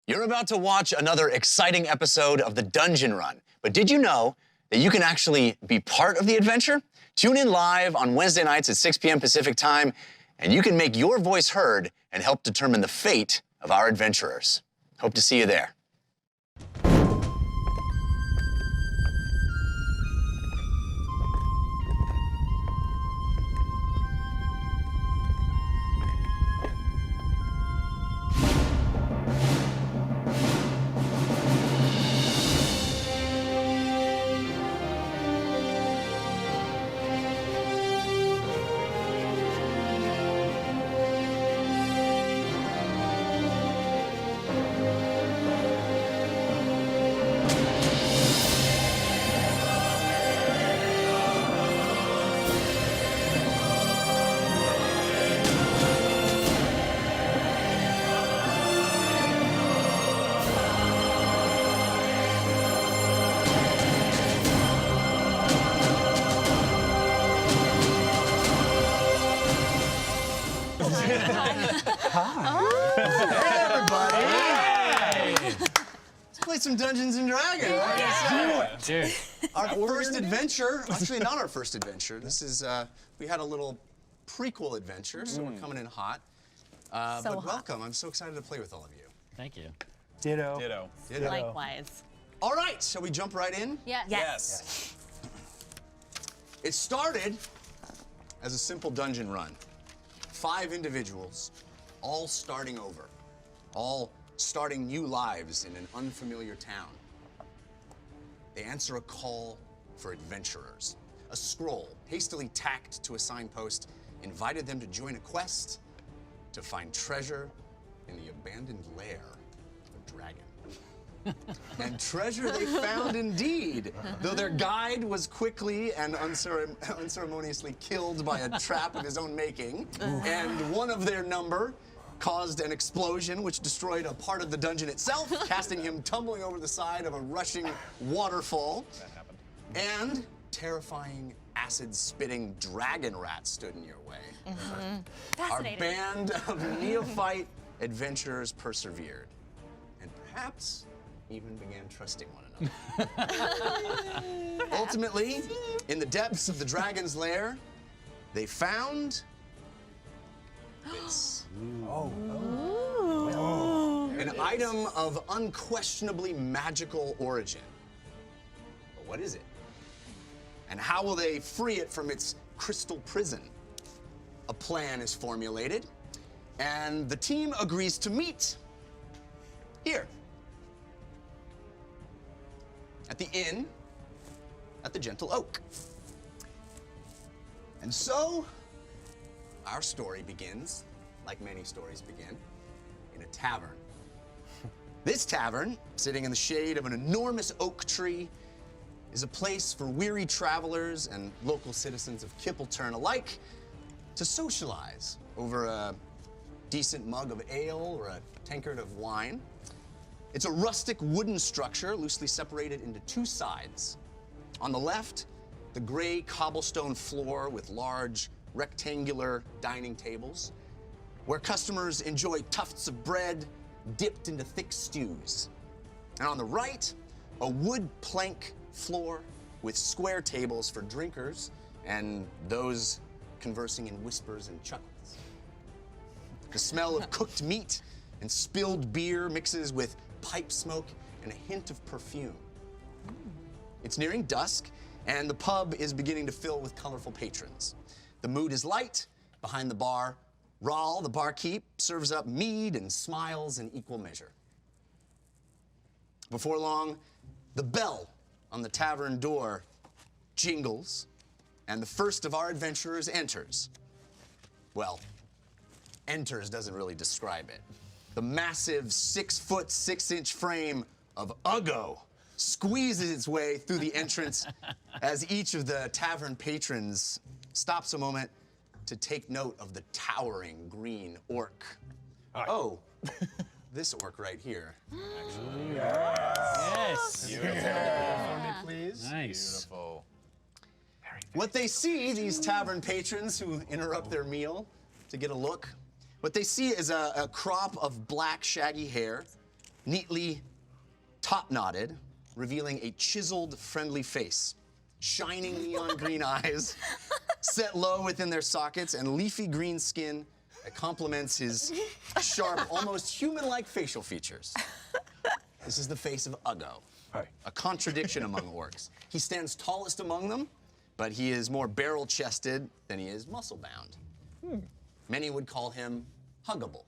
You're about to watch another exciting episode of the Dungeon Run. But did you know that you can actually be part of the adventure? Tune in live on Wednesday nights at 6 p.m. Pacific time, and you can make your voice heard and help determine the fate of our adventurers. Hope to see you there. Some Dungeons and Dragons. Dude. Our first adventure, actually not our first adventure. This is, we had a little prequel adventure, so we're coming in hot. But welcome, I'm so excited to play with all of you. Thank you. Ditto. Ditto. Ditto. Likewise. All right, shall we jump right in? Yes. Yes. It started as a simple dungeon run. 5 individuals, all starting over, all starting new lives in an unfamiliar town. They answer a call for adventurers. A scroll, hastily tacked to a signpost, invited them to join a quest to find treasure in the abandoned lair of a dragon. And treasure they found indeed, though their guide was quickly and unceremoniously killed by a trap of his own making, and one of their number caused an explosion which destroyed a part of the dungeon itself, casting him tumbling over the side of a rushing waterfall. That happened. And terrifying acid-spitting dragon rats stood in your way. Our band of neophyte adventurers persevered, and perhaps even began trusting one another. Ultimately, in the depths of the dragon's lair, they found this. An item of unquestionably magical origin. But what is it? And how will they free it from its crystal prison? A plan is formulated, and the team agrees to meet here, at the inn at the Gentle Oak. And so, our story begins, like many stories begin, in a tavern. This tavern, sitting in the shade of an enormous oak tree, is a place for weary travelers and local citizens of Kippleturn alike to socialize over a decent mug of ale or a tankard of wine. It's a rustic wooden structure loosely separated into 2 sides. On the left, the gray cobblestone floor with large rectangular dining tables, where customers enjoy tufts of bread dipped into thick stews. And on the right, a wood plank floor with square tables for drinkers and those conversing in whispers and chuckles. The smell of cooked meat and spilled beer mixes with pipe smoke and a hint of perfume. It's nearing dusk, and the pub is beginning to fill with colorful patrons. The mood is light. Behind the bar, Rahl, the barkeep, serves up mead and smiles in equal measure. Before long, the bell on the tavern door jingles, and the first of our adventurers enters. Well, enters doesn't really describe it. The massive 6-foot, 6-inch frame of Uggo squeezes its way through the entrance as each of the tavern patrons stops a moment to take note of the towering green orc. Oh, this orc right here. Actually. Yes. Beautiful. For me, please. Nice. Beautiful. What they see, these tavern patrons who interrupt their meal to get a look, what they see is a crop of black, shaggy hair, neatly top-knotted, revealing a chiseled, friendly face, shining neon green eyes, set low within their sockets, and leafy green skin that complements his sharp, almost human-like facial features. This is the face of Uggo, a contradiction among orcs. He stands tallest among them, but he is more barrel-chested than he is muscle-bound. Many would call him huggable.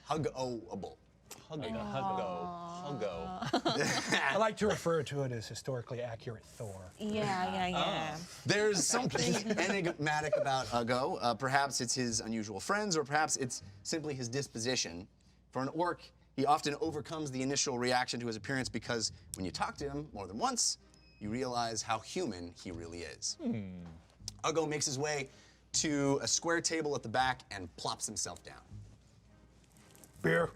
Hug-o-able. I like to refer to it as historically accurate Thor. Yeah. There's something enigmatic about Uggo. Perhaps it's his unusual friends, or perhaps it's simply his disposition. For an orc, he often overcomes the initial reaction to his appearance because when you talk to him more than once, you realize how human he really is. Uggo makes his way to a square table at the back and plops himself down. Beer.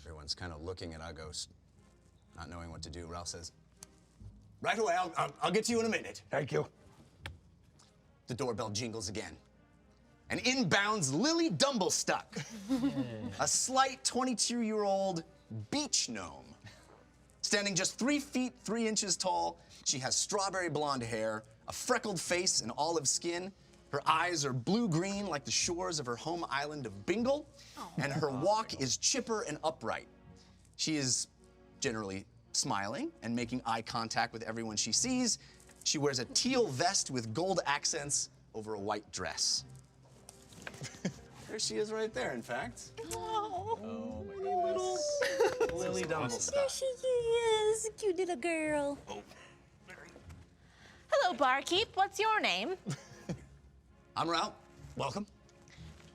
Everyone's kind of looking at Uggo, not knowing what to do. Ralph says, "Right away, I'll get to you in a minute." Thank you. The doorbell jingles again. And in bounds Lily Dumblestuck, a slight 22-year-old beach gnome. Standing just 3 feet 3 inches tall, she has strawberry blonde hair, a freckled face and olive skin. Her eyes are blue-green like the shores of her home island of Bingle, and her walk is chipper and upright. She is generally smiling and making eye contact with everyone she sees. She wears a teal vest with gold accents over a white dress. There she is right there, in fact. Oh, my goodness. Lily Dumblestuck. there she is. Cute little girl. Hello, barkeep. What's your name? I'm Ralph. Welcome.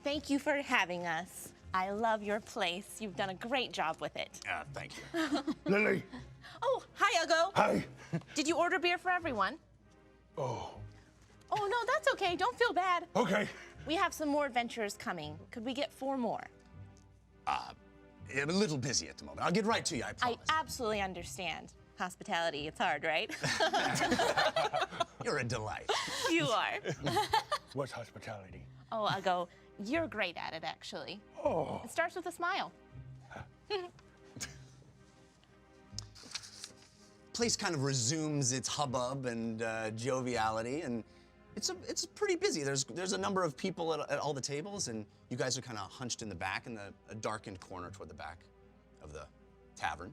Thank you for having us. I love your place. You've done a great job with it. Thank you. Lily. Oh, hi, Uggo. Hi. Did you order beer for everyone? Oh. Oh, no, that's okay. Don't feel bad. Okay. We have some more adventurers coming. Could we get 4 more? I'm a little busy at the moment. I'll get right to you, I I promise. absolutely understand. Hospitality, it's hard, right? You're a delight. You are. What's hospitality? Oh, Uggo, you're great at it, actually. Oh. It starts with a smile. Place kind of resumes its hubbub and joviality, and it's pretty busy. There's a number of people at all the tables, and you guys are kind of hunched in the back in a darkened corner toward the back of the tavern.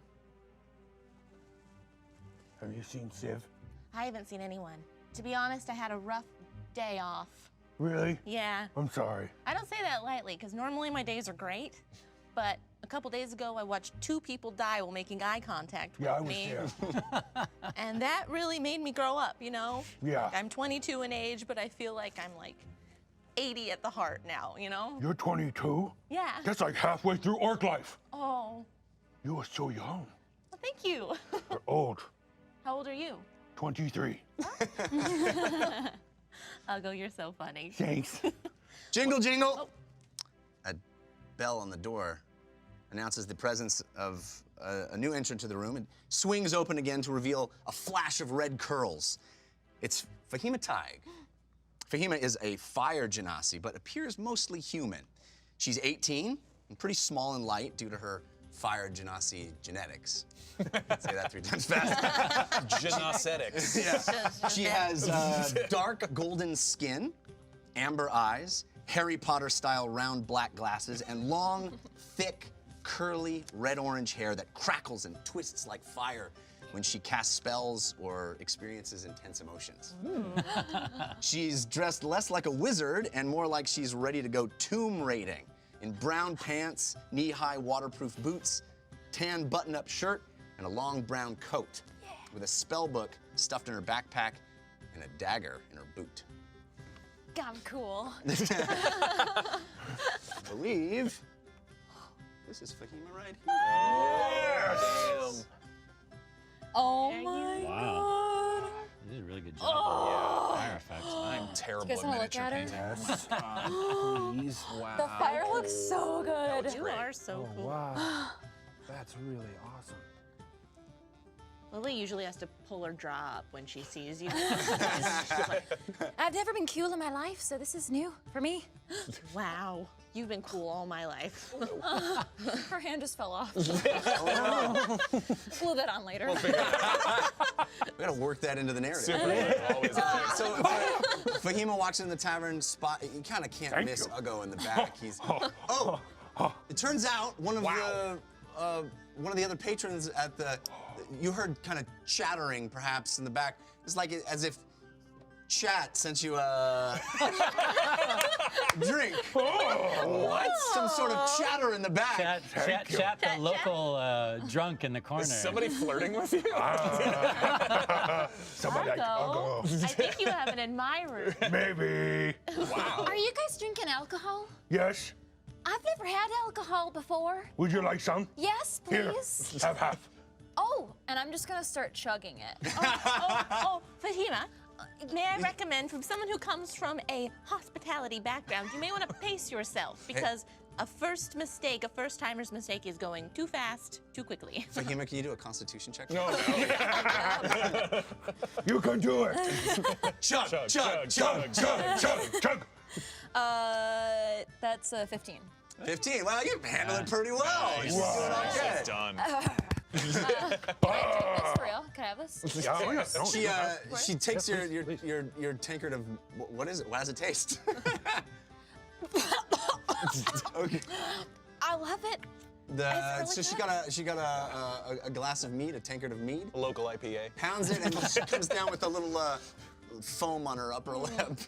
Have you seen Civ? I haven't seen anyone. To be honest, I had a rough day off. Really? Yeah. I'm sorry. I don't say that lightly, because normally my days are great, but a couple days ago I watched 2 people die while making eye contact with Yeah, I was me. there. And that really made me grow up, you know? Yeah. Like, I'm 22 in age, but I feel like I'm like 80 at the heart now, you know? You're 22? Yeah. That's like halfway through orc life. Oh, You were so young. well, thank you. You're old. How old are you? 23. Uggo, you're so funny. Thanks. Jingle, jingle! A bell on the door announces the presence of a new entrant to the room. It swings open again to reveal a flash of red curls. It's Fahima Tig. Fahima is a fire genasi, but appears mostly human. She's 18 and pretty small and light due to her fire genasi genetics. Say that 3 times fast. Genocetics. Yeah. She has dark golden skin, amber eyes, Harry Potter-style round black glasses, and long, thick, curly red-orange hair that crackles and twists like fire when she casts spells or experiences intense emotions. She's dressed less like a wizard and more like she's ready to go tomb raiding in brown pants, knee-high waterproof boots, tan button-up shirt, and a long brown coat with a spell book stuffed in her backpack and a dagger in her boot. I'm cool. I believe this is Fahima right here. Damn. Oh Wow. God. You did a really good job on fire effects. I'm terrible guys at wanna look miniature at her? painting. Yes. Please. Wow. The fire looks so good. You are so Oh, cool. wow. That's really awesome. Lily usually has to pull her jaw up when she sees you. I've never been cool in my life, so this is new for me. Wow. You've been cool all my life. Her hand just fell off. Glue that on later. We gotta work that into the narrative. Super always. So Fahima walks in the tavern spot. You kind of can't miss Uggo in the back. He's It turns out one of the other patrons at the you heard kind of chattering perhaps in the back. It's like as if Chat sent you a drink. What? Some sort of chatter in the back. Chat, the local drunk in the corner. Is somebody flirting with you? Somebody like Uggo. Uggo. I think you have an admirer. Maybe. Wow. Are you guys drinking alcohol? Yes. I've never had alcohol before. Would you like some? Yes, Here. please. Have half. Oh, and I'm just gonna start chugging it. Fahima, may I recommend from someone who comes from a hospitality background, you may want to pace yourself because a first-timer's mistake is going too fast, too quickly. Fahima, can you do a constitution check? No. You can do it. Chug, chug, chug, Chug, chug, chug, chug. That's 15. 15. Well, you handled it pretty well. You're doing okay. Done. That's for real. Can I have this? She takes your tankard of what is it? What does it taste? Okay. I love it. It's really So she got a glass of mead, a tankard of mead. A local IPA. Pounds it and she comes down with a little foam on her upper lip.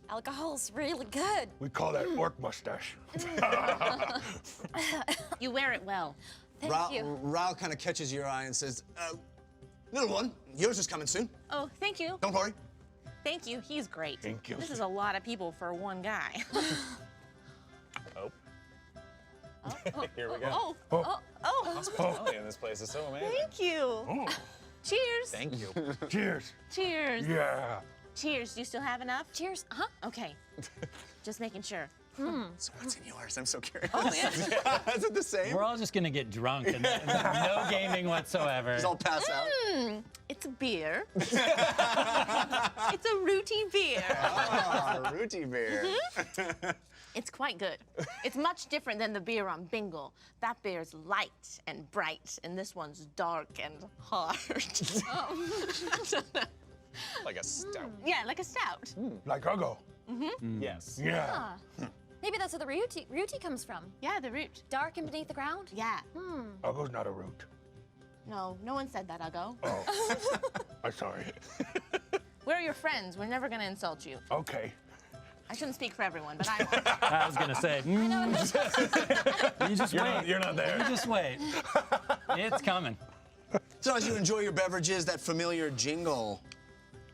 Alcohol's really good. We call that orc mustache. You wear it well. Thank you. Raul kind of catches your eye and says, "Little one, yours is coming soon. Oh, thank you. Don't worry." Thank you. He's great. Thank you. This is a lot of people for one guy. Oh. Here we go. Oh. Man, this place is so amazing. Thank you. Cheers. Thank you. Cheers. Cheers. Yeah. Cheers. Do you still have enough? Cheers. Huh? Okay. Just making sure. So what's in yours? I'm so curious. Oh, man. Is it the same? We're all just gonna get drunk and no gaming whatsoever. Just all pass out. It's a beer. It's a rooty beer. Ah, rooty beer. It's quite good. It's much different than the beer on Bingle. That beer's light and bright, and this one's dark and hard. Like a stout. Yeah, like a stout. Like Uggo. Yes. Yeah. Maybe that's where the rooty comes from. Yeah, the root. Dark and beneath the ground. Yeah. Uggo's not a root. No one said that, Uggo. Oh. I'm sorry. We're your friends. We're never gonna insult you. Okay. I shouldn't speak for everyone, but I won't. I was gonna say, I know. you just wait. You're not there. You just wait. It's coming. So as you enjoy your beverages, that familiar jingle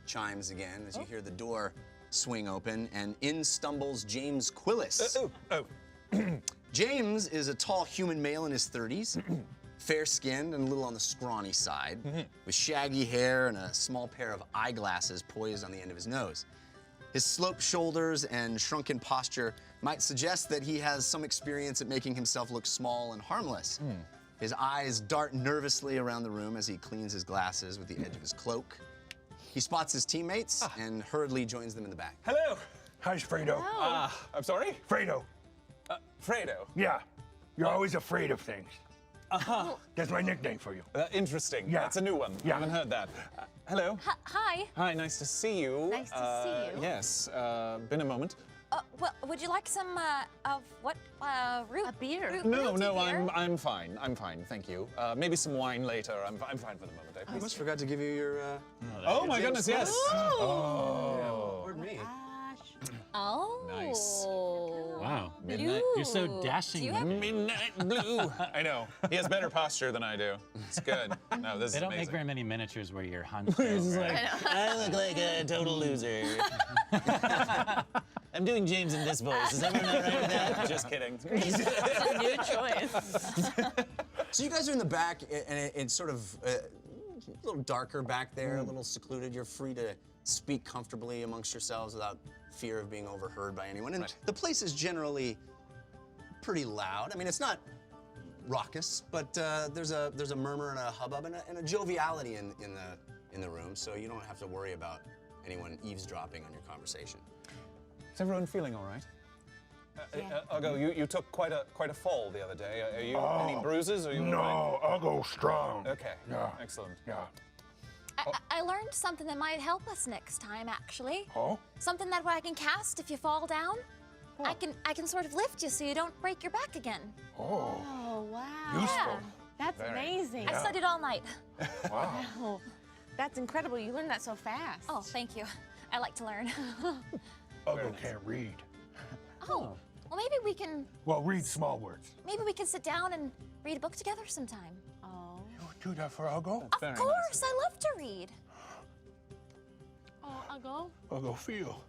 chimes again as you hear the door swing open, and in stumbles James Quillis. James is a tall human male in his 30s, fair-skinned and a little on the scrawny side, with shaggy hair and a small pair of eyeglasses poised on the end of his nose. His sloped shoulders and shrunken posture might suggest that he has some experience at making himself look small and harmless. His eyes dart nervously around the room as he cleans his glasses with the edge of his cloak. He spots his teammates and hurriedly joins them in the back. Hello. Hi, Fredo. I'm sorry? Fredo. Fredo. Yeah. You're always afraid of things. That's my nickname for you. Interesting. Yeah. That's a new one. Yeah. I haven't heard that. Hello. Hi. Hi, nice to see you. Nice to see you. Yes, been a moment. Well, would you like some of what? Root? A beer. No, rooty beer? I'm fine. I'm fine, thank you. Maybe some wine later. I'm fine for the moment. I almost forgot to give you your. Oh my goodness, yes. Pardon me. Oh. Nice. Wow. Midnight. You're so dashing. Do you have- Midnight blue. I know. He has better posture than I do. It's good. No, this They is don't make amazing. very many miniatures where you're hunched over. I look like a total loser. I'm doing James in this voice. Is everyone all right with that? Just kidding. It's a new choice. So you guys are in the back, and it's sort of a little darker back there, a little secluded. You're free to speak comfortably amongst yourselves without fear of being overheard by anyone. And the place is generally pretty loud. I mean, it's not raucous, but there's a murmur and a hubbub and a joviality in the room, so you don't have to worry about anyone eavesdropping on your conversation. Is everyone feeling all right? Ugo, you took quite a fall the other day. Are you any bruises? Are you all No, I'll go strong. right? Okay. Yeah. Excellent. Yeah. I learned something that might help us next time, actually. Oh? Something that I can cast if you fall down. I can sort of lift you so you don't break your back again. Oh. Oh, wow. Useful. That's amazing. I studied all night. Wow. Oh, that's incredible. You learned that so fast. Oh, thank you. I like to learn. Ugo can't read. Oh, well maybe we can Read small words. sit down and read a book together sometime. Oh. You would do that for Ugo? Of course, I love to read. Oh, Ugo. Ugo, feel.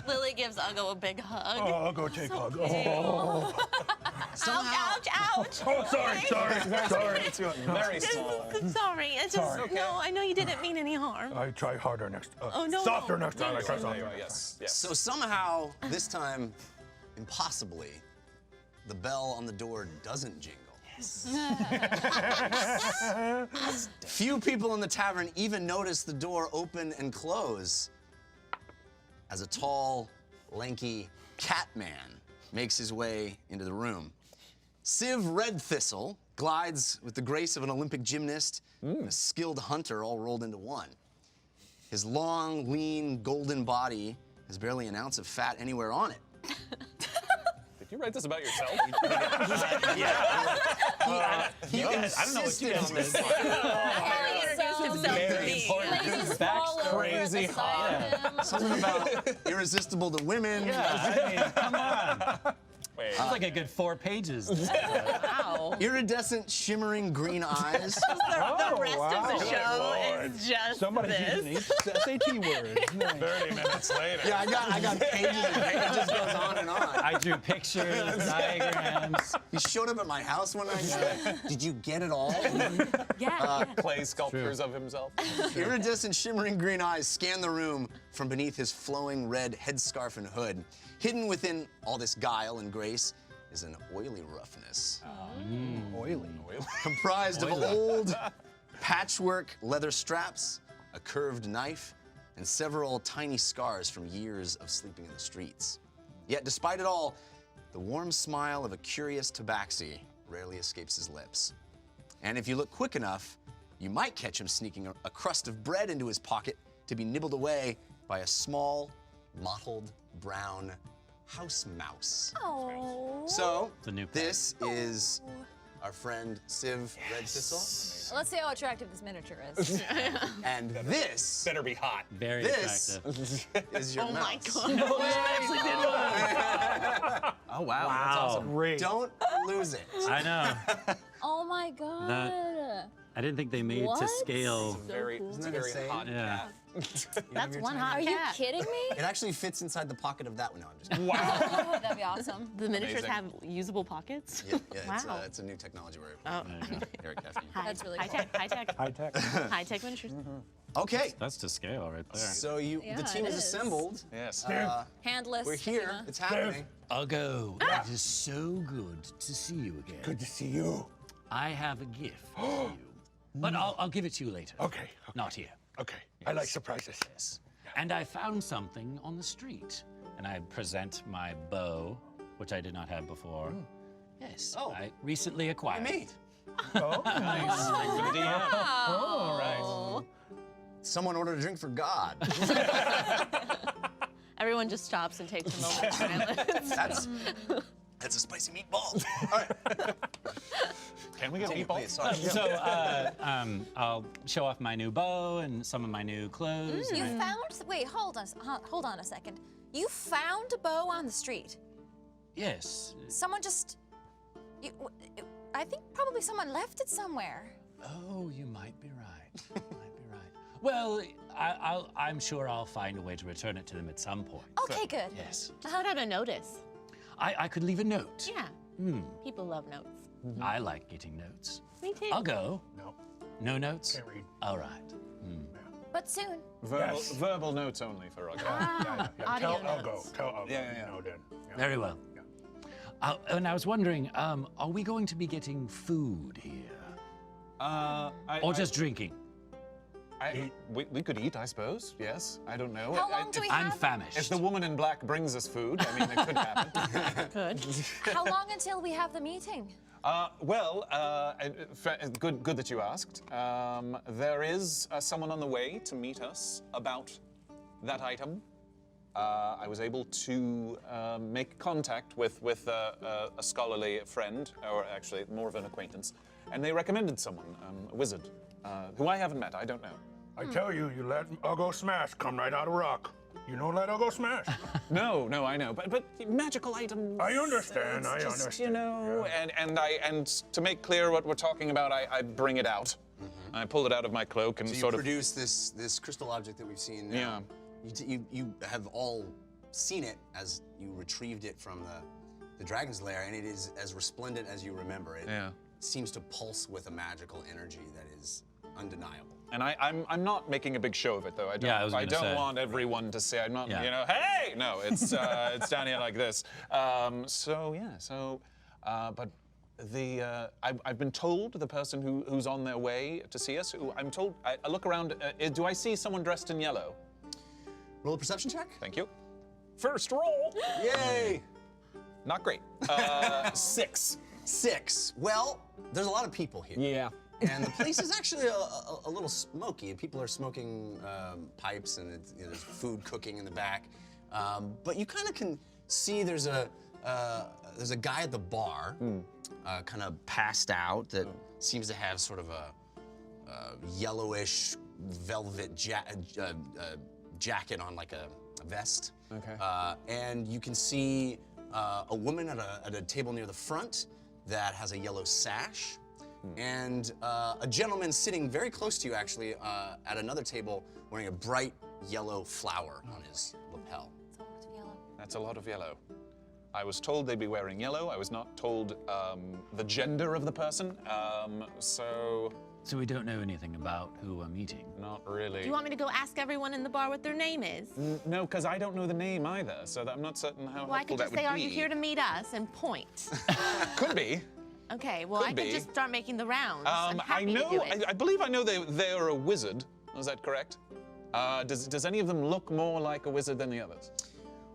Lily gives Ugo a big hug. Oh, Ugo, take hug. Oh. Ouch, ouch. Oh, sorry. Very small. Sorry. It's just, Sorry. no, I know you didn't mean any harm. I try harder next. no, Softer no. next time. I try There softer. you are. Yes. Yes. So somehow, this time, impossibly, the bell on the door doesn't jingle. Few people in the tavern even notice the door open and close as a tall, lanky cat man makes his way into the room. Civ Red Thistle glides with the grace of an Olympic gymnast and a skilled hunter all rolled into one. His long, lean, golden body has barely an ounce of fat anywhere on it. Did you write this about yourself? He I don't know what you guys did. He introduced himself to me. Ladies fall over at the Crazy sight of him. Something about irresistible to women. I mean, come on. Wait. That's like a good 4 pages. Wow. Iridescent, shimmering green eyes. The rest of the show Lord. is just Somebody this. needs SAT words. Nice. 30 minutes later. Yeah, I got pages and pages. It just goes on and on. I drew pictures, diagrams. He showed up at my house one night. He's like, did you get it all? Yeah. Clay sculptures of himself. Iridescent, shimmering green eyes scan the room from beneath his flowing red headscarf and hood. Hidden within all this guile and grace is an oily roughness. Oily. Comprised of old patchwork leather straps, a curved knife, and several tiny scars from years of sleeping in the streets. Yet despite it all, the warm smile of a curious tabaxi rarely escapes his lips. And if you look quick enough, you might catch him sneaking a crust of bread into his pocket to be nibbled away by a small, mottled brown house mouse. Oh. So, a new pet. this is our friend Civ Red Thistle. Let's see how attractive this miniature is. And this Better be hot. Very This- attractive. is your Oh my mouse. god. Oh, wow. That's awesome. Great. Don't lose it. I know. Oh my god. I didn't think they made to What? scale. Very, Isn't that very insane? hot Yeah. cat. That's one hot Are you cat. kidding me? It actually fits inside the pocket of that one. No, I'm just kidding. Oh, that'd be awesome. The miniatures Amazing. have usable pockets? Yeah, Wow. it's a new technology we're Oh. here at Caffeine. That's really high cool. tech, high tech, High tech. high tech miniatures. Okay, That's to scale right there. so Yeah, the team it is is. assembled. Yes. Handless. We're here. Fatima. It's happening. Ugo, it is so good to see you again. Good to see you. I have a gift for you. But I'll give it to you later. Okay. Not here. Okay. I like surprises. Yes. And I found something on the street. And I present my bow, which I did not have before. Yes. Oh. I recently acquired Me. it. Oh, Nice. For the DM. All right. Someone ordered a drink for God. Everyone just stops and takes a moment of silence. That's a spicy meatball. All right. Can we get Continue, meatballs? please. Sorry. So I'll show off my new bow and some of my new clothes. You and found? Wait, hold on a second. You found a bow on the street. yes. Someone just. I think probably someone left it somewhere. Oh, you might be right. You might be right. Well, I'm sure I'll find a way to return it to them at some point. Okay, good. Yes. How about a notice? I could leave a note. Yeah. People love notes. I like getting notes. Me too. I'll go. no. No notes? Can't read. All right. But soon. Verbal notes only for Ugo. Ah, Audio Tell Ugo. notes. Tell Ugo. Yeah. You know then. Yeah. Very well. And I was wondering, are we going to be getting food here? Or just drinking? We could eat, I suppose. Yes. I don't know. How long do we I'm have? famished. If the woman in black brings us food, I mean, it could happen. Good. How long until we have the meeting? Good that you asked. There is someone on the way to meet us about that item. I was able to make contact with a scholarly friend, or actually more of an acquaintance, and they recommended someone, a wizard, who I haven't met. I don't know. I tell you, you let Uggo Smash come right out of rock. You don't let Uggo Smash. No, I know, but magical items. I understand. it's I just, understand. You know, yeah. and to make clear what we're talking about, I bring it out. I pull it out of my cloak and So you sort of. produce this crystal object that we've seen. Yeah. You have all seen it as you retrieved it from the dragon's lair, and it is as resplendent as you remember it. Yeah. It seems to pulse with a magical energy that is undeniable. And I'm not making a big show of it though. I don't. Yeah, I was gonna don't say. want everyone to say I'm not. Yeah. You know, hey, no, it's it's down here like this. But I've been told the person who's on their way to see us. Who I'm told I look around. Do I see someone dressed in yellow? Roll a perception check. Thank you. First roll. Yay! Not great. 6. 6. Well, there's a lot of people here. Yeah. And the place is actually a little smoky. People are smoking pipes, and there's food cooking in the back. But you kind of can see there's a guy at the bar, kind of passed out, that seems to have sort of a yellowish velvet jacket on, like a vest. Okay. And you can see a woman at a table near the front that has a yellow sash. And a gentleman sitting very close to you, actually, at another table, wearing a bright yellow flower on his lapel. It's a lot of yellow. That's a lot of yellow. I was told they'd be wearing yellow. I was not told the gender of the person. So So we don't know anything about who we're meeting. not really. Do you want me to go ask everyone in the bar what their name is? No, because I don't know the name either, so I'm not certain how Well, I helpful could that just would say, be. are you here to meet us? And point. Could be. Okay, well, Could I could be. just start making the rounds. I'm I happy know. to do it. I believe I know they are a wizard. Is that correct? Does any of them look more like a wizard than the others?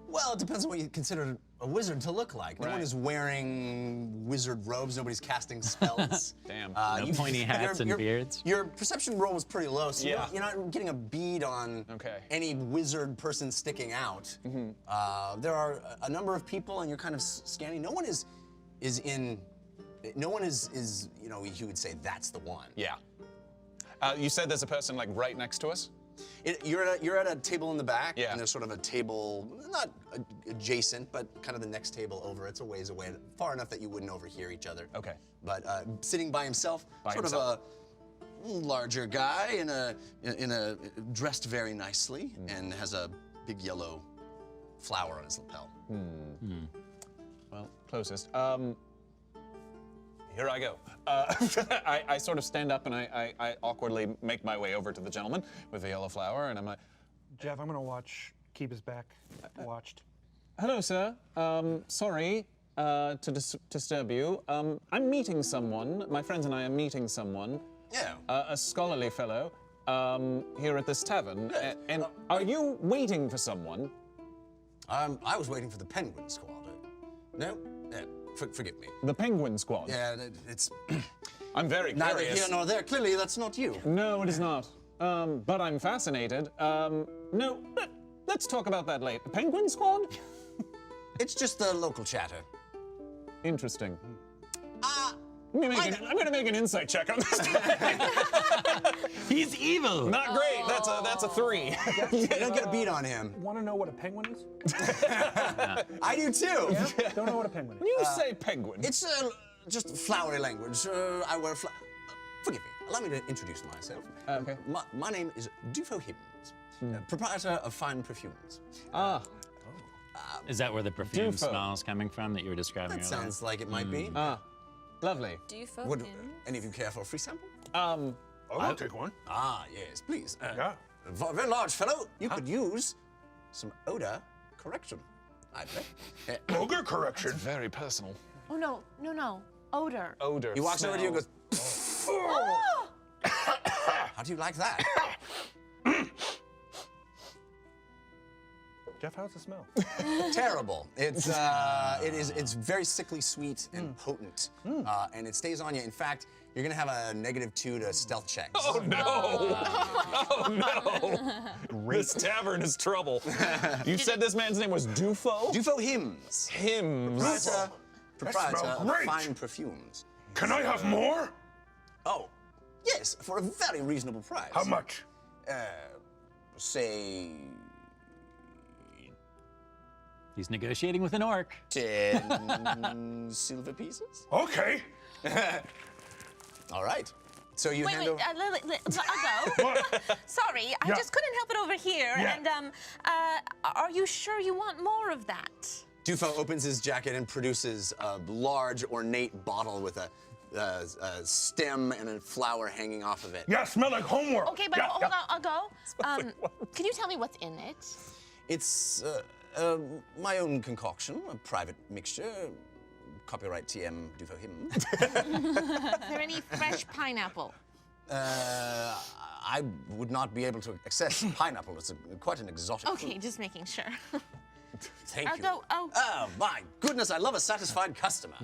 Well, it depends on what you consider a wizard to look like. No one Right. is wearing wizard robes. Nobody's casting spells. Damn. No pointy hats and beards? Your perception roll was pretty low, so Yeah. you're not getting a bead on Okay. any wizard person sticking out. There are a number of people, and you're kind of scanning. No one is you know, you would say that's the one. Yeah. You said there's a person like right next to us. You're at a table in the back, Yeah. and there's sort of a table, not adjacent, but kind of the next table over. It's a ways away, far enough that you wouldn't overhear each other. Okay. But sitting by himself, By sort himself. of a larger guy in a dressed very nicely, and has a big yellow flower on his lapel. Well, closest. Here I go. I sort of stand up and I awkwardly make my way over to the gentleman with the yellow flower, and I'm like, Jeff, I'm gonna keep his back watched. hello, sir. Sorry to disturb you. I'm meeting someone. My friends and I are meeting someone, Yeah. a scholarly fellow, here at this tavern. And are you waiting for someone? I was waiting for the Penguin Squad. No, forgive me. The Penguin Squad? Yeah, it's I'm very neither curious. here nor there. Clearly, that's not you. No, it is not. But I'm fascinated. No, let's talk about that later. Penguin Squad? It's just the local chatter. Interesting. I I'm gonna make an insight check on this. He's evil! Not great. That's a 3. You don't get a beat on him. Want to know what a penguin is? I do too. Don't know what a penguin is. When you say penguin, It's just flowery language. I wear forgive me. Allow me to introduce myself. Okay. My name is Dufo Hibbins, proprietor of fine perfumes. Is that where the perfume Dufo. smell's coming from that you were describing That earlier? sounds like it might be. lovely. Do you folk Would in? any of you care for a free sample? I'll take one. Ah, yes, please. Yeah. For a very large fellow, you could use some odor correction, I bet. Ogre correction. Very personal. Oh, no. Odor. Odor. He walks over to you and smell. goes, how do you like that? Jeff, how's the smell? Terrible. It's it's very sickly sweet and potent, and it stays on you. In fact, you're gonna have a -2 to stealth checks. Oh no! Oh no! This tavern is trouble. You said this man's name was Dufo? Dufo Hymns. Hymns. Proprietor smells of great. fine perfumes. Can I have more? Oh, yes, for a very reasonable price. How much? Say He's negotiating with an orc. 10 silver pieces. Okay. All right. So you Wait, hand wait, over. Lily, I'll go. What? Sorry, I Yeah. just couldn't help it over here. Yeah. And are you sure you want more of that? Dufo opens his jacket and produces a large, ornate bottle with a stem and a flower hanging off of it. Yeah, smell like homework. Okay, but yeah, hold yeah. on, I'll go. Can you tell me what's in it? It's my own concoction, a private mixture. Copyright TM Dufo Hymn. Is there any fresh pineapple? I would not be able to access pineapple. It's quite an exotic Okay, fruit. just making sure. Thank I'll you. go. Oh. Oh, my goodness, I love a satisfied customer.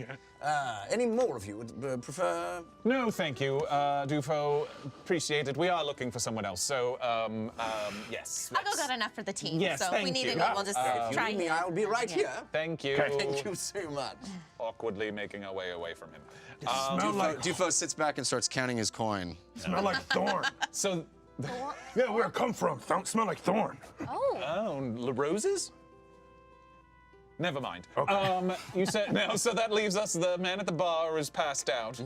Any more of you would prefer? No, thank you, Dufo. Appreciate it. We are looking for someone else, so yes. I'll go got enough for the team. Yes, so if we thank need you. any, we'll just If you try need me, him. I'll be right here. Thank you. Thank you so much. Awkwardly making our way away from him. Smell like Dufo sits back and starts counting his coin. smell like thorn. So, Yeah, where it come from? Smell like thorn. oh, roses? Never mind. Okay. You said no, so that leaves us. The man at the bar is passed out,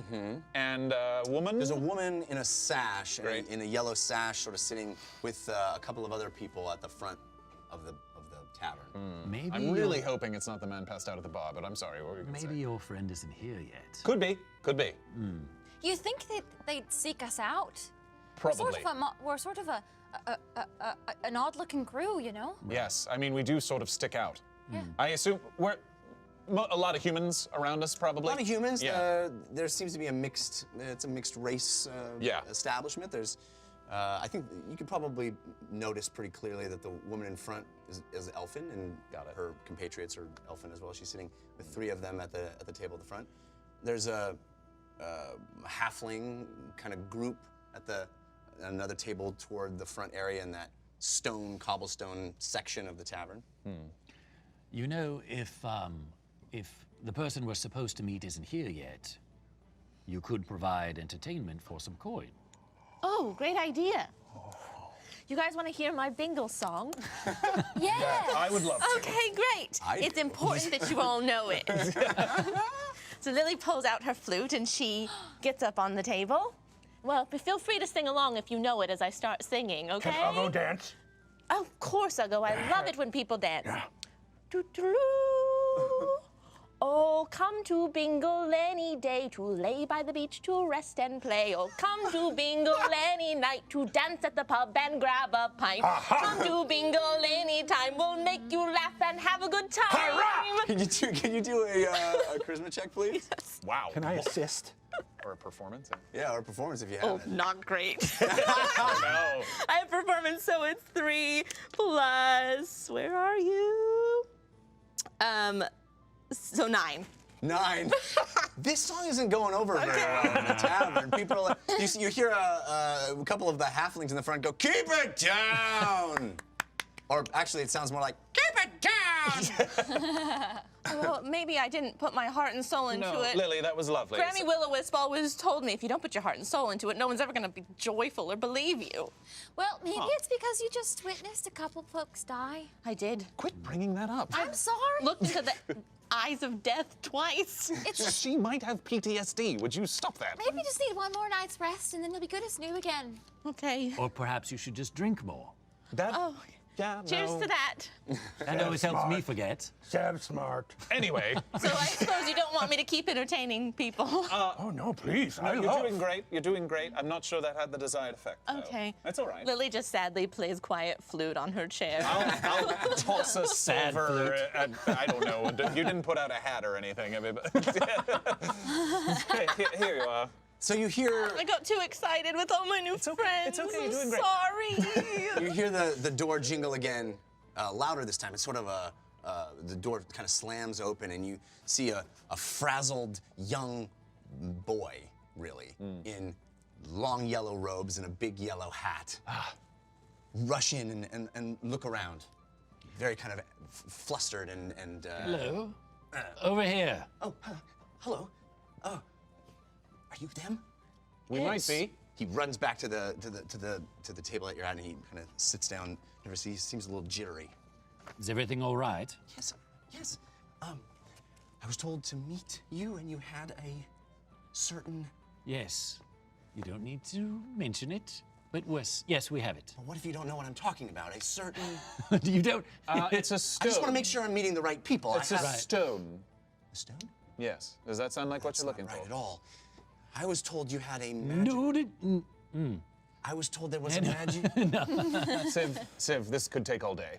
and woman. There's a woman in a sash, Great. in a yellow sash, sort of sitting with a couple of other people at the front of the tavern. Maybe I'm really hoping it's not the man passed out at the bar, but I'm sorry. What were you gonna maybe say? your friend isn't here yet. Could be. Could be. You think they'd seek us out? Probably. We're sort of an odd-looking crew, you know? Yes. I mean, we do sort of stick out. Yeah. I assume we're a lot of humans around us, probably. A lot of humans. Yeah. There seems to be it's a mixed race Yeah. establishment. There's, I think you could probably notice pretty clearly that the woman in front is elfin, and her compatriots are elfin as well. She's sitting with 3 of them at the table at the front. There's a halfling kind of group at another table toward the front area in that cobblestone section of the tavern. You know, if the person we're supposed to meet isn't here yet, you could provide entertainment for some coin. Oh, great idea. You guys want to hear my bingle song? Yeah. I would love to. Okay, great. It's important that you all know it. So Lily pulls out her flute and she gets up on the table. Well, feel free to sing along if you know it as I start singing, okay? I'll go dance. Of course I'll go. I love it when people dance. Yeah. Doo-doo-doo. Oh, come to Bingle any day, to lay by the beach to rest and play. Oh, come to Bingle any night, to dance at the pub and grab a pint. Come to Bingle any time, we'll make you laugh and have a good time. Can you do a charisma check, please? Wow. Can I assist? Or a performance? Yeah, or a performance if you have Oh, it. not great. No. I have performance, so it's 3 plus, where are you? So 9. 9. This song isn't going over very well in the tavern. People are like, you hear a couple of the halflings in the front go, "Keep it down!" Or actually, it sounds more like, "Keep it down!" Well, maybe I didn't put my heart and soul into No, it. Lily, that was lovely. Grammy Will-O-Wisp always told me if you don't put your heart and soul into it, no one's ever going to be joyful or believe you. Well, maybe it's because you just witnessed a couple folks die. I did. Quit bringing that up. I'm sorry. Looked into the eyes of death twice. She might have PTSD. Would you stop that? Maybe you just need one more night's rest and then you'll be good as new again. Okay. Or perhaps you should just drink more. That, Oh, yeah, cheers no. to that. That always helps me forget. Sab smart. Anyway, So I suppose you don't want me to keep entertaining people. Oh, no, please. no, I you're love. doing great. You're doing great. I'm not sure that had the desired effect. though. Okay. That's all right. Lily just sadly plays quiet flute on her chair. I'll toss a Sad silver. I don't know. You didn't put out a hat or anything. I mean, here you are. So you hear I got too excited with all my new okay. friends. It's okay. You're I'm doing great. sorry. you hear the door jingle again, louder this time. It's sort of the door kind of slams open, and you see a frazzled young boy, really, in long yellow robes and a big yellow hat. Rush in and look around. Very kind of flustered and Hello. Over here. Oh, hello. Oh, are you them? We might be. He runs back to the table that you're at, and he kind of sits down. He seems a little jittery. Is everything all right? Yes. I was told to meet you, and you had a certain. Yes. You don't need to mention it, but yes, we have it. Well, what if you don't know what I'm talking about? A certain. You don't. It's a I stone. just want to make sure I'm meeting the right people. It's a stone. A stone? Yes. Does that sound like what That's you're looking not right for? at all. I was told you had a magic. No, I was told there was a magic. Civ, this could take all day.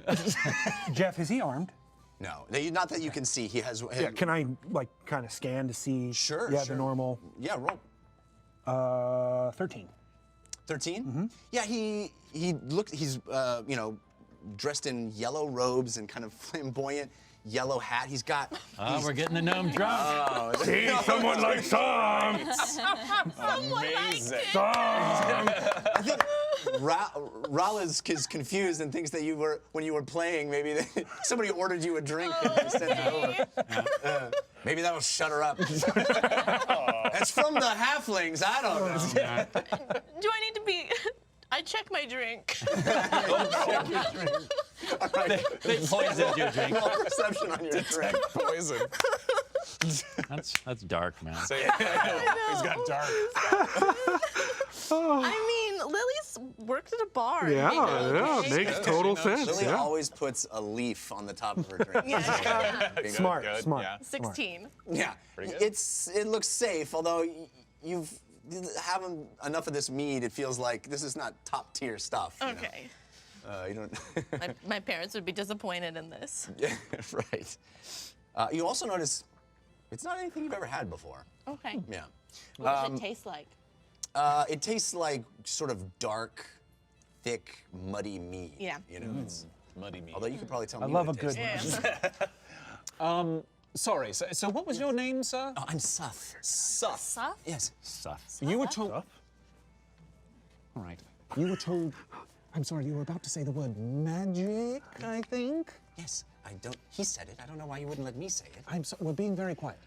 Jeff, is he armed? No, not that you can see. He has. Yeah. Can I like kind of scan to see? Sure. Yeah, sure. the normal. Yeah, roll. 13. 13? Mm-hmm. Yeah, he's dressed in yellow robes and kind of flamboyant yellow hat. He's got. we're getting the gnome drunk. See, someone like some. Amazing. I think Rala is confused and thinks that when you were playing, maybe somebody ordered you a drink and they sent it over. Maybe that'll shut her up. It's from the halflings. I don't know. Do I need to be? I check my drink. All right. They poisoned your drink. Roll perception on your drink. Poison. That's dark, man. So, he's got dark. I mean, Lily's worked at a bar. Yeah, you know, yeah, okay? makes total sense. Lily Yeah. always puts a leaf on the top of her drink. Yeah. Smart. Good, Smart. yeah. 16. Yeah, Pretty good. it looks safe. Although you've having enough of this mead, it feels like this is not top tier stuff. You know? Okay. You don't. My parents would be disappointed in this. Yeah, right. You also notice it's not anything you've ever had before. Okay. Yeah. What does it taste like? It tastes like sort of dark, thick, muddy mead. Yeah. You know, it's. Muddy meat. Although you could probably tell I me. love what a it tastes good like. Yeah. Sorry, so what was your name, sir? Oh, I'm Suff. Suff. Suff? Yes. Stuff. You were told. Stuff? All right. You were told. I'm sorry, you were about to say the word magic, I think? Yes. I don't. He said it. I don't know why you wouldn't let me say it. We're being very quiet.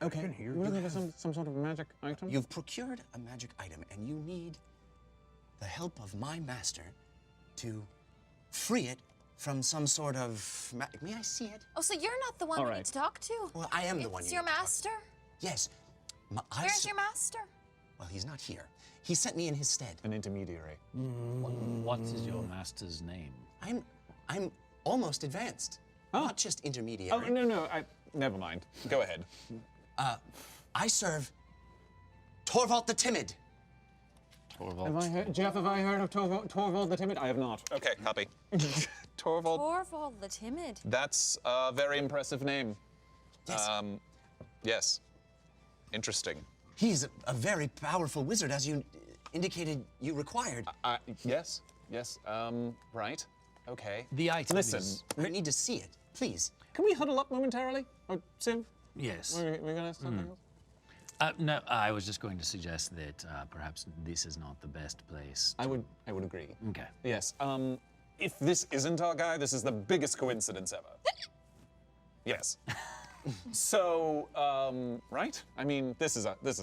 Okay. can hear We're you. looking for some sort of magic item? You've procured a magic item, and you need the help of my master to free it from some sort of. May I see it? Oh, so you're not the one All we right. need to talk to? Well, I am the one. It's you your need to talk to. master? Yes. Where's your master? Well, he's not here. He sent me in his stead. An intermediary. What is your master's name? I'm almost advanced. Not just intermediary. Oh, no, never mind. Go ahead. I serve Tovold the Timid. Torvald. Jeff, have I heard of Tovold the Timid? I have not. Okay, copy. Tovold. Torvald the Timid. That's a very impressive name. Yes. Yes. Interesting. He's a very powerful wizard, as you indicated you required. Yes. Right. Okay. The item Listen, is- I need to see it, please. can we huddle up momentarily? Oh, Sim, Yes. we're gonna ask something else? No, I was just going to suggest that perhaps this is not the best place. I would agree. Okay. Yes. If this isn't our guy, this is the biggest coincidence ever. Yes. So, right? I mean, this is our guy.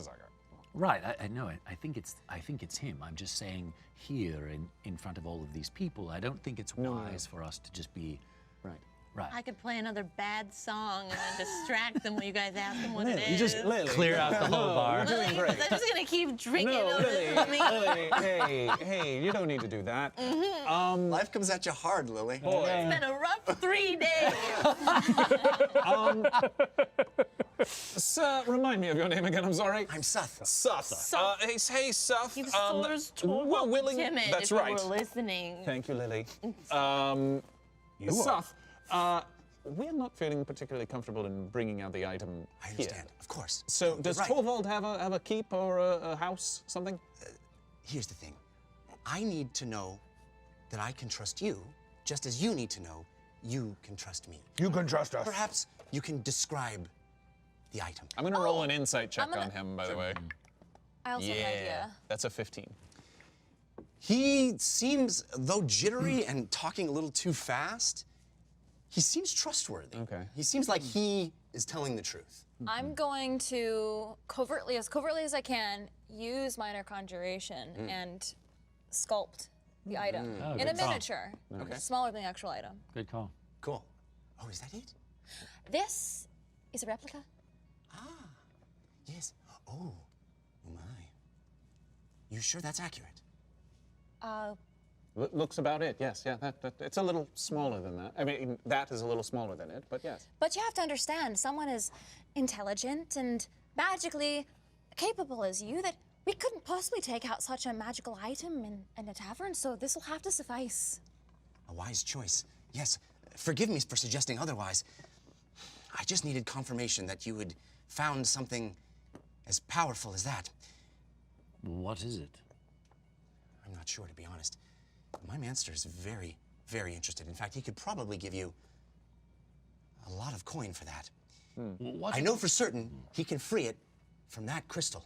Right, I know it. I think it's him. I'm just saying here in front of all of these people, I don't think it's wise for us to just be Right. right. I could play another bad song and then distract them when you guys ask them what it is. You just Lily. Clear out the whole bar. You're doing great. I'm just gonna keep drinking No, over Lily, this. Lily, hey, you don't need to do that. Life comes at you hard, Lily. It's been a rough 3 days. Sir, remind me of your name again, I'm sorry. I'm Suff. Suff. Suff. Hey, Suff. He stores we're willing. timid That's if right. you were listening. Thank you, Lily. You Suff, we're not feeling particularly comfortable in bringing out the item I here. understand, of course. So You're does right. Tovold have a keep or a house, something? Here's the thing. I need to know that I can trust you just as you need to know, you can trust me. You can trust us. Perhaps you can describe the item. I'm gonna roll an insight check gonna- on him, by the way. I also have an idea. That's a 15. He seems, though jittery and talking a little too fast, he seems trustworthy. Okay. He seems like he is telling the truth. I'm going to covertly as I can, use minor conjuration and sculpt the item Oh, in a good call. miniature, smaller than the actual item. Good call. Cool. Oh, is that it? This is a replica. Yes. Oh my. You sure that's accurate? Looks about it, yes. Yeah, it's a little smaller than that. I mean, that is a little smaller than it, but yes. But you have to understand, someone as intelligent and magically capable as you, that we couldn't possibly take out such a magical item in a tavern, so this will have to suffice. A wise choice. Yes. Forgive me for suggesting otherwise. I just needed confirmation that you had found something as powerful as that. What is it? I'm not sure, to be honest. My master is very, very interested. In fact, he could probably give you a lot of coin for that. What? I know for certain he can free it from that crystal.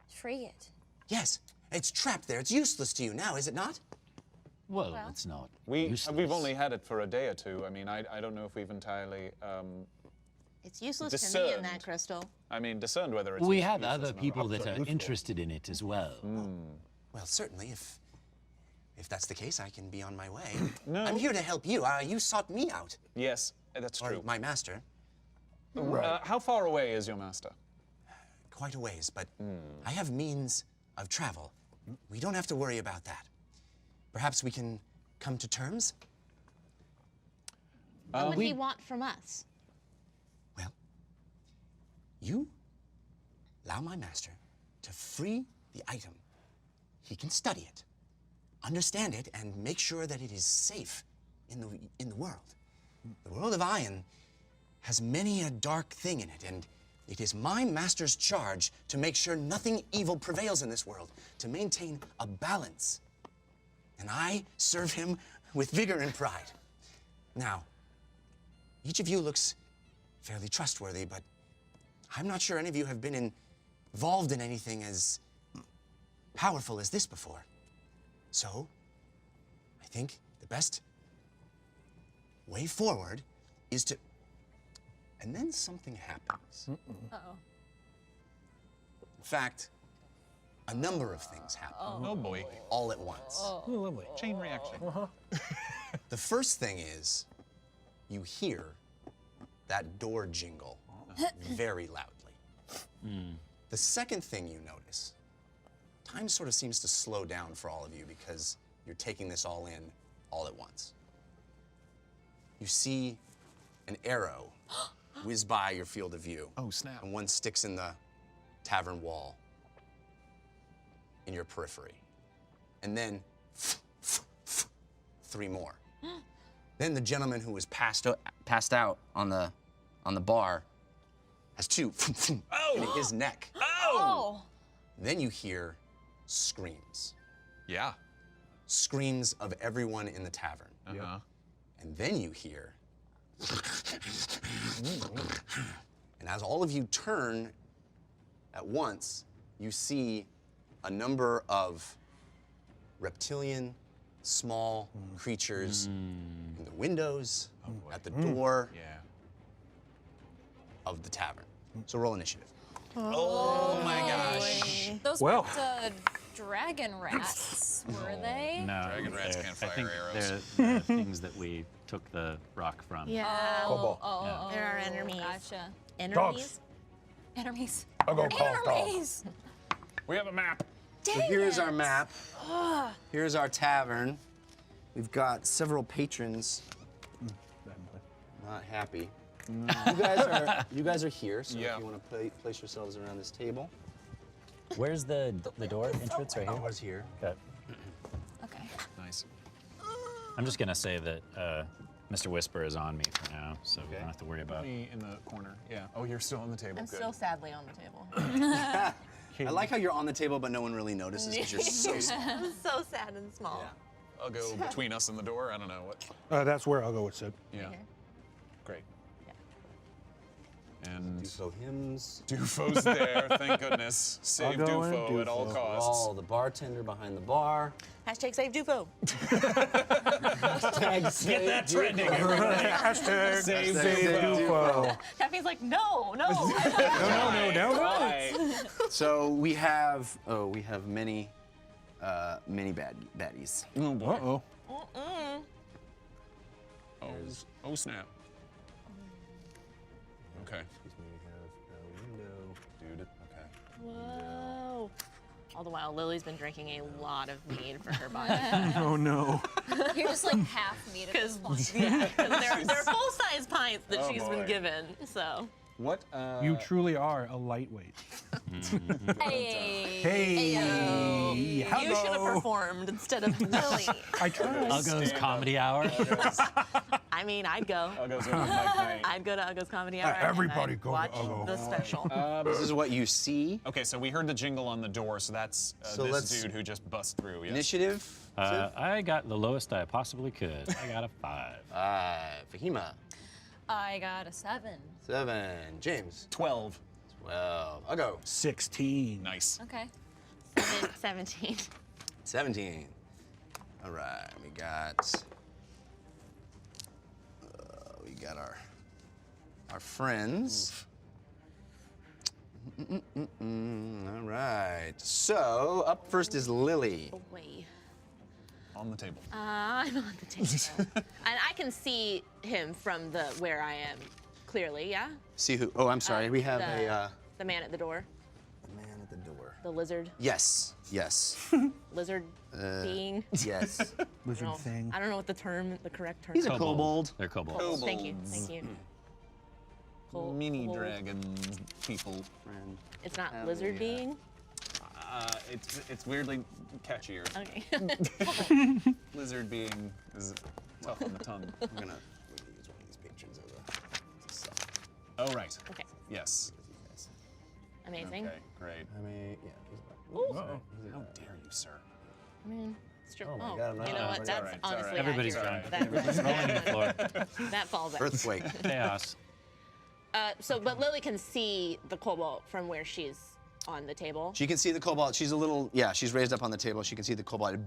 Free it. Yes, it's trapped there. It's useless to you now, is it not? Well, it's not. We've useless. only had it for a day or two. I mean, I don't know if we've entirely, It's useless to me in that Discerned. crystal. discerned whether it's We useless have or other not. people that are interested in it as well. Well, certainly, if that's the case, I can be on my way. No. I'm here to help you. You sought me out, Yes, that's or true. my master, How far away is your master? quite a ways, but I have means of travel. We don't have to worry about that. Perhaps we can come to terms? What would he want from us? Well, you allow my master to free the item. He can study it, understand it, and make sure that it is safe in the world. The world of Iron has many a dark thing in it, and it is my master's charge to make sure nothing evil prevails in this world, to maintain a balance. And I serve him with vigor and pride. Now, each of you looks fairly trustworthy, but I'm not sure any of you have been involved in anything as powerful as this before. So, I think the best way forward is to... And then something happens. Uh-oh. In fact, a number of things happen Oh boy. all at once. Oh, lovely. Chain reaction. The first thing is you hear that door jingle very loudly. The second thing you notice, time sort of seems to slow down for all of you because you're taking this all in all at once. You see an arrow whiz by your field of view. Oh, snap. And one sticks in the tavern wall in your periphery. And then 3 more. Then the gentleman who was passed out on the bar has 2 in his neck. Oh! Then you hear screams. Yeah. Screams of everyone in the tavern. Uh-huh. And then you hear... And as all of you turn at once, you see a number of reptilian, small creatures in the windows, at the door Yeah. of the tavern. So roll initiative. Oh my gosh. Those Well. weren't dragon rats, were they? No, Dragon rats they're- can't I fire think arrows. they're things that we took the rock from. Yeah. Cobalt. Oh, There are enemies. Gotcha. Enemies? Enemies. I'll go call dog. Enemies! We have a map. So here's our map. Here's our tavern. We've got several patrons not happy. You guys are here, so Yeah. if you want to place yourselves around this table. Where's the door entrance right here? Door's here. Okay. Okay. Nice. I'm just gonna say that Mr. Whisper is on me for now, so we don't have to worry about. Me in the corner. Yeah. Oh, you're still on the table. I'm Good. still sadly on the table. I like how you're on the table, but no one really notices because you're so small. I'm so sad and small. Yeah. I'll go between us and the door. I don't know what. That's where Uggo would sit. Yeah. Great. And Dufo hymns. Dufo's there, thank goodness. Save I'll go in Dufo at all Dufo. costs. All the bartender behind the bar. Hashtag save Dufo. Hashtag save that Dufo. trending, everybody. Hashtag Save Dufo. Caffeine's like, no. No. Why? So we have many baddies. Oh boy. Uh-oh. Oh snap. Okay. Excuse me, we have a window. Dude. Okay. Whoa. All the while, Lily's been drinking a lot of mead for her body. Oh no. You're just like half meat at this point. They're full-size pints that Oh, she's boy. been given. So. What? You truly are a lightweight. Hey. Hey. You should have performed instead of Lily. I tried. Uggo's comedy hour. I mean, I'd go. I'll go open mic night. I'd go to Uggo's Comedy Hour. everybody and I'd go to watch Uggo. the special. This is what you see. Okay, so we heard the jingle on the door, so that's So this let's- dude who just bust through. Yes. Initiative. I got the lowest I possibly could. I got a 5. Fahima. I got a 7. 7. James. 12. 12. Uggo. 16. Nice. Okay. 17. 17. All right, we got our friends. All right. So up first is Lily. Away. On the table. I'm on the table. And I can see him from where I am clearly, yeah? See who? Oh, I'm sorry. We have the man at the door, the man at the door. the lizard, Yes. Yes. lizard being. Yes. Lizard No, thing. I don't know what the correct term He's is. a kobold. They're kobolds. Thank you, thank you. Mini Kobold. dragon people. Friend. It's not lizard being? It's weirdly catchier. Okay. Lizard being is tough on the tongue. I'm gonna use one of these pictures as a Suff. Oh right. Okay, Yes. amazing. Okay. Great. I mean, yeah. Uh-oh. How dare you, sir? I mean, it's true. Oh my God, I'm not- you know what? It's That's all right, it's all honestly right. Everybody's accurate. drunk. That, Everybody's rolling on the floor. that falls out. Earthquake. Chaos. But Lily can see the cobalt from where she's on the table. She can see the cobalt. She's a little, she's raised up on the table. She can see the cobalt. It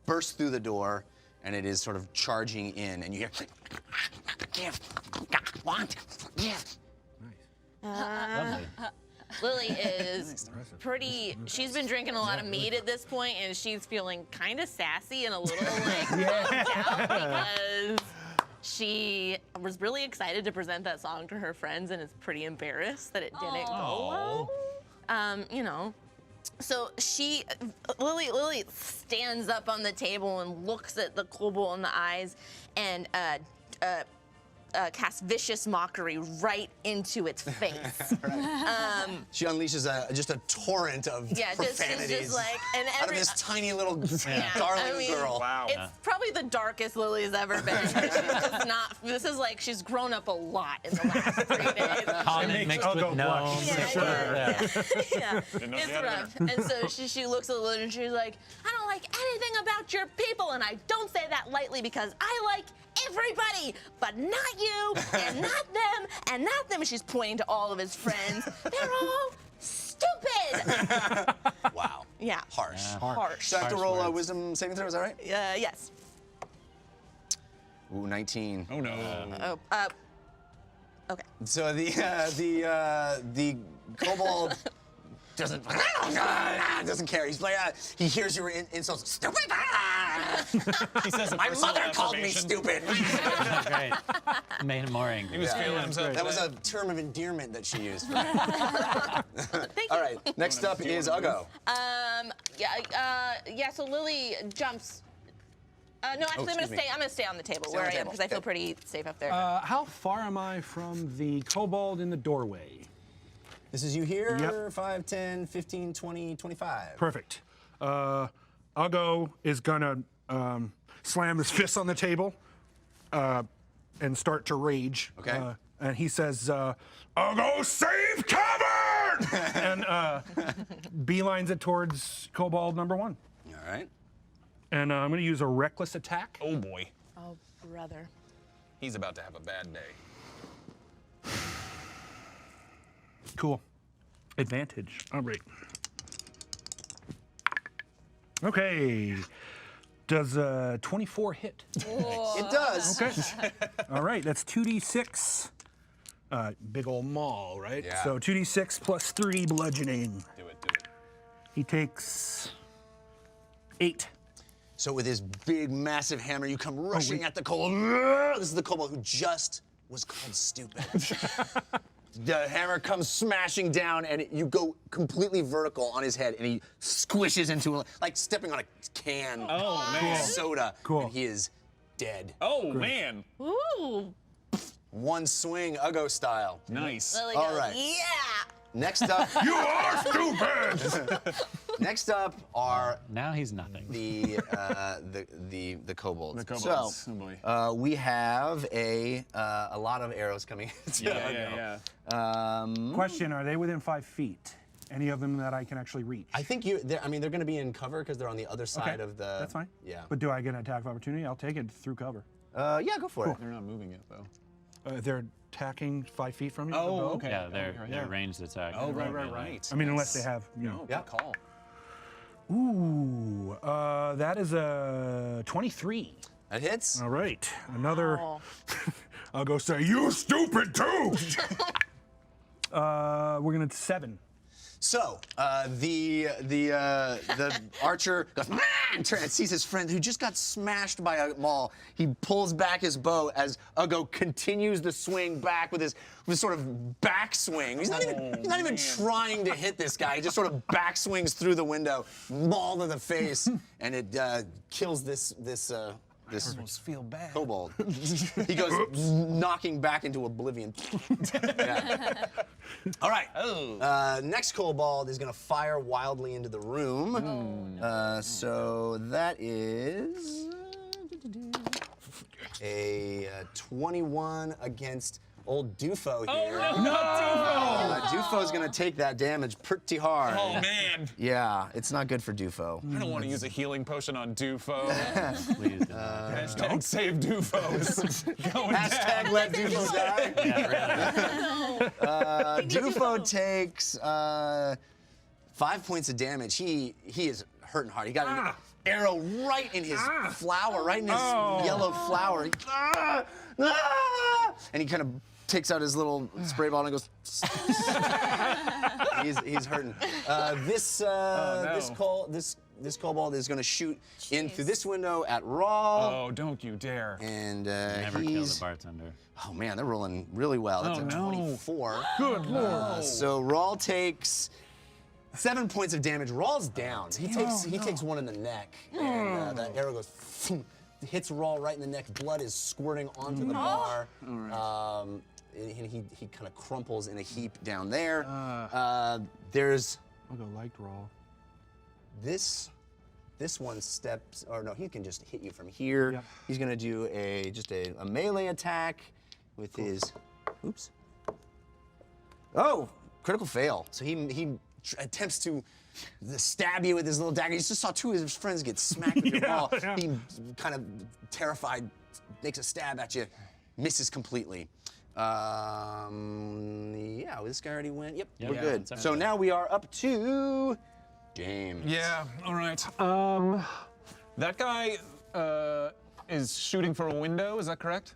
bursts through the door, and it is sort of charging in, and you hear, want, Lovely. Lily is she's been drinking a lot of mead at this point, and she's feeling kind of sassy and a little like bummed out because she was really excited to present that song to her friends and is pretty embarrassed that it didn't go well. You know. So Lily stands up on the table and looks at the kobold in the eyes and casts vicious mockery right into its face. She unleashes just a torrent of Yeah, profanities she's just like, and out of this tiny little darling I mean, girl. Wow. It's probably the darkest Lily's ever been. She's just not. This is like she's grown up a lot in the last 3 days. Common mixed Uggo with gnomes. Yeah, yeah. Didn't know It's she had rough. And so she looks at Lily and she's like, I don't like anything about your people, and I don't say that lightly because I like everybody, but not you, and not them, and not them. And she's pointing to all of his friends. They're all stupid. Wow. Yeah. Harsh. Harsh. So I have to Harsh roll a words. wisdom saving throw, is that right? Yes. Ooh, 19. Oh no. Okay. So the kobold doesn't care. He's like, he hears your insults. Stupid! He says a My personal mother called me affirmation. stupid. Great. Made him more He angry. was feeling himself. That was today. a term of endearment that she used. Thank you. All right, next up is Uggo. So Lily jumps. No, actually, excuse me. I'm gonna stay on the table Stay where on I the am table. because I feel Okay. pretty safe up there. How far am I from the kobold in the doorway? This is you here, Yep. 5, 10, 15, 20, 25. Perfect. Uggo is gonna slam his fists on the table and start to rage. Okay. And he says, Uggo, save tavern! And beelines it towards kobold number 1. All right. And I'm going to use a reckless attack. Oh boy. Oh, brother. He's about to have a bad day. Cool. Advantage. All right. Okay. Does 24 hit? It does. Okay. All right, that's 2d6. Big old maul, right? Yeah. So 2d6 plus 3 bludgeoning. Do it. He takes 8. So with his big, massive hammer, you come rushing at the kobold. This is the kobold who just was called stupid. The hammer comes smashing down, and you go completely vertical on his head, and he squishes into like stepping on a can of soda. Cool. And he is dead. Oh man. Ooh. One swing, Uggo style. Nice. Lily All goes, right. Yeah. Next up, You are stupid! next up are Now he's nothing. the kobolds. The kobolds. So Oh, boy. we have a lot of arrows coming. Yeah. Question, are they within 5 feet? Any of them that I can actually reach? I think they're going to be in cover because they're on the other side of the. That's fine. Yeah. But do I get an attack of opportunity? I'll take it through cover. Yeah, go for it. They're not moving yet though. They're attacking 5 feet from you? Oh, with the bow? okay. Yeah, they're ranged attack. Oh, right. I mean, unless they have, you know. Good call. Ooh, that is a 23. That hits. All right, another. Oh. I'll go say, you stupid too! We're gonna 7. So the archer goes and sees his friend who just got smashed by a maul. He pulls back his bow as Uggo continues the swing back with his sort of back swing. He's not even trying to hit this guy. He just sort of back swings through the window, maul to the face, and it kills this Almost feel bad. kobold. He goes knocking back into oblivion. Yeah. All right. Next kobold is going to fire wildly into the room. So that is a 21 against old Dufo here. Dufo's going to take that damage pretty hard. Oh man. Yeah, it's not good for Dufo. I don't want to use a healing potion on Dufo. Please do not. Hashtag save Dufo is going Hashtag down. let Dufo die. Yeah, really. Dufo takes 5 points of damage. He is hurting hard. He got an arrow right in his flower, right in his yellow flower. And he kind of takes out his little spray bottle and goes. he's hurting. This kobold is going to shoot in through this window at Raw. Oh, don't you dare. And Never kill the bartender. Oh man, they're rolling really well. That's Oh, a no. 24. Good lord. So Rawl takes 7 points of damage. Rawl's down. He takes one in the neck, and the arrow goes hits Rawl right in the neck. Blood is squirting onto the bar. And he kind of crumples in a heap down there. There's Uggo liked Raw. this one steps, or no, he can just hit you from here. Yep. He's gonna do just a melee attack with his, oops. Oh, critical fail. So he attempts to stab you with his little dagger. He just saw 2 of his friends get smacked with your ball. Yeah. He kind of terrified, makes a stab at you, misses completely. Yeah, this guy already went. Yep, we're Yeah, good. sorry. So now we are up to James. Yeah, all right. That guy is shooting for a window, is that correct?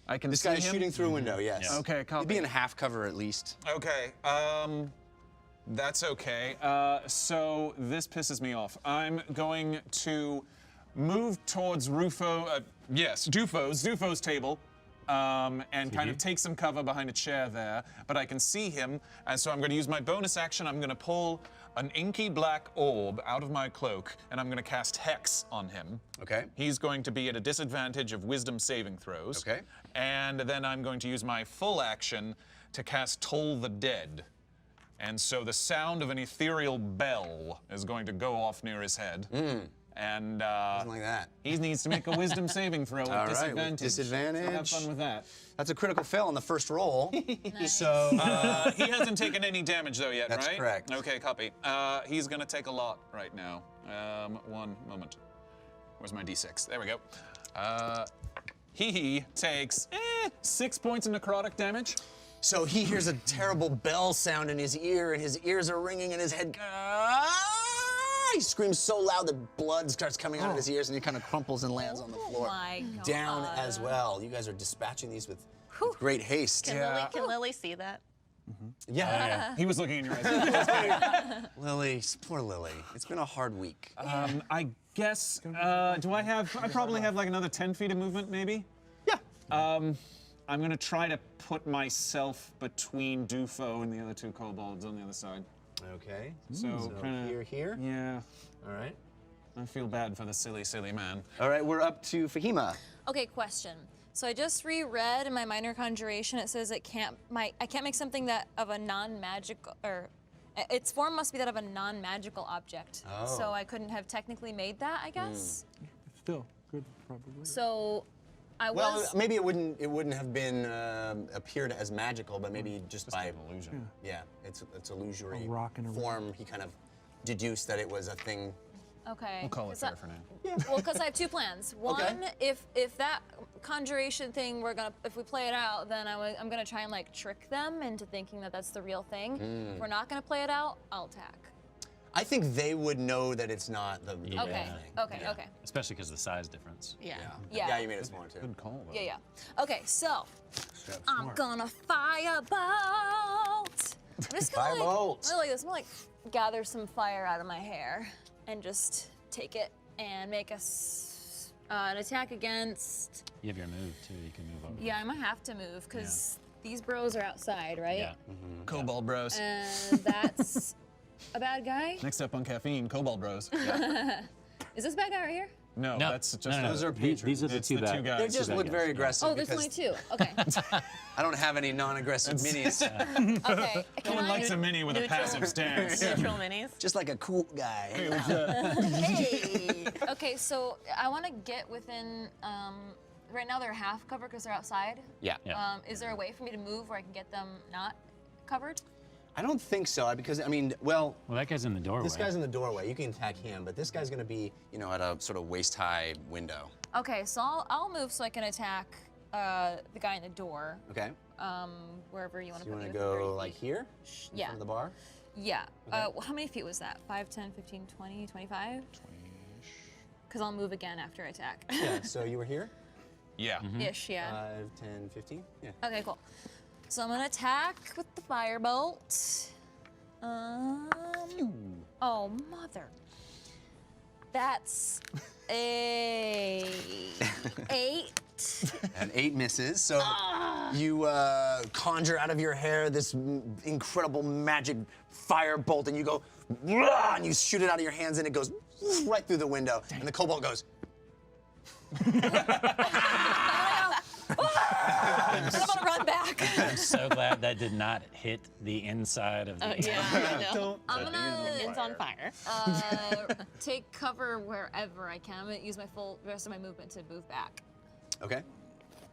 I can This see guy is him? shooting through a window, yes. Yeah. Okay, He'd copy. be in half cover at least. Okay, that's okay. So this pisses me off. I'm going to move towards Dufo's table, and kind of take some cover behind a chair there, but I can see him, and so I'm going to use my bonus action. I'm going to pull an inky black orb out of my cloak, and I'm going to cast Hex on him. Okay. He's going to be at a disadvantage of wisdom saving throws. Okay. And then I'm going to use my full action to cast Toll the Dead. And so the sound of an ethereal bell is going to go off near his head. And Something like that. he needs to make a wisdom saving throw All with right, with disadvantage. So have disadvantage. fun with that. That's a critical fail on the first roll. So He hasn't taken any damage though yet, That's right? correct. Okay, copy. He's gonna take a lot right now. One moment. Where's my d6? There we go. He takes 6 points of necrotic damage. So he hears a terrible bell sound in his ear, and his ears are ringing, and his head. He screams so loud that blood starts coming out of his ears, and he kind of crumples and lands on the floor. my God. Down as well. You guys are dispatching these with great haste. Can Lily see that? Yeah. He was looking in your eyes. Lily, poor Lily. It's been a hard week. I guess, I probably have like another 10 feet of movement, maybe? Yeah. I'm gonna try to put myself between Dufo and the other two kobolds on the other side. Okay. So kinda, here. Yeah. All right. I feel bad for the silly, silly man. All right, we're up to Fahima. Okay, question. So I just reread in my minor conjuration. It says I can't make something that of a non-magical, or its form must be that of a non-magical object. Oh. So I couldn't have technically made that, I guess. Still, good, probably. So I Well, was. maybe it wouldn't have been appeared as magical, but maybe just by an illusion. Yeah, it's illusory A rock in a form. He kind of deduced that it was a thing. Okay. We'll call it 'cause fair for now. Well, because I have two plans. One, if that conjuration thing if we play it out, then I'm gonna try and like trick them into thinking that that's the real thing. If we're not gonna play it out, I'll attack. I think they would know that it's not the real Okay. thing. Okay. Yeah. Okay. Especially because of the size difference. Yeah. Yeah. Yeah, you made it small too. Good call, though. Yeah. Okay. So I'm gonna firebolt. I'm just gonna Firebolt. I'm gonna like gather some fire out of my hair and just take it and make an attack against. You have your move too. You can move over. Yeah, I might have to move because these bros are outside, right? Yeah. Kobold bros. And that's a bad guy. Next up on caffeine, Kobold bros. Is this bad guy right here? No, No, that's just no, no. Those are These are the It's two the two guys. They just bad look guys, very yeah. aggressive Oh, there's because only two. Okay. I don't have any non-aggressive minis. Okay. No one likes a mini with a passive stance. Neutral minis. Just like a cool guy. Hey. Okay, so I want to get within. Right now they're half covered because they're outside. Yeah. Is there a way for me to move where I can get them not covered? I don't think so, because I mean, well, Well, that guy's in the doorway. this guy's in the doorway. You can attack him, but this guy's gonna be, at a sort of waist-high window. Okay, so I'll move so I can attack the guy in the door. Okay. Wherever you want to You put want me. to within 30 go like feet. here? In Yeah. front of the bar? Yeah. How many feet was that? 5, 10, 15, 20, 25? 20-ish. Because I'll move again after I attack. Yeah. So you were here? Yeah. Ish, yeah. 5, 10, 15? Yeah. Okay, cool. So I'm gonna attack with the firebolt. Oh, mother. That's a 8. And 8 misses. So you conjure out of your hair this incredible magic firebolt, and you go, "Rah!" and you shoot it out of your hands, and it goes right through the window. And the kobold goes, And I'm gonna run back. I'm so glad that did not hit the inside of the. Yeah, I know. I'm gonna It's on fire. take cover wherever I can. I'm gonna use my rest of my movement to move back. okay.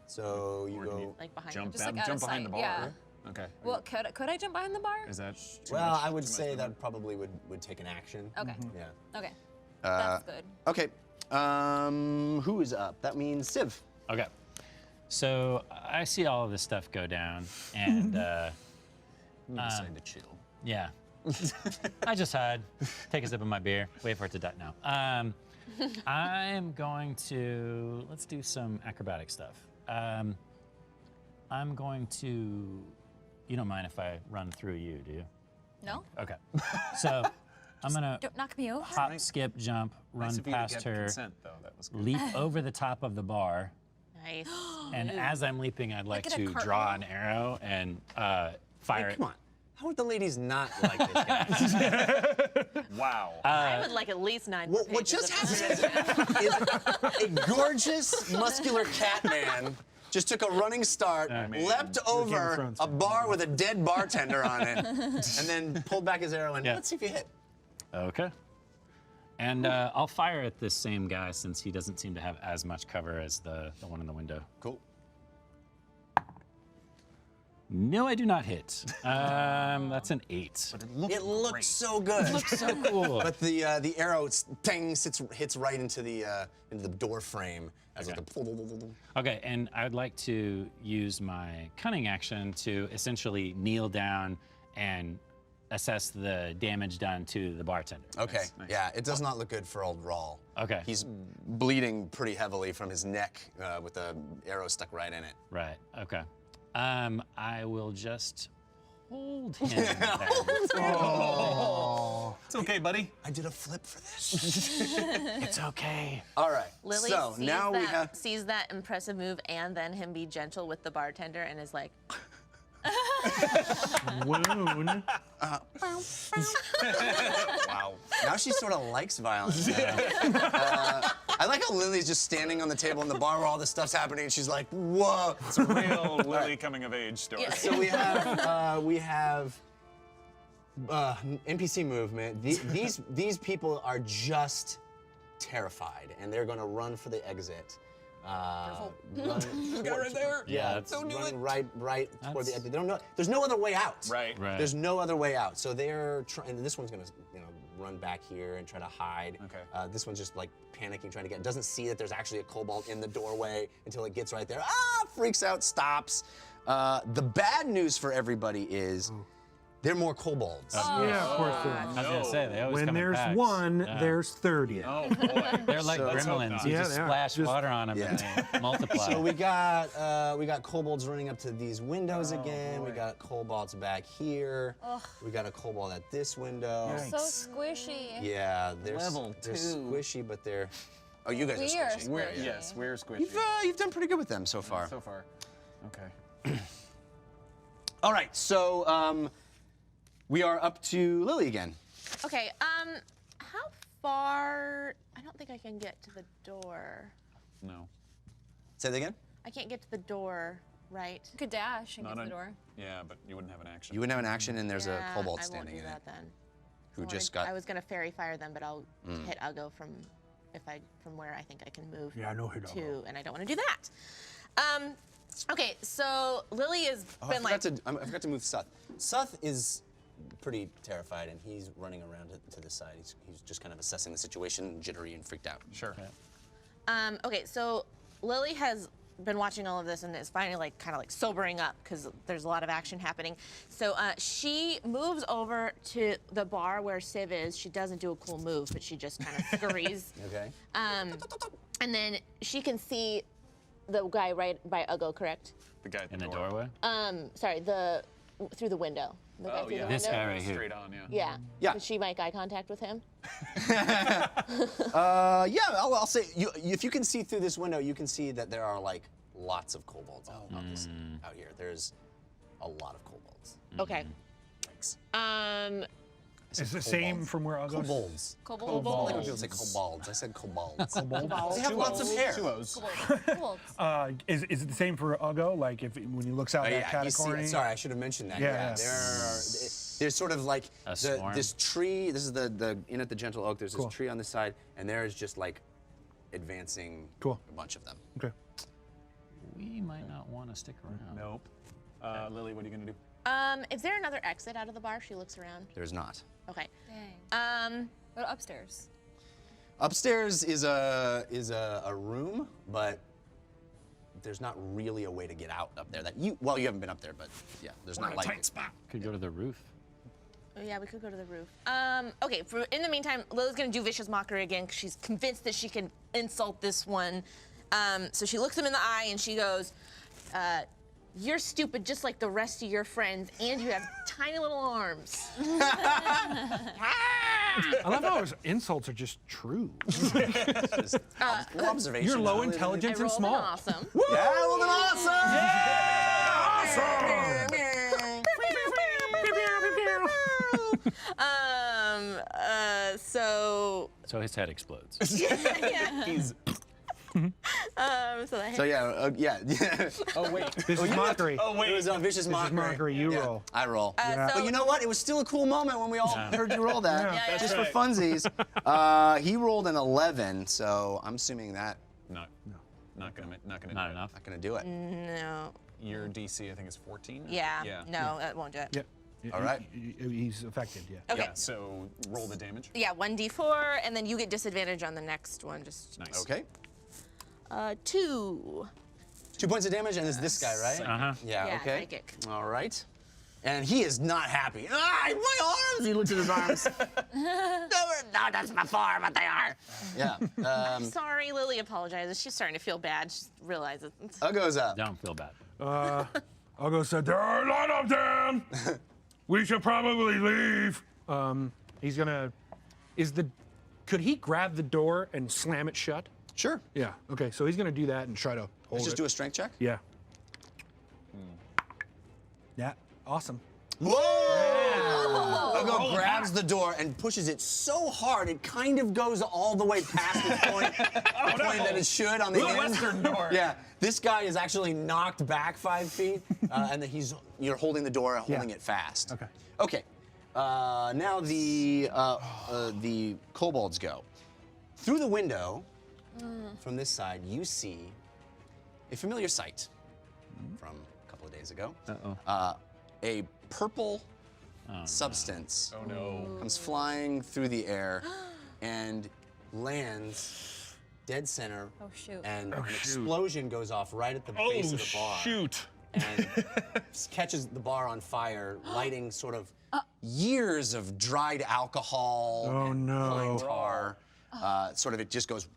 So you go. Like behind Jump, Just like out jump of behind the sight, bar. yeah. Okay. Well, could I jump behind the bar? Is that too Well, much? I would Too much say movement? that probably would take an action. Okay. Yeah. Okay. That's good. Okay. Who is up? That means Civ. Okay. So I see all of this stuff go down, and You decide to chill. yeah, I just hide, take a sip of my beer, wait for it to die. No, I'm going to let's do some acrobatic stuff. I'm going to. You don't mind if I run through you, do you? No? Okay. So I'm gonna Don't knock me over. hop, skip, jump, run Nice of you to past get her, consent, though. That was good. leap over the top of the bar. Nice. And as I'm leaping, I'd like Like in a to cartwheel? draw an arrow and fire it. Come on. How would the ladies not like this guy? Wow. I would like at least 9 more What pages just of happened is a gorgeous, muscular cat man just took a running start, leapt over Thrones a fan. bar with a dead bartender on it, and then pulled back his arrow and Yeah. let's see if you hit. Okay. And I'll fire at this same guy since he doesn't seem to have as much cover as the one in the window. Cool. No, I do not hit. That's an 8. It looks so good. Looks so cool. But the arrow hits right into the door frame as like a. Okay, and I would like to use my cunning action to essentially kneel down and assess the damage done to the bartender. Okay, yeah, it does not look good for old Rawl. Okay. He's bleeding pretty heavily from his neck with the arrow stuck right in it. Right, okay. I will just hold him there. It's okay, buddy. I did a flip for this. It's okay. All right, Lily so sees now that, we have. sees that impressive move and then him be gentle with the bartender and is like, Wound. Wow. Now she sort of likes violence. I like how Lily's just standing on the table in the bar where all this stuff's happening, and she's like, "Whoa!" It's a real Lily coming of age story. So we have NPC movement. These people are just terrified, and they're going to run for the exit. Run right there. Yeah, that's running right toward the That's- exit. They don't know. There's no other way out. Right. Right. There's no other way out. So they're trying. And this one's gonna, run back here and try to hide. Okay. This one's just like panicking, trying to get. Doesn't see that there's actually a kobold in the doorway until it gets right there. Ah! Freaks out. Stops. The bad news for everybody is there are more kobolds. Yeah, of course there I is. was gonna say they always When come in there's packs. one, Yeah. there's 30. Oh boy. They're like So- gremlins. You Yeah, just they are. splash Just- water on them and they multiply. So we got kobolds running up to these windows again. We got kobolds back here. We got a kobold at this window. So squishy. Yeah, they're Level they're 2. squishy, but they're. Oh, you guys We are are squishy. We're, squishy. yes, we're squishy. You've done pretty good with them so far. So far. Okay. All right, so we are up to Lily again. okay, how far? I don't think I can get to the door. No. Say that again. I can't get to the door, right? You could dash and get Not to a- the door. Yeah, but you wouldn't have an action. You wouldn't have an action, and there's Yeah, a kobold I standing won't do in it that then. who I just wanna- got. I was gonna fairy fire them, but I'll hit Uggo from where I think I can move. Yeah, no hit to, and I don't want to do that. Okay, so Lily has Oh, been I like, forgot to move Suth. Suth is pretty terrified, and he's running around to the side. He's just kind of assessing the situation, jittery and freaked out. Sure. okay, so Lily has been watching all of this and is finally kind of sobering up because there's a lot of action happening. So she moves over to the bar where Civ is. She doesn't do a cool move, but she just kind of scurries. Okay. And then she can see the guy right by Uggo, correct? The guy at in the door. doorway. Sorry, through the window. The guy Oh, through yeah. the This window. guy right here. Straight on, yeah. Yeah. Yeah. Did she make eye contact with him? Yeah, I'll say if you can see through this window, you can see that there are lots of kobolds out here. There's a lot of kobolds. Okay. Yikes. It's the same from where I'll go. Kobolds. I Kobold. like when people say kobolds. I said kobolds. Kobolds. They have lots of hair. Tuos. Kobolds. Is it the same for Uggo? Like when he looks out that Yeah, you see, catacorny? sorry, I should have mentioned that. Yeah. There's sort of like A swarm. this tree. This is the inn at the Gentle Oak. There's Cool. this tree on this side, and there is just advancing Cool. a bunch of them. Okay. We might not want to stick around. Nope. Lily, what are you gonna do? Is there another exit out of the bar? She looks around. There's not. Okay. Dang. Go to upstairs. Upstairs is a room, but there's not really a way to get out up there. You haven't been up there, but yeah, there's not like. Could go to the roof. Oh, yeah, we could go to the roof. Okay, in the meantime, Lily's gonna do Vicious Mockery again because she's convinced that she can insult this one. So she looks him in the eye and she goes, you're stupid just like the rest of your friends, and you have tiny little arms. I love how his insults are just true. Observation. You're low Really. intelligence I and rolled small. an awesome. Yeah, well then awesome. So his head explodes. He's. So So yeah. Oh wait. This is mockery. Oh It wait. was a vicious This is mockery. mockery. You Yeah, roll. I roll. Yeah. But you know what? It was still a cool moment when we all heard you roll that. Yeah. Yeah, Just yeah. for funsies. He rolled an 11, so I'm assuming that No. Not gonna. Not enough. not gonna do it. No. Your DC, I think, is 14? Yeah. Yeah. No, that won't do it. Yep. All right. He's affected, yeah. Okay. Yeah, so roll the damage. Yeah, 1d4, and then you get disadvantage on the next one. Just Nice. Okay. 2. 2 points of damage, and it's this guy, right? Uh-huh. Yeah, Yeah, okay. psychic. All right. And he is not happy. Ah, my arms! He looks at his arms. No, that's my far, but they are. Yeah. Sorry, Lily apologizes. She's starting to feel bad. She realizes. Goes up. Don't feel bad. Algo said, there are a lot of them. We should probably leave. He's gonna, could he grab the door and slam it shut? Sure. Yeah, okay, so he's gonna do that and try to hold Let's just it. do a strength check. Yeah. Yeah, awesome. Whoa! Ogo grabs the door and pushes it so hard it kind of goes all the way past the point, the point that it should on the end. Western door. Yeah, this guy is actually knocked back 5 feet, and then you're holding the door, holding it fast. Okay. Okay. Now the kobolds go. Through the window, from this side, you see a familiar sight from a couple of days ago. A purple substance comes flying through the air and lands dead center. Oh, shoot. And an explosion goes off right at the base of the bar. And catches the bar on fire, lighting sort of years of dried alcohol and pine tar. Sort of it just goes,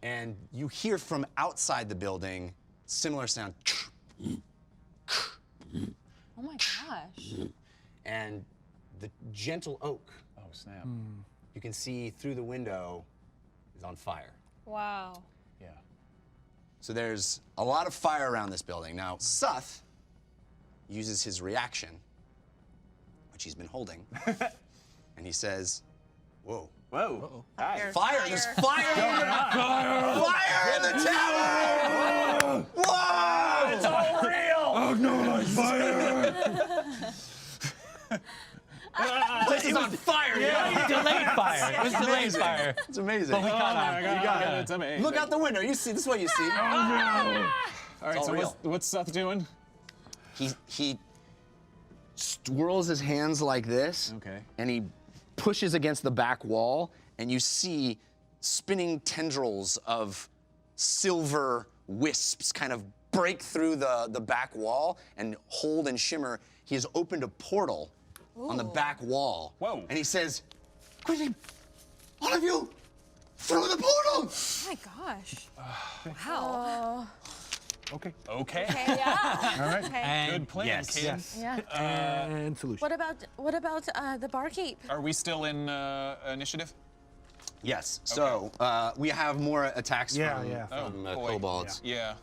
and you hear from outside the building similar sound. Oh my gosh. And the gentle oak, Oh, snap. you can see through the window, is on fire. Wow. Yeah. So there's a lot of fire around this building. Now, Suff uses his reaction, which he's been holding, and he says, whoa. Whoa. Hi. Fire! There's fire! Fire in the tower! Whoa! It's all real! Oh, no, like fire! This is on fire! Yeah. Delayed fire. It was delayed fire. It's amazing. But we caught him. You got it. It's amazing. Look out the window. You see. This is what you see. All right, all so real. what's Seth doing? He swirls his hands like this. Okay. And he pushes against the back wall, and you see spinning tendrils of silver wisps kind of break through the back wall and hold and shimmer. He has opened a portal on the back wall. Whoa. And he says, quickly, all of you, through the portal! Oh my gosh. Wow. Okay. Okay. Yeah. All right. And Good plan, yes. kid. Yes. Yeah. And solution. What about the barkeep? Are we still in initiative? Yes. So we have more attacks Yeah, from, yeah. from Oh, boy. kobolds. Yeah.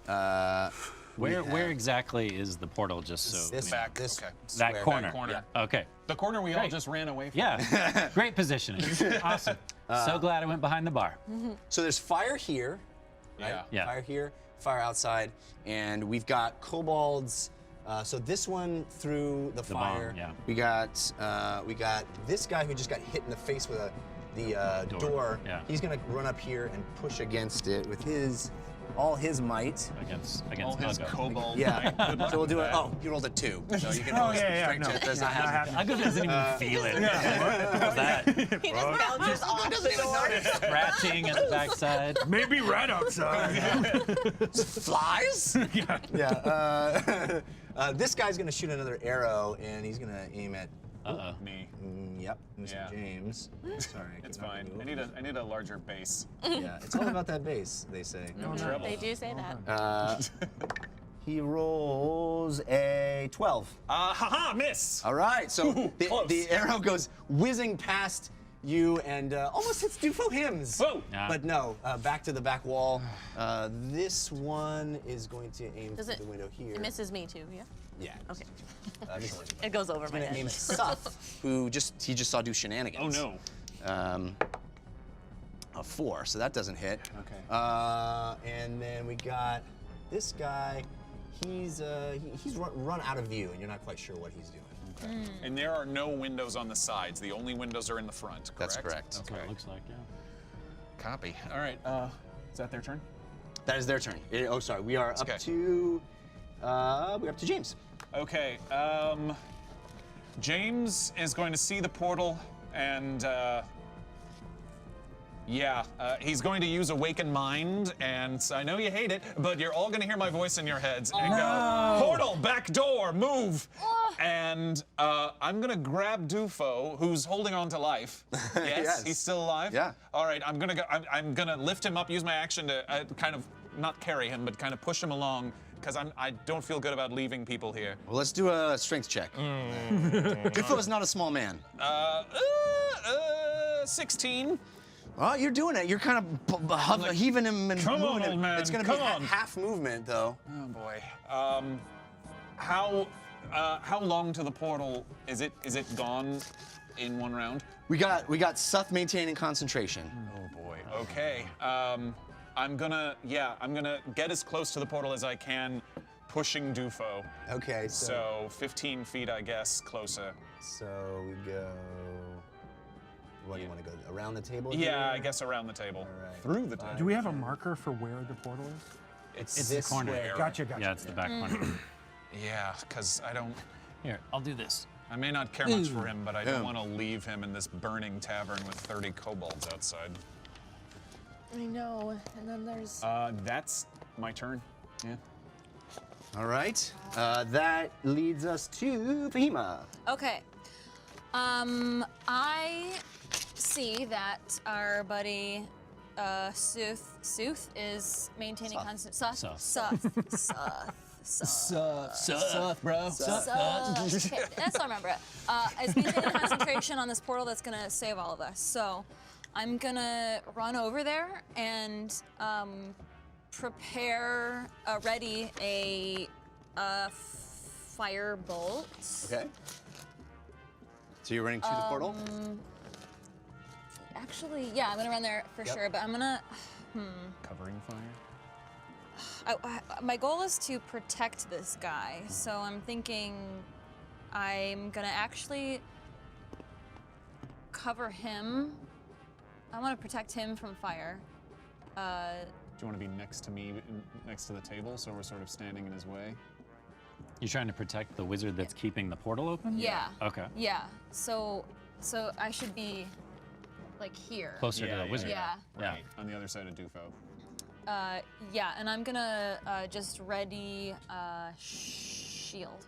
Where exactly is the portal, just so This we know? back. This Okay. That square. corner. That corner. Okay. The corner we all Great. just ran away from. Yeah. Great positioning. Awesome. So glad I went behind the bar. So there's fire here, right? Yeah. Yeah. Fire here, fire outside, and we've got kobolds. So this one through the bomb, fire. yeah. We got this guy who just got hit in the face with the door. Yeah. He's gonna run up here and push against it with all his might. Against All his Ugo. kobold. Yeah. might. Good luck So we'll do with it. that. Oh, you rolled a 2, so you can roll a strength no. check. That's not happening. Ugo doesn't even feel it. What was that? He just bounces off the door. Scratching at the backside. Maybe right outside. Flies? Yeah. This guy's gonna shoot another arrow, and he's gonna aim at. Uh-oh. Me. Yep, Mr. Yeah. James. Sorry, I It's cannot fine. move. I need a larger base. Yeah, it's all about that base, they say. Treble. They do say that. He rolls a 12. Haha, miss. All right, so close. the arrow goes whizzing past you and almost hits Dufo Hims. Whoa. Yeah. But no, back to the back wall. This one is going to aim Does through it? the window here. It misses me too. Yeah. Yeah. Okay. This one's It goes over my gonna aim head. at Suff, who he just saw do shenanigans. Oh no. A 4, so that doesn't hit. Okay. And then we got this guy. He's run out of view, and you're not quite sure what he's doing. Okay. And there are no windows on the sides. The only windows are in the front. Correct? That's correct. That's what it looks like, yeah. Copy. All right. Is that their turn? That is their turn. Oh, sorry. We are up okay. to we're up to James. Okay, James is going to see the portal and, he's going to use Awaken Mind, and I know you hate it, but you're all going to hear my voice in your heads and go, portal, back door, move! And I'm going to grab Dufo, who's holding on to life. Yes, Yes. he's still alive? Yeah. All right, I'm going to lift him up, use my action to kind of not carry him, but kind of push him along, because I don't feel good about leaving people here. Well, let's do a strength check. Dufo is not a small man. 16. Oh, you're doing it. You're kind of heaving him and Come on, moving him. old man, It's going to be come on. half movement, though. Oh boy. How long to the portal? Is it gone in one round? We got Suff maintaining concentration. Oh boy. Okay. I'm gonna get as close to the portal as I can, pushing Dufo. Okay, So 15 feet, I guess, closer. So we go. What do you want to go around the table? Yeah, here? I guess around the table. All right. Through the table. Do we have a marker for where the portal is? It's the corner. way. Gotcha. Yeah, it's the back corner. Yeah, because I don't. Here, I'll do this. I may not care much for him, but I don't want to leave him in this burning tavern with 30 kobolds outside. I know. And then there's. That's my turn. Yeah. All right. That leads us to Fahima. Okay. I see that our buddy Suth is maintaining Suff. constant. Suff. Suff, bro. Okay, that's all I remember. Is maintaining concentration on this portal that's gonna save all of us. So I'm gonna run over there and prepare ready a firebolt. Okay. So you're running to the portal? Actually, yeah, I'm gonna run there for sure, but I'm gonna. Covering fire. My goal is to protect this guy, so I'm thinking I'm gonna actually cover him. I want to protect him from fire. Do you want to be next to me, next to the table, so we're sort of standing in his way? You're trying to protect the wizard that's keeping the portal open? Yeah. Okay. Yeah. So I should be like here. Closer to the wizard. Yeah. Yeah. Right, on the other side of Dufo. Yeah, and I'm gonna just ready shield.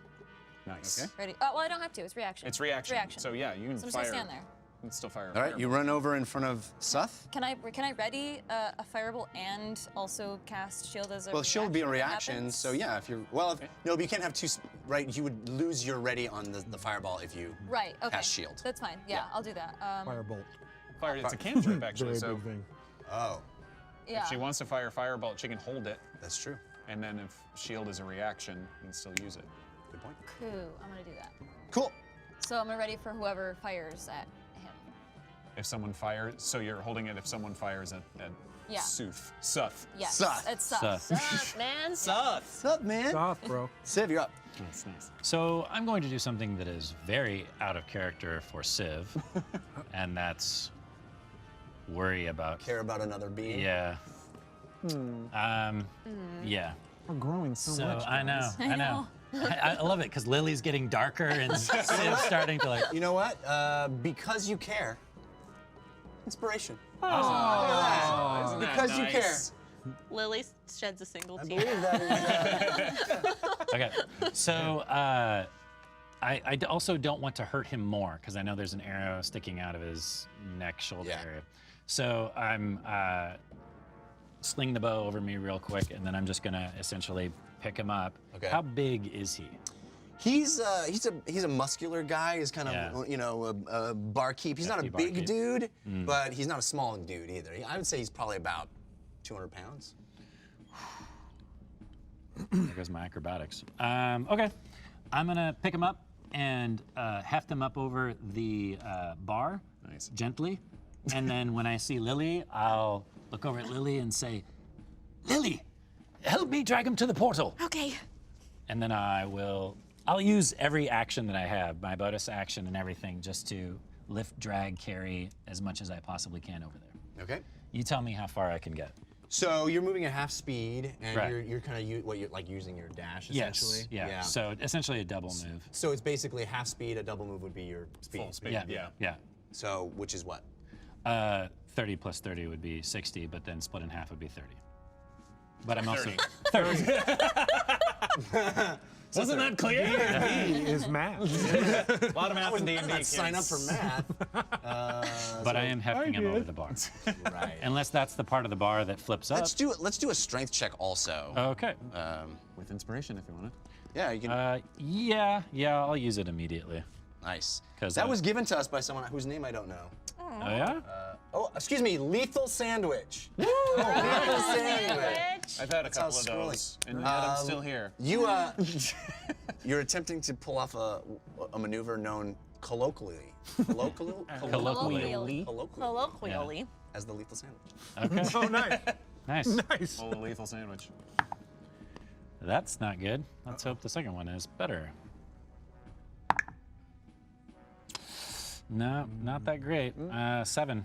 Nice. Okay. Ready. Oh, well, I don't have to. It's reaction. It's reaction. Reaction. So yeah, you can So I'm just fire. gonna stand there. You can still fire. All right, you run over in front of Suff. Can I ready a firebolt and also cast shield as a Well, shield would be a when it reaction, happens? so yeah, if you're, no, but you can't have two, right? You would lose your ready on the fireball if you Right, okay. cast shield. That's fine. Yeah, I'll do that. Firebolt. Fire. It's a cantrip actually. Very So big thing. Oh, yeah. if she wants to fire firebolt, she can hold it, that's true. and then if shield is a reaction, you can still use it. Good point. Cool. I'm gonna do that. Cool. So I'm gonna ready for whoever fires at him. If someone fires, so you're holding it if someone fires at Yeah. Suff. Yes. Suff. It's Suff. Suff. Sup, man? What's up, man? Soft, bro. Civ, you're up. That's nice. So I'm going to do something that is very out of character for Civ, and that's worry about. Care about another being? Yeah. Yeah. We're growing so much. I know. I I know. I love it because Lily's getting darker and Civ's starting to like. You know what? Because you care. Inspiration. Oh, isn't that Because you care. nice? Lily sheds a single I tear. believe that is. Okay. So I also don't want to hurt him more because I know there's an arrow sticking out of his neck, shoulder Yeah. area. So I'm sling the bow over me real quick, and then I'm just gonna essentially pick him up. Okay. How big is he? He's a muscular guy. He's kind of Yeah. a barkeep. He's not a Hefty big barkeep. dude, but he's not a small dude either. I would say he's probably about 200 pounds. There goes my acrobatics. Okay, I'm gonna pick him up and heft him up over the bar, Nice. gently, and then when I see Lily, I'll look over at Lily and say, "Lily, help me drag him to the portal." Okay. And then I'll use every action that I have, my bonus action and everything, just to lift, drag, carry as much as I possibly can over there. Okay. You tell me how far I can get. So you're moving at half speed, and Right. you're kind of using your dash Yes. essentially. Yeah. So essentially a double move. So it's basically half speed. A double move would be your speed. Full speed. Yeah. Yeah. So which is what? 30 plus 30 would be 60, but then split in half would be 30. But I'm also 30. Wasn't that clear? D is math. A lot of math in D&D. Let's sign up for math. but I am hefting him over the bar. Right. Unless that's the part of the bar that flips up. Let's do a strength check also. Okay. With inspiration, if you want it. Yeah, you can. Yeah, I'll use it immediately. Nice. 'Cause That was given to us by someone whose name I don't know. Oh yeah? Excuse me, Lethal Sandwich. Lethal Sandwich. I've had a couple of sounds those, and yet I'm still here. You're attempting to pull off a maneuver known colloquially Colloquially. as the Lethal Sandwich. Okay. Oh, nice. Nice. Nice. Oh, lethal sandwich. That's not good. Let's hope the second one is better. No, not that great. 7.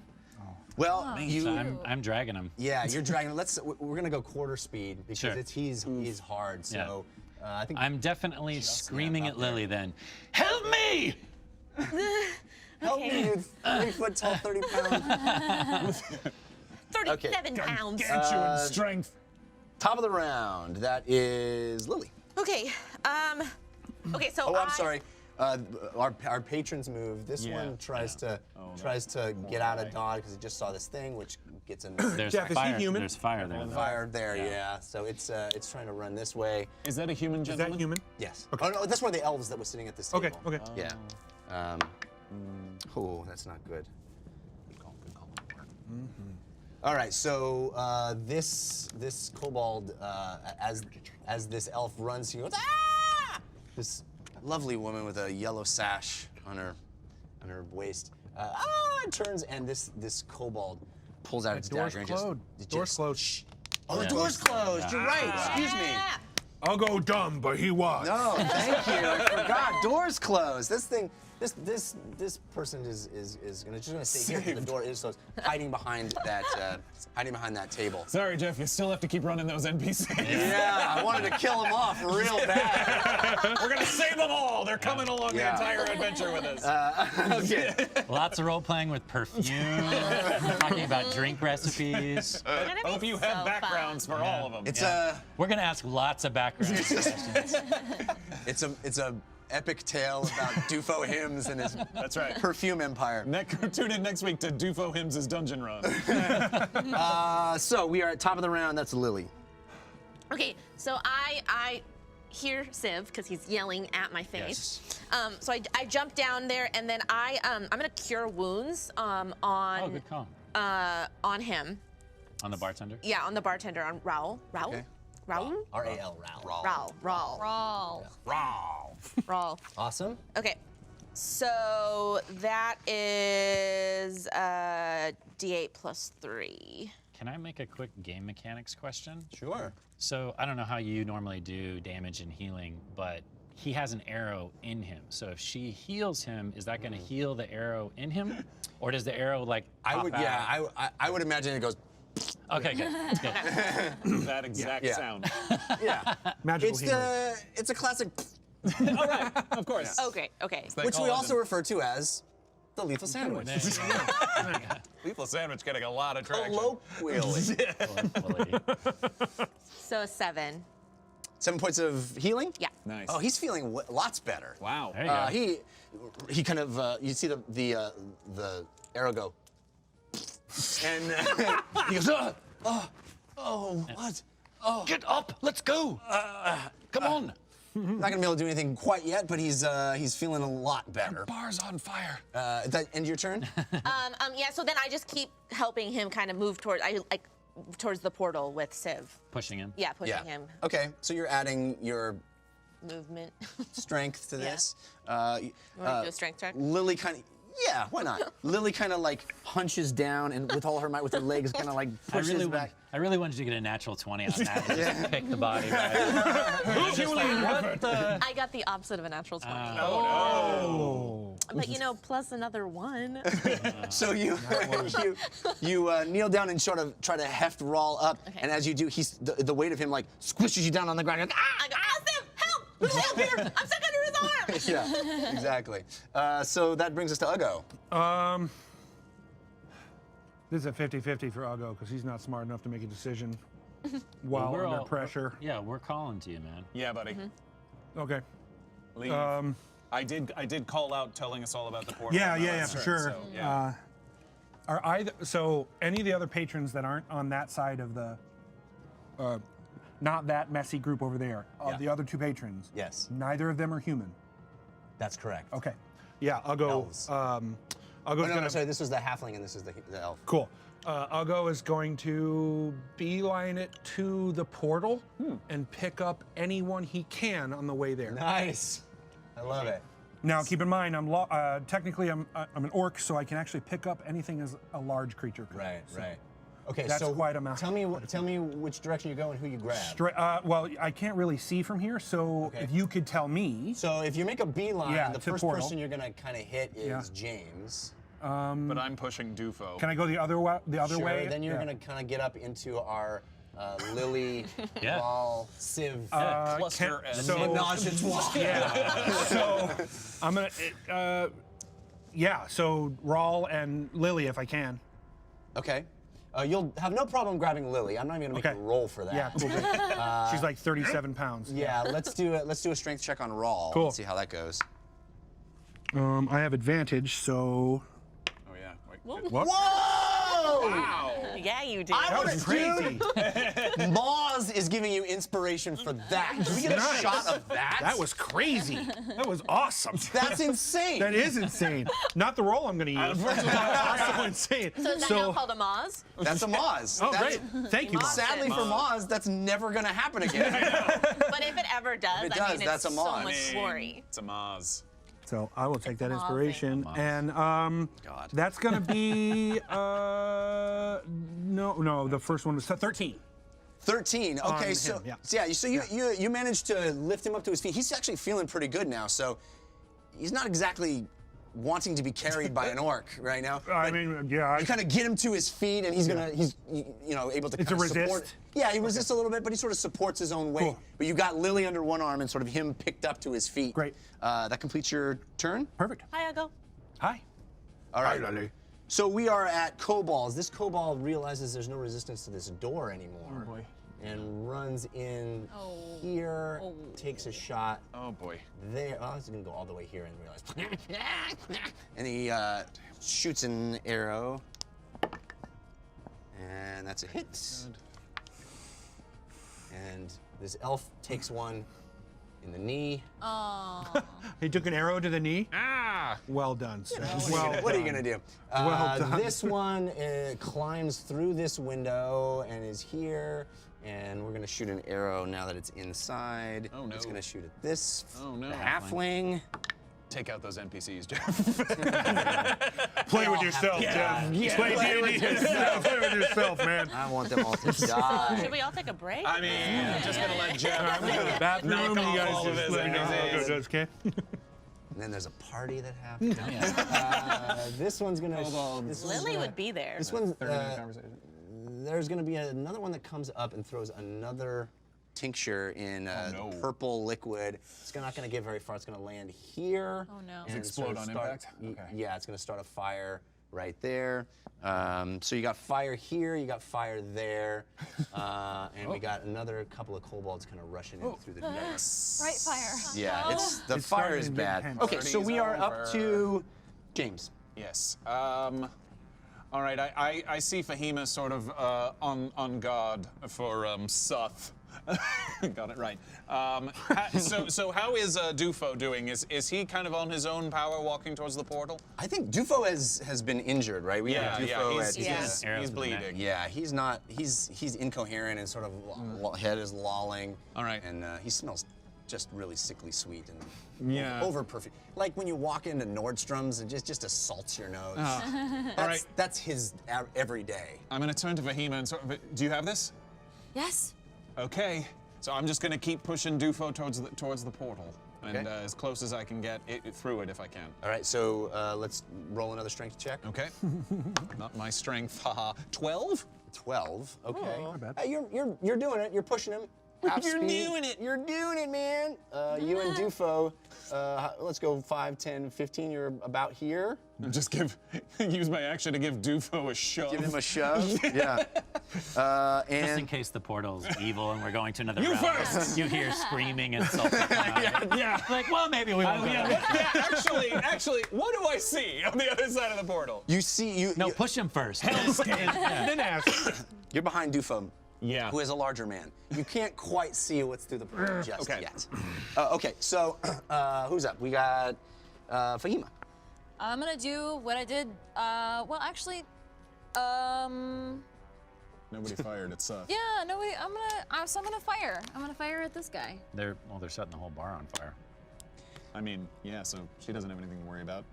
Well, So I'm dragging him. yeah, you're dragging. We're gonna go quarter speed because Sure. he's hard. So I think I'm definitely screaming about at Lily then. Help me! help me, you 3 foot tall, 30 pound. 37 pounds. Gargantuan strength. Top of the round. That is Lily. Okay. Okay. So Oh, I'm sorry. Our patron's move. This Yeah, one tries to no. get out of dodge because he just saw this thing, which gets him There's Jeff, is he fire. human? There's fire there. though. fired there. Yeah. So it's trying to run this way. Is that a human Is gentleman? that human? Yes. Oh no, that's one of the elves that was sitting at this table. Okay, okay. Yeah. Oh, that's not good. Good call. All right, so this kobold, as this elf runs, he goes, ah! This lovely woman with a yellow sash on her waist, turns, and this kobold pulls out its Door's dagger and closed. Door's closed. Shh. Oh, the door's closed. You're right. Excuse me. I'll go dumb, but he was. No, thank you. I forgot. Door's closed. This thing, this person is just gonna stay here. The door is closed, hiding behind that table. Sorry, Jeff, you still have to keep running those NPCs. Yeah, I wanted to kill him off real bad. We're gonna save them all. They're coming along the entire adventure with us. Okay. Lots of role playing with perfume, talking about drink recipes. Hope you have backgrounds for all of them. It's We're gonna ask lots of background questions. it's a epic tale about Dufo Hymns and his That's right. perfume empire. Tune in next week to Dufo Hymns' Dungeon Run. So we are at top of the round. That's Lily. Okay, so I hear Civ because he's yelling at my face. So I jump down there and then I'm gonna cure wounds Oh, good call. on him. On the bartender? Yeah, on the bartender, on Raul. Raul? Okay. Raul? R-A-L, Raul. Raul. Raul. Awesome. Okay. So that is D8 plus 3. Can I make a quick game mechanics question? Sure. So I don't know how you normally do damage and healing, but he has an arrow in him. So if she heals him, is that going to heal the arrow in him, or does the arrow like I pop would, out? yeah, I would imagine it goes. Okay, good. That exact Yeah. sound. Yeah. Magical healing. It's a classic, Of course. Okay. which we also refer to as the lethal sandwich. There you go. Lethal Sandwich getting a lot of traction. Colloquially. Hopefully. So 7. 7 points of healing. Yeah. Nice. Oh, he's feeling lots better. Wow. There you go. He kind of you see the arrow go, and he goes, what? Oh, Get up! Let's go! Come on! not gonna be able to do anything quite yet, but he's feeling a lot better. Bar's on fire. Is that end of your turn? Yeah, so then I just keep helping him kind of move towards the portal with Civ. Pushing him. Yeah, pushing him. Okay, so you're adding your Movement. strength to Yeah. this. You want to do a strength check? Lily kind of. Yeah, why not? Lily kind of like hunches down and with all her might, with her legs, kind of like pushes back. I really wanted you to get a natural 20 on that. Just pick the body right. I got the opposite of a natural 20. Oh, But you know, plus another 1. So you kneel down and sort of try to heft Rawl up, Okay. and as you do, the weight of him like squishes you down on the ground. You're like, ah! I go, Sam, help! Let me help here! I'm stuck under his arm! Yeah, exactly. So that brings us to Uggo. This is a 50-50 for Uggo because he's not smart enough to make a decision while We're under all- pressure. Yeah, we're calling to you, man. Yeah, buddy. Okay. Leave. I did call out telling us all about the portal. Yeah, and all yeah, that yeah, for stuff, sure. So, yeah. So any of the other patrons that aren't on that side of the, not that messy group over there, Yeah. the other 2 patrons. Yes. Neither of them are human. That's correct. Okay. Yeah, Uggo. Elves. Uggo's Oh, no, gonna. sorry, this was the halfling and this is the elf. Cool. Uggo is going to beeline it to the portal and pick up anyone he can on the way there. Nice. I love it. Now, keep in mind, technically I'm an orc, so I can actually pick up anything as a large creature could. Right, So right. Okay, that's so quite a mount. Tell me which direction you go and who you grab. Well, I can't really see from here, so Okay. if you could tell me. So if you make a beeline, Yeah, the to first portal. person you're gonna kind of hit is Yeah. James. But I'm pushing Dufo. Can I go the other way? Sure, way? then you're Yeah. gonna kind of get up into our Lily, Yeah. Rawl, Civ. Cluster and so- Menage a trois. Yeah. So I'm gonna. Yeah. So Rawl and Lily, if I can. Okay. You'll have no problem grabbing Lily. I'm not even gonna make Okay. a roll for that. Yeah. Cool. She's like 37 pounds. Yeah, let's do it. Let's do a strength check on Rawl. Cool. Let's see how that goes. I have advantage, so. Oh yeah. Wait, What? Whoa! Wow. Yeah, you do. That was crazy. Moz is giving you inspiration for that. Can we get a Nice. shot of that? That was crazy. That was awesome. That's insane. That is insane. Not the roll I'm going to use. Also insane. So is that now called a Moz? That's a Moz. Oh, That's- great. Thank you, Moz. Sadly for Moz, that's never gonna happen again. But if it ever does, If it I does, mean, that's it's a so Moz. much glory. It's a Maz. So I will take that Moz inspiration, thing. and God. that's gonna be no. The first one was 13. 13. Okay, him, so yeah. So you managed to lift him up to his feet. He's actually feeling pretty good now. So he's not exactly wanting to be carried by an orc right now. I but mean, yeah. you kind of get him to his feet, and he's able to It's kind a of support. resist? Yeah, he resists a little bit, but he sort of supports his own weight. Cool. But you got Lily under one arm and sort of him picked up to his feet. Great. That completes your turn. Perfect. Hi, Uggo. Hi. All right. Lily. So we are at Kobolds. This Kobold realizes there's no resistance to this door anymore. Oh, boy. And runs in here, takes a shot Oh boy. there. Oh, he's gonna go all the way here and realize. And he shoots an arrow. And that's a hit. And this elf takes one in the knee. He took an arrow to the knee. Ah. Well done, sir. What are you gonna do? Well done. This one climbs through this window and is here. And we're gonna shoot an arrow now that it's inside. Oh, no. It's gonna shoot at this. Oh, no. The halfling. Take out those NPCs, Jeff. Play with yourself, Jeff. Play with yourself. Play with yourself, man. I want them all to die. Should we all take a break? I mean, I'm just gonna let Jeff. I'm going to the bathroom, Knock and you off guys all of just his let me know how it NPCs. goes, okay? And then there's a party that happens. This one's gonna. This one's Lily gonna- would be there. This one's. 30-minute conversation. There's gonna be another one that comes up and throws another tincture in no. purple liquid. It's not gonna get very far. It's gonna land here. Oh, no. and explode sort of on start- impact? Okay. Yeah, it's gonna start a fire right there. So you got fire here, you got fire there, and we got another couple of kobolds kind of rushing in through the door. Bright fire. Yeah, the It's fire starting is to get bad. intense. Okay, so we are up to James. Yes. All right. I see Fahima sort of on guard for Suff. Got it right. So how is Dufo doing? Is he kind of on his own power walking towards the portal? I think Dufo has been injured, right? We have Dufo at he's Arrows in the neck. bleeding. yeah, he's not. He's incoherent and sort of head is lolling. All right. And he smells just really sickly sweet and Yeah. over perfume. Like when you walk into Nordstrom's and just assaults your nose. All right. That's his every day. I'm gonna turn to Fahima and sort of. Do you have this? Yes. Okay. So I'm just gonna keep pushing Dufo towards the portal. and as close as I can get through it if I can. All right, so let's roll another strength check. Okay. Not my strength. Haha. 12. 12. Okay. Not bad. You're doing it. You're pushing him. Half You're speed. doing it. You're doing it, man. You and Dufo, let's go 5, 10, 15. You're about here. Just use my action to give Dufo a shove. Give him a shove. Yeah. Just in And case the portal's evil and we're going to another You realm. first! You hear screaming and insulting. Yeah. Like, well, maybe we won't. Actually, what do I see on the other side of the portal? you see, No, push him first. Then ask. you're behind Dufo, Yeah. who is a larger man. You can't quite see what's through the portal just Okay. yet. Okay, so who's up? We got Fahima. I'm gonna do what I did. Well, actually, Nobody fired at Suff. yeah, no, wait. So I'm gonna fire. I'm gonna fire at this guy. They're setting the whole bar on fire. I mean, yeah, so she doesn't have anything to worry about.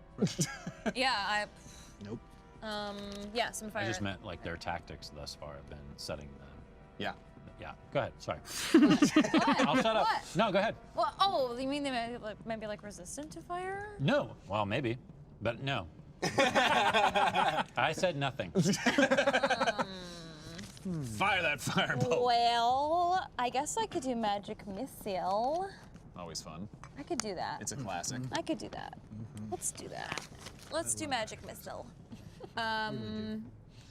Yeah, Nope. yeah, some fire. I just meant like their tactics thus far have been setting the. Yeah. Yeah, go ahead. Sorry. What? I'll shut up. What? No, go ahead. Well, oh, you mean they might be like resistant to fire? No. Well, maybe, but no. I said nothing. Fire that firebolt. Well, I guess I could do magic missile. Always fun. I could do that. It's a classic. I could do that. Let's do that. Let's do magic missile.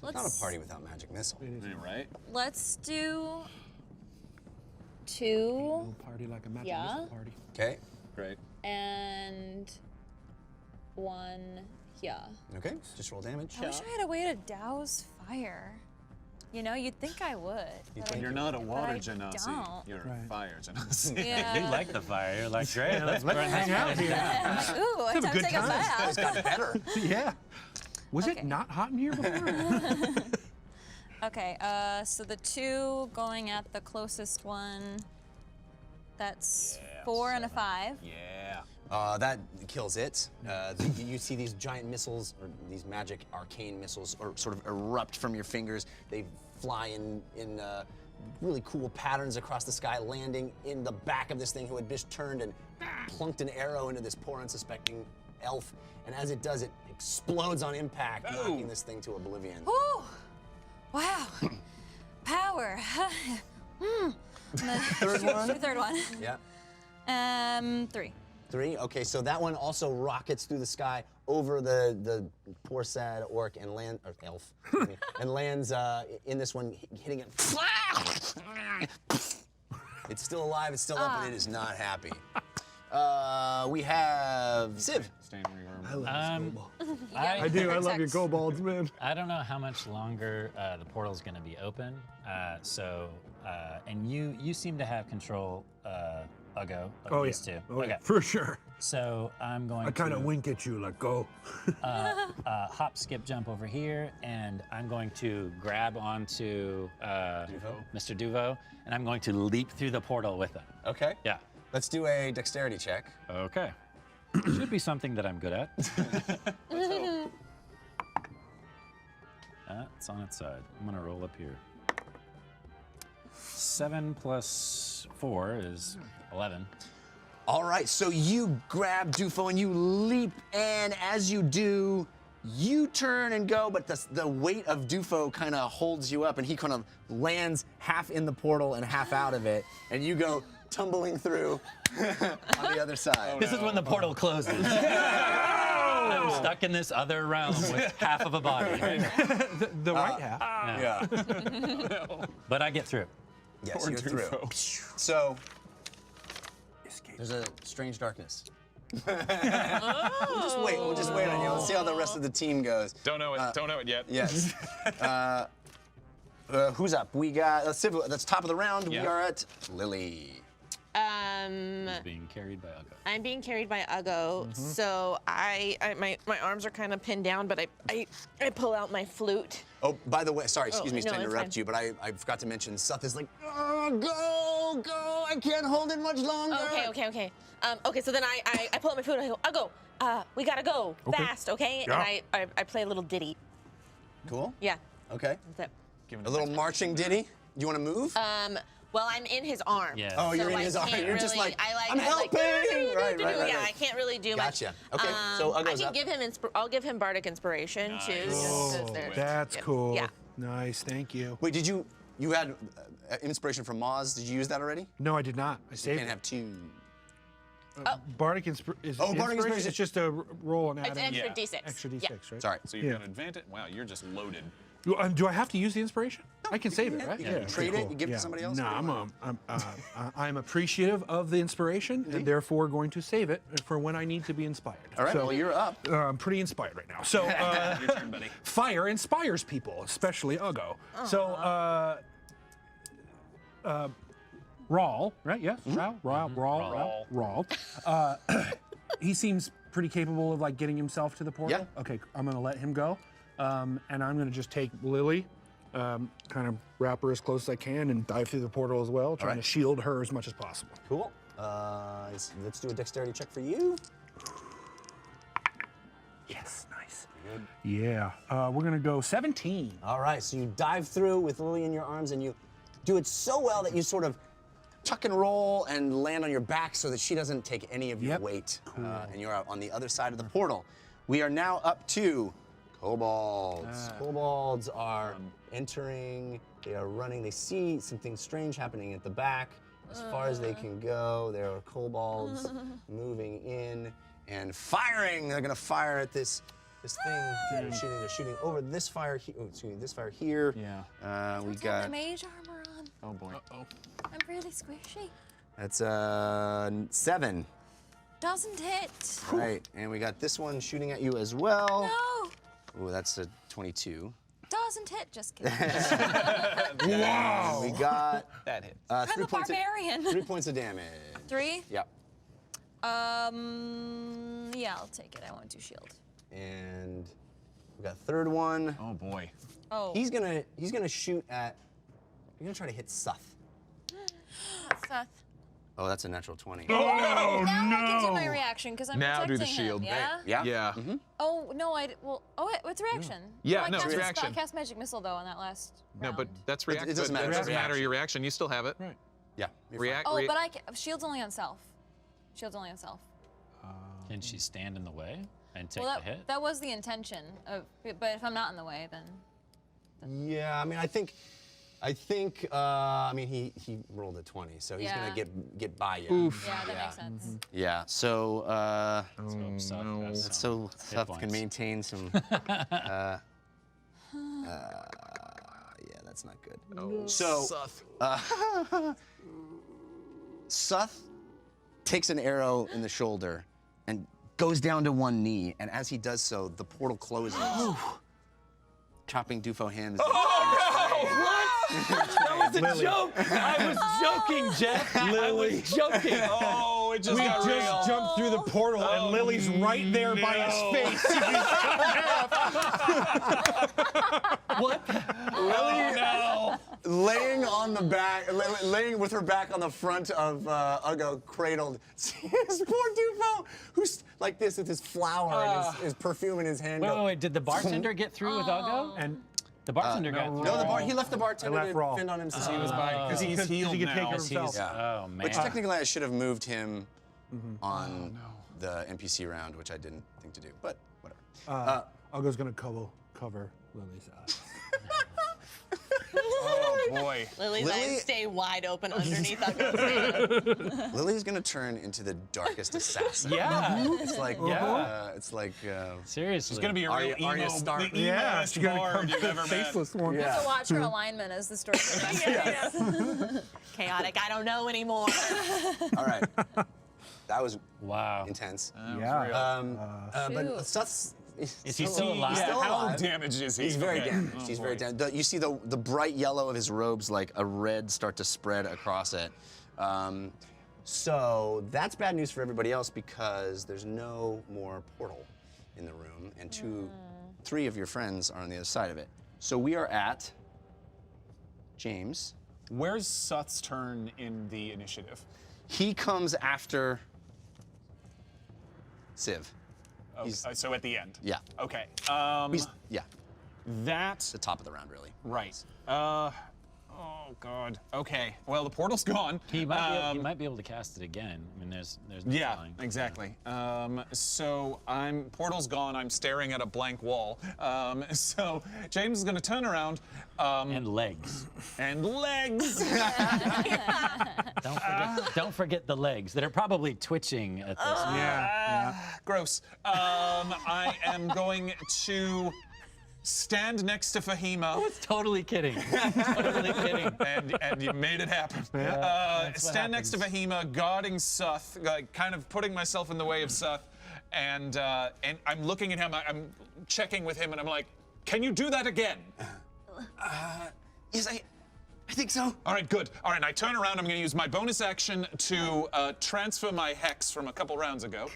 Let's Not a party without magic missile. Right? Let's do 2 Party like a magic Yeah. missile party. Okay. Great. and 1 here. Okay. Just roll damage. I wish I had a way to douse fire. You know, you'd think I would. But You're not a water I genasi. don't. You're Right. a fire genasi. Yeah. You like the fire. You're like, great. Let's burn hang this out place here. down. Ooh, a time to good take a time. bath. It's got better. Yeah. Was Okay. it not hot in here before? Okay, so the 2 going at the closest one. That's 4 and a 5. Yeah. That kills it. You see these giant missiles, or these magic arcane missiles, or sort of erupt from your fingers. They fly in really cool patterns across the sky, landing in the back of this thing who had just turned and plunked an arrow into this poor unsuspecting elf. And as it does, it explodes on impact, knocking this thing to oblivion. Ooh! Wow! Power! Third one? Third one. Yeah. 3. 3. Okay, so that one also rockets through the sky over the poor sad orc and elf, excuse me, and lands in this one, hitting it. It's still alive, it's still up, but it is not happy. We have Civ. Staying where you are. I do. I love your Protect. kobolds, man. I don't know how much longer the portal's going to be open. And you seem to have control, Ugo, of Oh, these yeah. two. Oh, Okay. yeah. For sure. So I'm going I kind to of wink at you like, go. hop, skip, jump over here, and I'm going to grab onto Mr. Duvo, and I'm going to leap through the portal with him. Okay. Yeah. Let's do a dexterity check. Okay. Should be something that I'm good at. It's on its side. I'm gonna roll up here. 7 plus 4 is 11. All right, so you grab Dufo and you leap, and as you do, you turn and go, but the weight of Dufo kind of holds you up, and he kind of lands half in the portal and half out of it, and you go tumbling through on the other side. This is when the portal closes. I'm stuck in this other realm with half of a body. The right half. Yeah. But I get through. Yes, Poor you're through. Dufo. So, there's a strange darkness. We'll just wait on you. Let's see how the rest of the team goes. Don't know it. Don't know it yet. Yes. Who's up? We got that's top of the round. We Yeah. are at Lily. Being carried by Ugo. I'm being carried by Ugo, so my arms are kind of pinned down, but I pull out my flute. Oh, by the way, sorry, excuse me no, to it's interrupt fine. you, but I forgot to mention Suff is like, oh, go, I can't hold it much longer. Okay. Okay, so then I pull out my flute and I go, Ugo, we gotta go fast, okay? Yeah. And I play a little ditty. Cool. Yeah, Okay. that's it. A little marching ditty. You want to move? Well, I'm in his arm. Yeah. Oh, you're so in his arm. can't You're just really- like, I I'm helping. Right. Yeah, I can't really do much. Gotcha. Okay, so I Uggo's can up. give him. I'll give him bardic inspiration too. just 'cause Oh, they're- that's cool. Yeah. Nice, thank you. Wait, did you had inspiration from Moz? Did you use that already? No, I did not. I You saved can't it. have two. Bardic is Bardic inspiration. inspiration. It's just a roll and It's add extra Yeah. d6. extra d6, Yeah. right? Sorry. So you've Yeah. got advantage. Wow, you're just loaded. Do I have to use the inspiration? I can save it, right? You can trade it, you give it to somebody else, No, whatever. I'm appreciative of the inspiration and therefore going to save it for when I need to be inspired. All right. So, Well, you're up. I'm pretty inspired right now. So Your turn, buddy. fire inspires people, especially Uggo. So Rawl, right? Yes, Rawl. He seems pretty capable of like getting himself to the portal. Yeah. Okay, I'm gonna let him go, and I'm gonna just take Lily, kind of wrap her as close as I can, and dive through the portal as well, trying right. to shield her as much as possible. Cool. Let's do a dexterity check for you. Yes, nice. Yeah, we're gonna go 17. All right, so you dive through with Lily in your arms, and you do it so well that you sort of Tuck and roll and land on your back so that she doesn't take any of your Yep. weight. And you're out on the other side of the portal. We are now up to kobolds. kobolds are entering. They are running. They see something strange happening at the back. As far as they can go, there are kobolds moving in And firing. They're gonna fire at this thing. They're shooting over this fire. This fire here. Yeah. We Don't have got my mage armor on. Oh boy. I'm really squishy. that's 7. Doesn't hit. Right. And we got this one shooting at you as well. No, Ooh, that's a 22. doesn't hit. Just kidding. Wow. We got That hit. 3 I'm a points. barbarian. 3 points of damage. 3? Yep. Yeah, I'll take it. I won't do shield. And we got a third one. Oh boy. Oh. He's gonna shoot at. You're gonna try to hit Suff. Seth. Oh, that's a natural 20. Oh now I can do no! my reaction because I'm Now do the protecting him, shield. Yeah. Yeah. Yeah. Mm-hmm. Oh no, well. Oh wait, what's reaction? Yeah, Oh, I no, cast it's a reaction. spell- I cast magic missile though on that last No, round. but that's reaction. it doesn't matter, It it's doesn't matter reaction. your reaction. You still have it. Right. Yeah. you're React. Oh, but shield's only on self. Shield's only on self. Can she stand in the way and take Well, the hit? that was the intention of. But if I'm not in the way, then. Yeah, I mean, I think, I mean, he rolled a 20, so he's Yeah. gonna get by you. Yeah, that makes sense. Yeah. So, So so Suff can points. maintain some. Yeah, that's not good. Oh, So, Suff. Suff takes an arrow in the shoulder and goes down to one knee, and as he does so, the portal closes, chopping Dufo hymns. That was a joke. I was joking, Jeff. I was joking. Oh, it just got real. jumped through the portal and Lily's right there by his face. What? No. Laying on the back, laying with her back on the front of Uggo, cradled. See this poor Dufo, who's like this with his flower and his perfume in his hand. Wait. Did the bartender get through with Uggo? And The bartender got through. No, he left the bartender left to Rawl. fend on himself. He was by because he's healed he could take now. care of himself. Oh man. Which technically I should have moved him on the NPC round, which I didn't think to do, but whatever. Uggo's gonna cover Lily's eyes. Oh boy. Lily's Lily- eyes stay wide open underneath Uggo's hand. Lily's gonna turn into the darkest assassin. Yeah. It's like, it's like. Seriously. It's gonna be a real Arya emo, Stark. the Yeah, emo-est she's gonna bard come you've ever met. faceless one. Yeah. So watch her alignment as the story progresses. Chaotic. I don't know anymore. All right. That was Wow. intense. Yeah. But Shoot. Suff's. Is he still alive? He's still How alive. damaged is he? He's very Okay. damaged. Oh, He's boy. very damaged. You see the bright yellow of his robes, like a red, start to spread across it. So that's bad news for everybody else because there's no more portal in the room, and 3 of your friends are on the other side of it. So we are at James. Where's Suth's turn in the initiative? He comes after Civ. Okay, so at the end. Yeah. Okay. He's, yeah, That the top of the round, really. right. Oh God. Okay. Well, the portal's gone. He might be able to cast it again. I mean, there's no Yeah, telling. exactly. So portal's gone. I'm staring at a blank wall. So James is gonna turn around. And legs. And legs. Don't forget the legs that are probably twitching at this point. Gross. I am going to stand next to Fahima. Totally kidding. Totally kidding. And you made it happen. Stand next to Fahima, guarding Suff, like, kind of putting myself in the way of Suff, and I'm looking at him. I'm checking with him, and I'm like, "Can you do that again?" Yes, I think so. All right, good. All right, and I turn around. I'm going to use my bonus action to transfer my hex from a couple rounds ago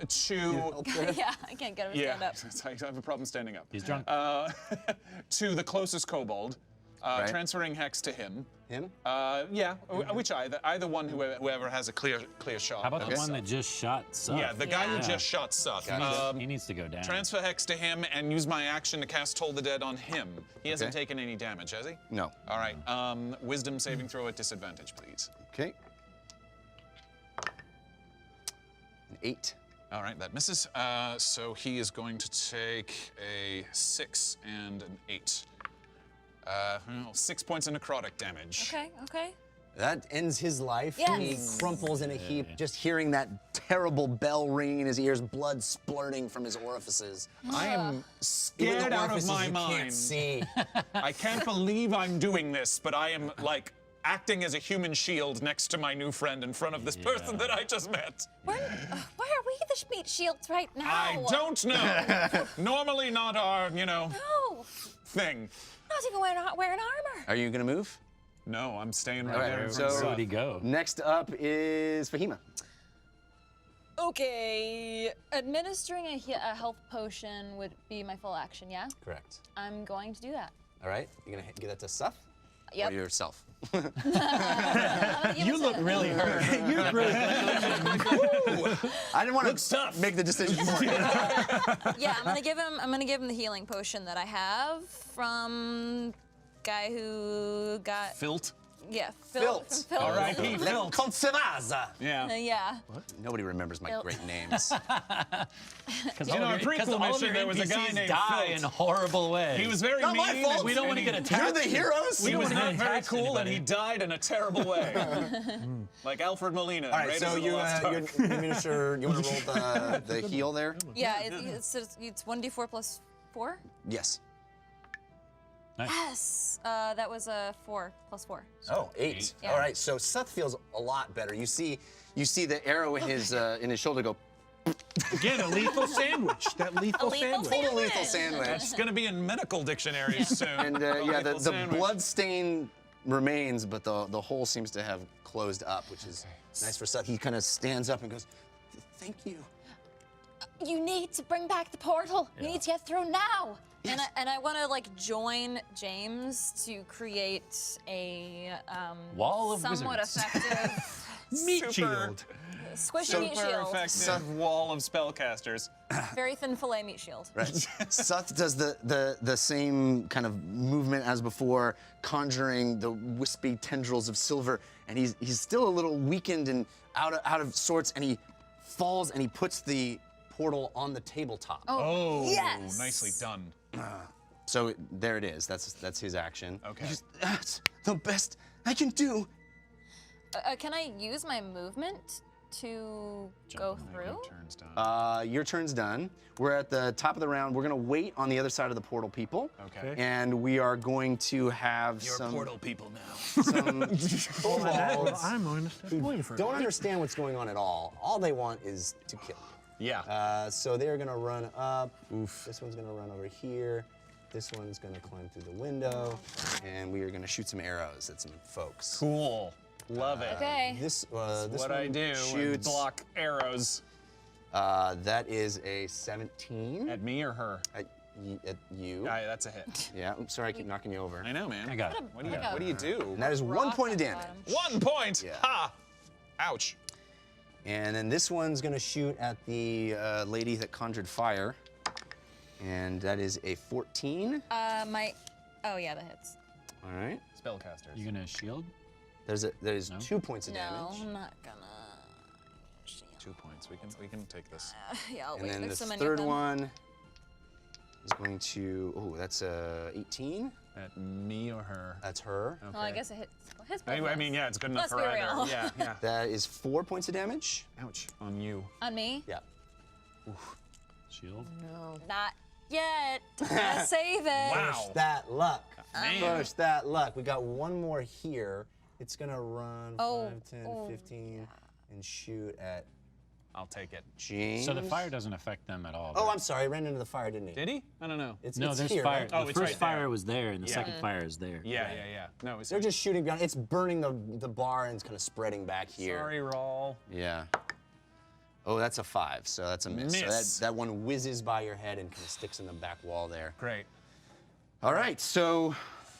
to. Yeah, I can't get him to stand up. I have a problem standing up. He's drunk. To the closest kobold, transferring hex to him. Him? Which either one, whoever has a clear shot. How about the one that just shot Suff? Yeah, the guy who just shot Suff. He needs to go down. Transfer hex to him and use my action to cast Toll the Dead on him. He hasn't taken any damage, has he? No. All right. Wisdom saving throw at disadvantage, please. Okay. An 8. All right, that misses. So he is going to take a 6 and an 8. 6 points of necrotic damage. Okay. That ends his life. Yes. He crumples in a heap, just hearing that terrible bell ringing in his ears, blood splurting from his orifices. I am Even scared the out of orifices my you mind. can't see. I can't believe I'm doing this, but I am like acting as a human shield next to my new friend in front of this person that I just met. Why are we the meat shields right now? I don't know. Normally not our, No. thing. Not even wearing armor. Are you gonna move? No, I'm staying right All right, there. so- Where would he go? Next up is Fahima. Okay. Administering a health potion would be my full action, yeah? Correct. I'm going to do that. All right, you're gonna give that to Suff? Yep. Or yourself? You look really hurt. You really I didn't want to make the decision for you. Yeah, I'm gonna give him the healing potion that I have from guy who got Filt. yeah, Filt. Filt. R.I.P. Le Filt. Conservaza. Yeah. Yeah. Nobody remembers my great names. Because You know, in prequel mission, there was a guy named die Filt. in horrible ways. He was very Not my mean. fault. and We don't want to get and attacked. You're the heroes. He was not very attached to cool, and anybody. he died in a terrible way. Like Alfred Molina. All right, Raiders so of the Lost Ark. you want to roll the heal there? Yeah, it's 1d4 plus 4? Yes. Yes. That was a 4 plus 4. Oh, 8. Yeah. All right, so Seth feels a lot better. You see the arrow in his shoulder go. Again, a lethal sandwich. That lethal lethal sandwich. Full lethal sandwich. It's going to be in medical dictionaries soon. And A yeah, lethal the sandwich. blood stain remains, but the hole seems to have closed up, which is nice for Seth. He kind of stands up and goes, "Thank you." You need to bring back the portal. You need to get through now. Yes. And I want to like join James to create a Wall of somewhat wizards. effective Meat shield. squishy meat Super shield. effective wall of spellcasters. Very thin fillet meat shield. Right. Seth does the same kind of movement as before, conjuring the wispy tendrils of silver, and he's still a little weakened and out of sorts, and he falls and he puts the portal on the tabletop. Oh, yes. nicely done. So there it is. That's his action. Okay. That's the best I can do. Can I use my movement to go through? Turns down. Your turn's done. We're at the top of the round. We're gonna wait on the other side of the portal, people. Okay. And we are going to have some people now. kobolds I'm going to step away for don't understand what's going on at all. All they want is to kill. Yeah. So they're gonna run up. Oof. This one's gonna run over here. This one's gonna climb through the window, and we are gonna shoot some arrows at some folks. Cool. Love it. Okay. This That's this what one I do. shoots. Block arrows. That is a 17. At me or her? At you. That's a hit. Yeah. Oops, sorry, I keep knocking you over. I know, man. I got it. What do you do? And that is 1 point of damage. 1 point. Yeah. Ha! Ouch. And then this one's gonna shoot at the lady that conjured fire, and that is a 14. Oh yeah, that hits. All right. Spellcasters. You gonna shield? There's 2 points of No, damage. I'm not gonna. 2 points. We can take this. Yeah, I'll And wait. then There's the so many third of them. one is going to. Oh, that's 18. At me or her? That's her. Okay. Well, I guess it hits both Anyway, of I mean, us. yeah, it's good enough Let's for be either. real. Yeah, yeah. That is 4 points of damage. Ouch. On you. On me? Yeah. Shield. Not yet. Gotta save it. Wow. Push that luck. Man. Push that luck. We got one more here. It's gonna run Oh, 5, 10, oh, 15, and shoot at I'll take it. James. So the fire doesn't affect them at all. Oh, right? I'm sorry. I ran into the fire, didn't he? Did he? I don't know. It's, No, it's there's here, fire. right? Oh, the it's first right there. fire was there, and the Yeah. second fire is there. Yeah, yeah, yeah. No, it's They're just shooting beyond. It's burning the bar and it's kind of spreading back here. Sorry, roll. Yeah. Oh, that's a 5, so that's a miss. Miss. So that one whizzes by your head and kind of sticks in the back wall there. Great. All right, so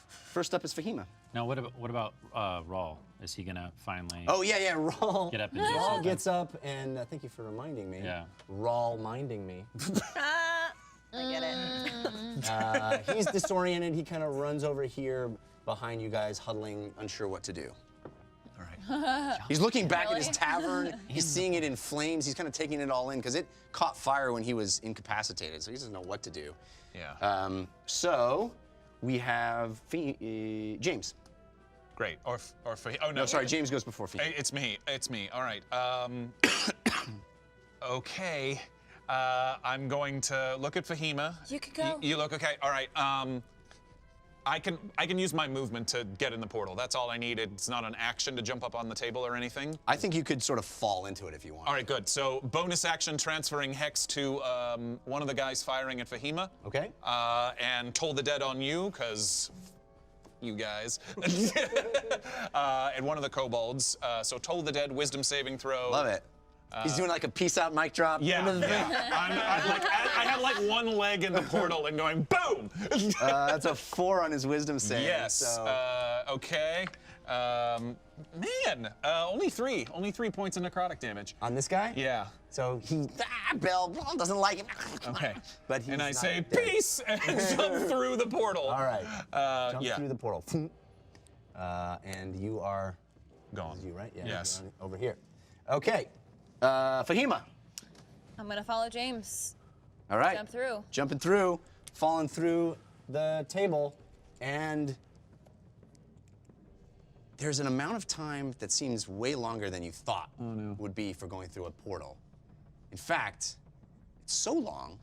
first up is Fahima. Now, what about Rawl? Is he gonna finally? Oh, yeah, Rawl. Get up and do Rawl something? gets up, and thank you for reminding me. Yeah. Rawl minding me. I get it. He's disoriented. He kind of runs over here behind you guys, huddling, unsure what to do. All right. He's looking back at his tavern. He's seeing it in flames. He's kind of taking it all in because it caught fire when he was incapacitated, so he doesn't know what to do. Yeah. So we have James. Great. Or for. Oh no. No, sorry, James goes before Fahima. Hey, it's me. It's me. All right. Okay. I'm going to look at Fahima. You could go. You look okay. All right. I can use my movement to get in the portal. That's all I need. It's not an action to jump up on the table or anything. I think you could sort of fall into it if you want. All right, good. So bonus action transferring hex to one of the guys firing at Fahima. Okay. And toll the dead on you, because you guys. And one of the kobolds. So toll the dead, wisdom saving throw. Love it. He's doing like a peace out mic drop. Yeah, Under the thing. I had like one leg in the portal and going boom. That's a 4 on his wisdom save. Yes. So. Okay. Man, only 3 points of necrotic damage. On this guy? Yeah. So he, Bill doesn't like it. Okay. But he's and I not say dead. peace and jump through the portal. All right. Jump yeah. through the portal. And you are Gone. this is you, right? Yeah. Yes. you're over here. Okay. Fahima. I'm gonna follow James. All right. Jump through. Jumping through, falling through the table, and there's an amount of time that seems way longer than you thought would be for going through a portal. In fact, it's so long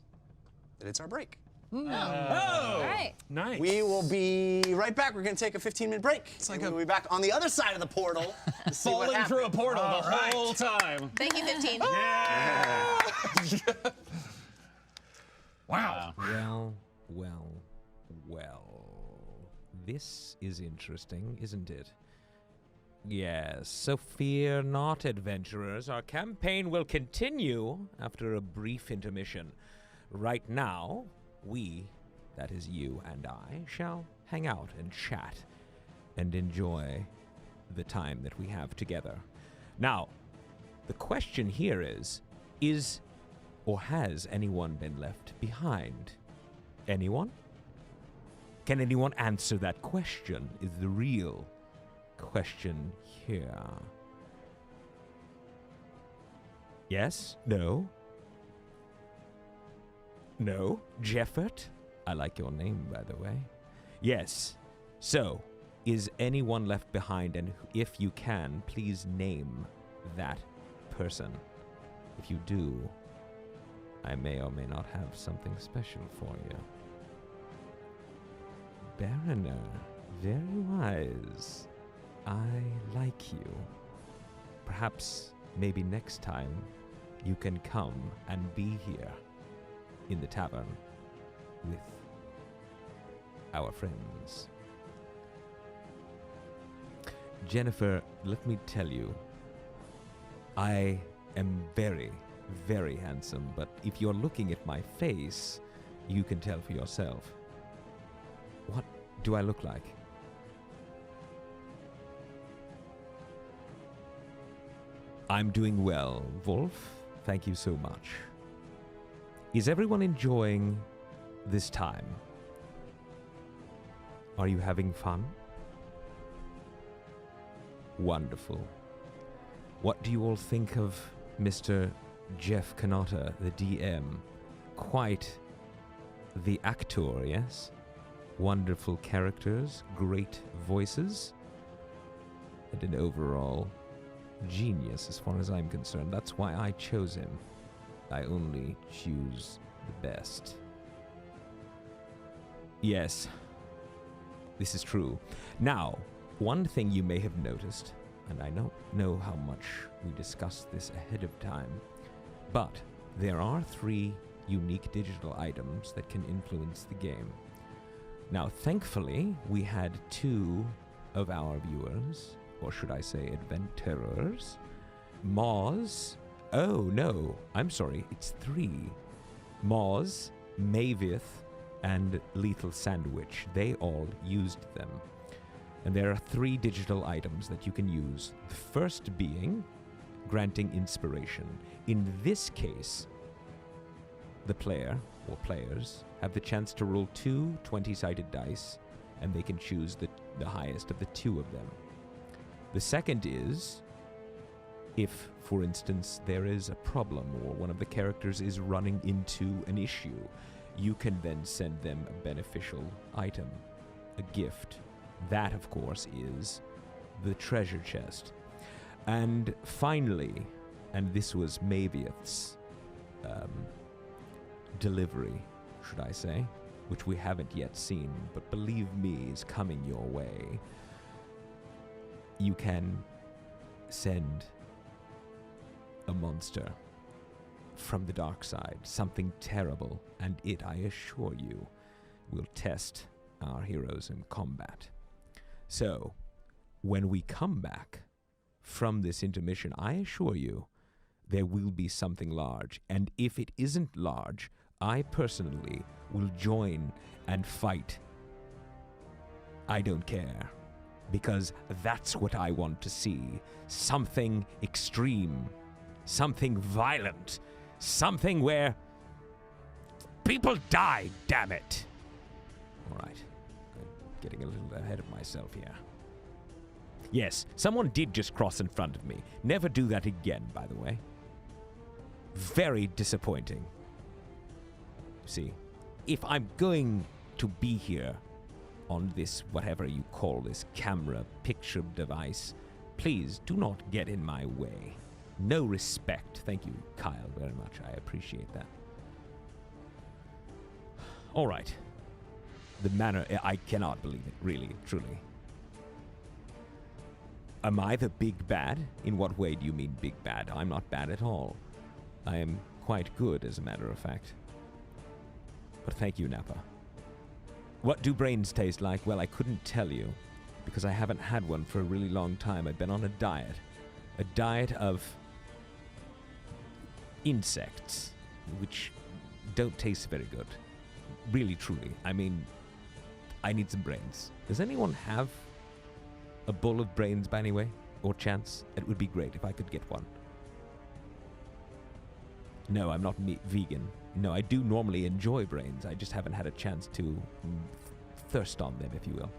that it's our break. All right. Nice. We will be right back. We're going to take a 15-minute break. like we'll be back on the other side of the portal to see what Falling through a happens. portal the whole time. Thank you, 15. Wow. Well. This is interesting, isn't it? Yes, so fear not, adventurers. Our campaign will continue after a brief intermission. Right now, we, that is you and I, shall hang out and chat and enjoy the time that we have together. Now, the question here is or has anyone been left behind? Anyone? Can anyone answer that question? Is the real question here. Yes? No? No? Jeffert? I like your name, by the way. Yes. So, is anyone left behind? And if you can, please name that person. If you do, I may or may not have something special for you. Baroner, very wise. I like you. Perhaps, maybe next time, you can come and be here in the tavern with our friends. Jennifer, let me tell you, I am very, very handsome, but if you're looking at my face, you can tell for yourself. What do I look like? I'm doing well, Wolf. Thank you so much. Is everyone enjoying this time? Are you having fun? Wonderful. What do you all think of Mr. Jeff Canotta, the DM? Quite the actor, yes? Wonderful characters, great voices, and an overall genius as far as I'm concerned. That's why I chose him. I only choose the best. Yes, this is true. Now, one thing you may have noticed, and I don't know how much we discussed this ahead of time, but there are 3 unique digital items that can influence the game. Now, thankfully, we had 2 of our viewers, or should I say adventurers, Moz. Oh no, I'm sorry, it's 3. Moz, Mavith, and Lethal Sandwich. They all used them. And there are 3 digital items that you can use. The first being granting inspiration. In this case, the player, or players, have the chance to roll 2 20-sided dice, and they can choose the highest of the 2 of them. The second is, if, for instance, there is a problem or one of the characters is running into an issue, you can then send them a beneficial item, a gift. That, of course, is the treasure chest. And finally, and this was Mavith's delivery, should I say, which we haven't yet seen, but believe me, is coming your way. You can send a monster from the dark side, something terrible, and it, I assure you, will test our heroes in combat. So, when we come back from this intermission, I assure you, there will be something large, and if it isn't large, I personally will join and fight. I don't care, because that's what I want to see. Something extreme, something violent, something where people die, damn it. All right, I'm getting a little ahead of myself here. Yes, someone did just cross in front of me. Never do that again, by the way. Very disappointing. See, if I'm going to be here on this, whatever you call this camera picture device, please do not get in my way. No respect. Thank you, Kyle, very much. I appreciate that. All right. The manner, I cannot believe it, really, truly. Am I the big bad? In what way do you mean big bad? I'm not bad at all. I am quite good, as a matter of fact. But thank you, Nappa. What do brains taste like? Well, I couldn't tell you, because I haven't had one for a really long time. I've been on a diet. A diet of insects, which don't taste very good. Really, truly. I mean, I need some brains. Does anyone have a bowl of brains by any way? Or chance? It would be great if I could get one. No, I'm not vegan. No, I do normally enjoy brains. I just haven't had a chance to thirst on them, if you will.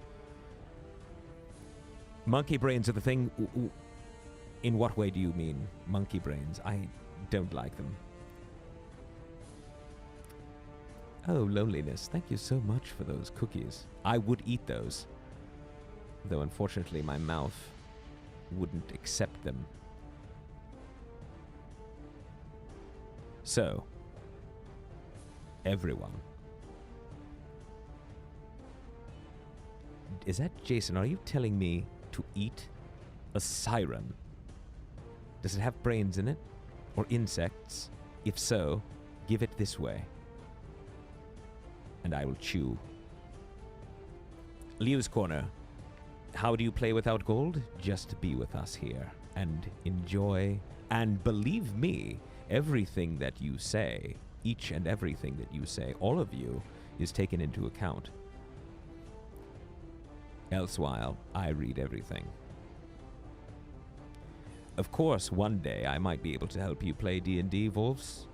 Monkey brains are the thing. In what way do you mean monkey brains? I don't like them. Oh, loneliness. Thank you so much for those cookies. I would eat those. Though unfortunately my mouth wouldn't accept them. So, everyone. Is that Jason? Are you telling me to eat a siren? Does it have brains in it? Or insects? If so, give it this way. And I will chew. Leo's Corner. How do you play without gold? Just be with us here and enjoy. And believe me, everything that you say, each and everything that you say, all of you, is taken into account. Else while I read everything. Of course, one day I might be able to help you play D&D, Wolves,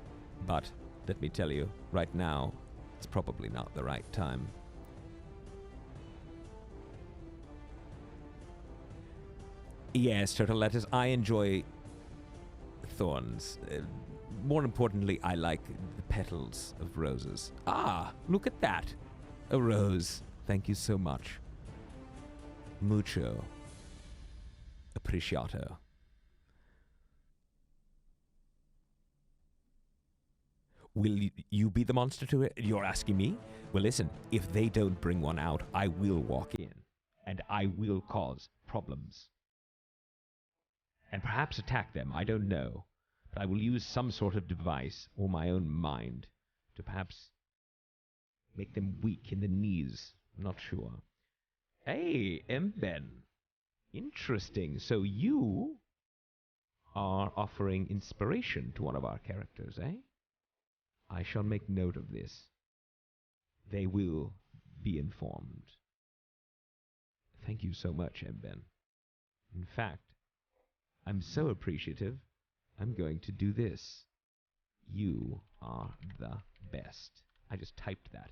but let me tell you, right now, it's probably not the right time. Yes, turtle lettuce. I enjoy thorns. More importantly, I like the petals of roses. Ah, look at that. A rose. Thank you so much. Mucho appreciato. Will you be the monster to it? You're asking me? Well, listen, if they don't bring one out, I will walk in, and I will cause problems. And perhaps attack them, I don't know. But I will use some sort of device, or my own mind, to perhaps make them weak in the knees. I'm not sure. Hey, Mben. Interesting. So you are offering inspiration to one of our characters, eh? I shall make note of this. They will be informed. Thank you so much, Mben. In fact, I'm so appreciative, I'm going to do this. You are the best. I just typed that.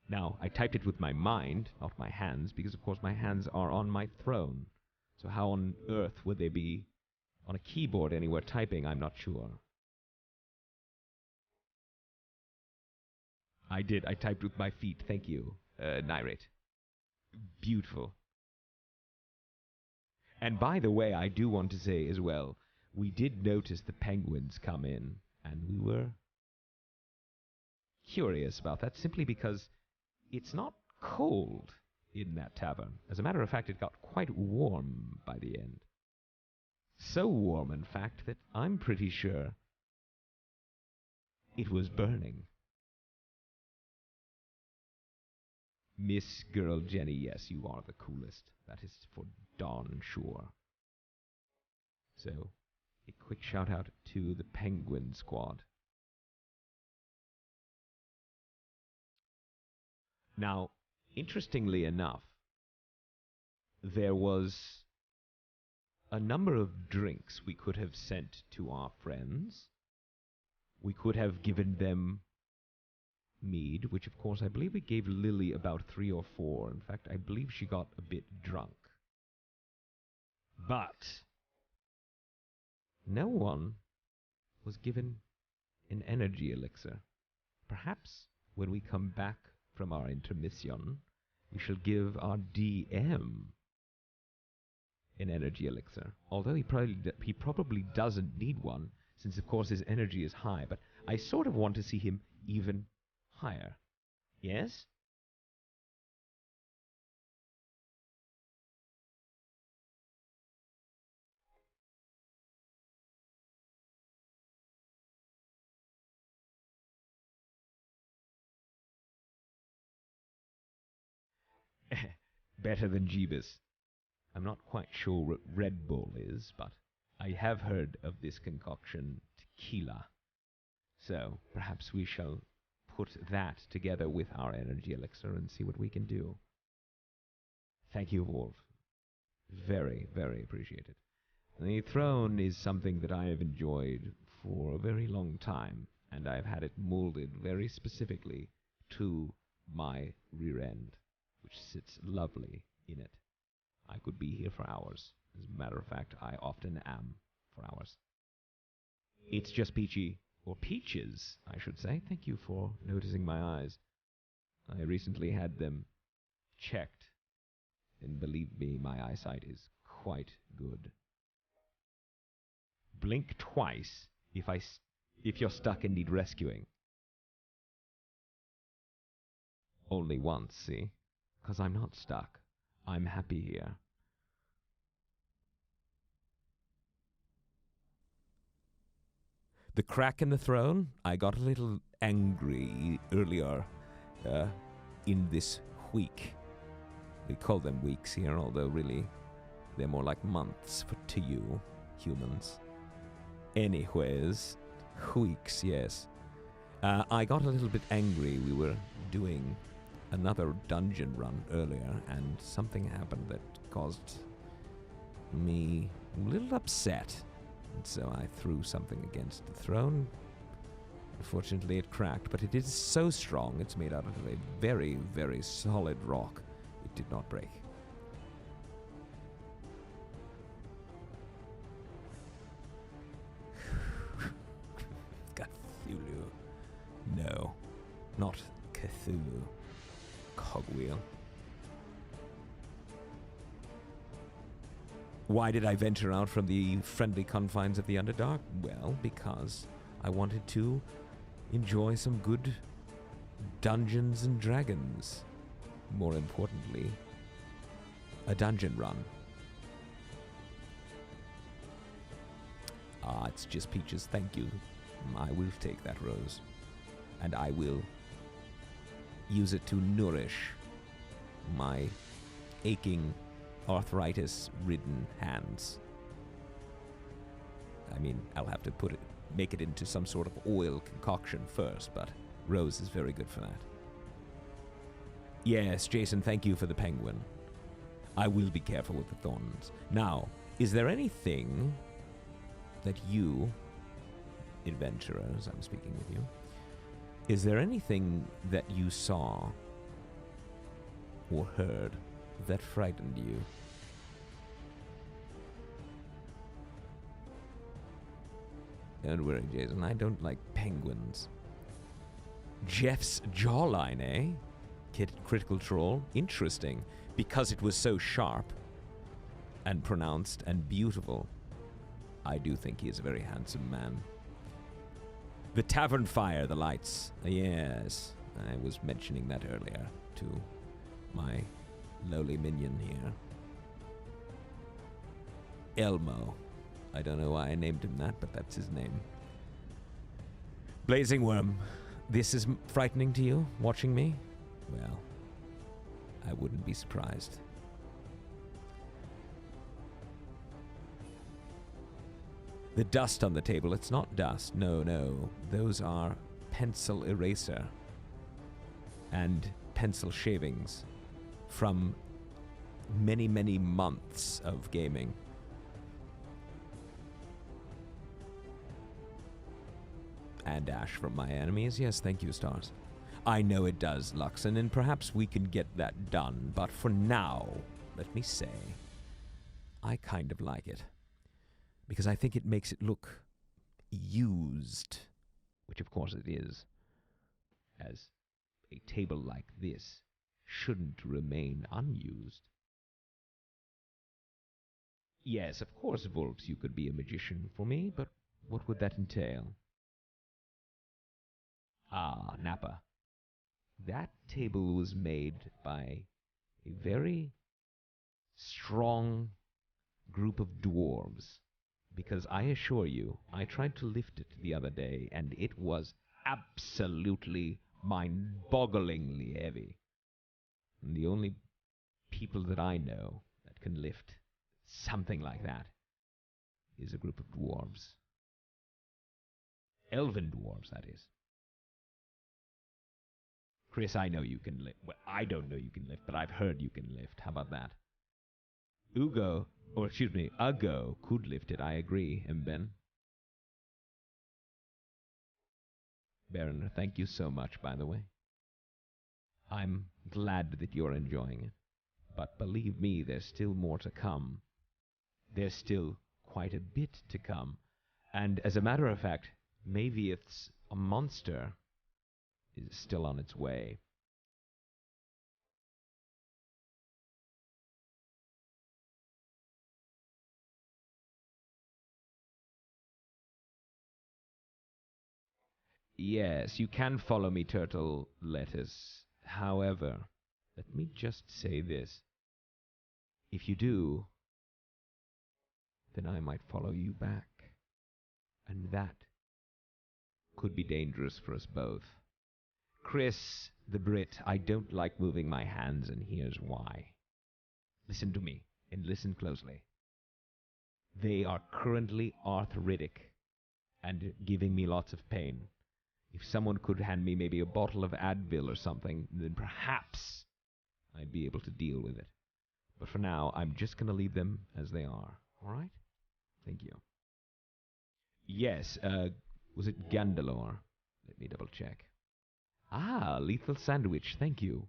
Now, I typed it with my mind, not my hands, because of course my hands are on my throne. So how on earth would they be on a keyboard anywhere typing? I'm not sure. I did. I typed with my feet. Thank you, Nyrate. Beautiful. And by the way, I do want to say as well, we did notice the penguins come in, and we were curious about that simply because it's not cold in that tavern. As a matter of fact, it got quite warm by the end. So warm, in fact, that I'm pretty sure it was burning. Miss Girl Jenny, yes, you are the coolest. That is for darn sure. So, a quick shout out to the Penguin Squad. Now, interestingly enough, there was a number of drinks we could have sent to our friends. We could have given them mead, which of course I believe we gave Lily about 3 or 4. In fact, I believe she got a bit drunk. But no one was given an energy elixir. Perhaps when we come back from our intermission, we shall give our DM an energy elixir. Although he probably doesn't need one, since of course his energy is high. But I sort of want to see him even higher. Yes? Better than Jeebus. I'm not quite sure what Red Bull is, but I have heard of this concoction, tequila. So perhaps we shall put that together with our energy elixir and see what we can do. Thank you, Wolf. Very, very appreciated. The throne is something that I have enjoyed for a very long time, and I've had it molded very specifically to my rear end, which sits lovely in it. I could be here for hours. As a matter of fact, I often am for hours. It's just peachy. Or peaches, I should say. Thank you for noticing my eyes. I recently had them checked, and believe me, my eyesight is quite good. Blink twice if you're stuck and need rescuing. Only once, see? 'Cause I'm not stuck. I'm happy here. The crack in the throne, I got a little angry earlier in this week. We call them weeks here, although really they're more like months to you humans. Anyways, weeks, yes. I got a little bit angry. We were doing another dungeon run earlier, and something happened that caused me a little upset. And so I threw something against the throne. Unfortunately, it cracked, but it is so strong, it's made out of a very, very solid rock. It did not break. No, not Cthulhu. Cogwheel. Why did I venture out from the friendly confines of the Underdark? Well, because I wanted to enjoy some good Dungeons and Dragons. More importantly, a dungeon run. Ah, it's just peaches, thank you. I will take that rose. And I will use it to nourish my aching, arthritis-ridden hands. I mean, I'll have to make it into some sort of oil concoction first, but rose is very good for that. Yes, Jason, thank you for the penguin. I will be careful with the thorns. Now, is there anything that you, adventurers, I'm speaking with you, is there anything that you saw or heard that frightened you? Don't worry, Jason, I don't like penguins. Jeff's jawline, eh? Critical troll? Interesting. Because it was so sharp and pronounced and beautiful. I do think he is a very handsome man. The tavern fire, the lights. Yes, I was mentioning that earlier to my lowly minion here. Elmo. I don't know why I named him that, but that's his name. Blazing Worm. This is frightening to you, watching me? Well, I wouldn't be surprised. The dust on the table, it's not dust. No, no. Those are pencil eraser and pencil shavings from many, many months of gaming. And ash from my enemies. Yes, thank you, stars. I know it does, Luxon, and perhaps we can get that done. But for now, let me say, I kind of like it. Because I think it makes it look used. Which, of course, it is. As a table like this shouldn't remain unused. Yes, of course, Volps, you could be a magician for me, but what would that entail? Ah, Napa. That table was made by a very strong group of dwarves. Because I assure you, I tried to lift it the other day, and it was absolutely mind-bogglingly heavy. And the only people that I know that can lift something like that is a group of dwarves. Elven dwarves, that is. Chris, I know you can lift. Well, I don't know you can lift, but I've heard you can lift. How about that? Ugo could lift it, I agree, Mben. Baron, thank you so much, by the way. I'm glad that you're enjoying it. But believe me, there's still more to come. There's still quite a bit to come. And as a matter of fact, Mavieth's a monster is still on its way. Yes, you can follow me, Turtle Lettuce. However, let me just say this. If you do, then I might follow you back. And that could be dangerous for us both. Chris, the Brit, I don't like moving my hands, and here's why. Listen to me, and listen closely. They are currently arthritic and giving me lots of pain. If someone could hand me maybe a bottle of Advil or something, then perhaps I'd be able to deal with it. But for now, I'm just going to leave them as they are. All right? Thank you. Yes, was it Gandalore? Let me double check. Ah, lethal sandwich, thank you.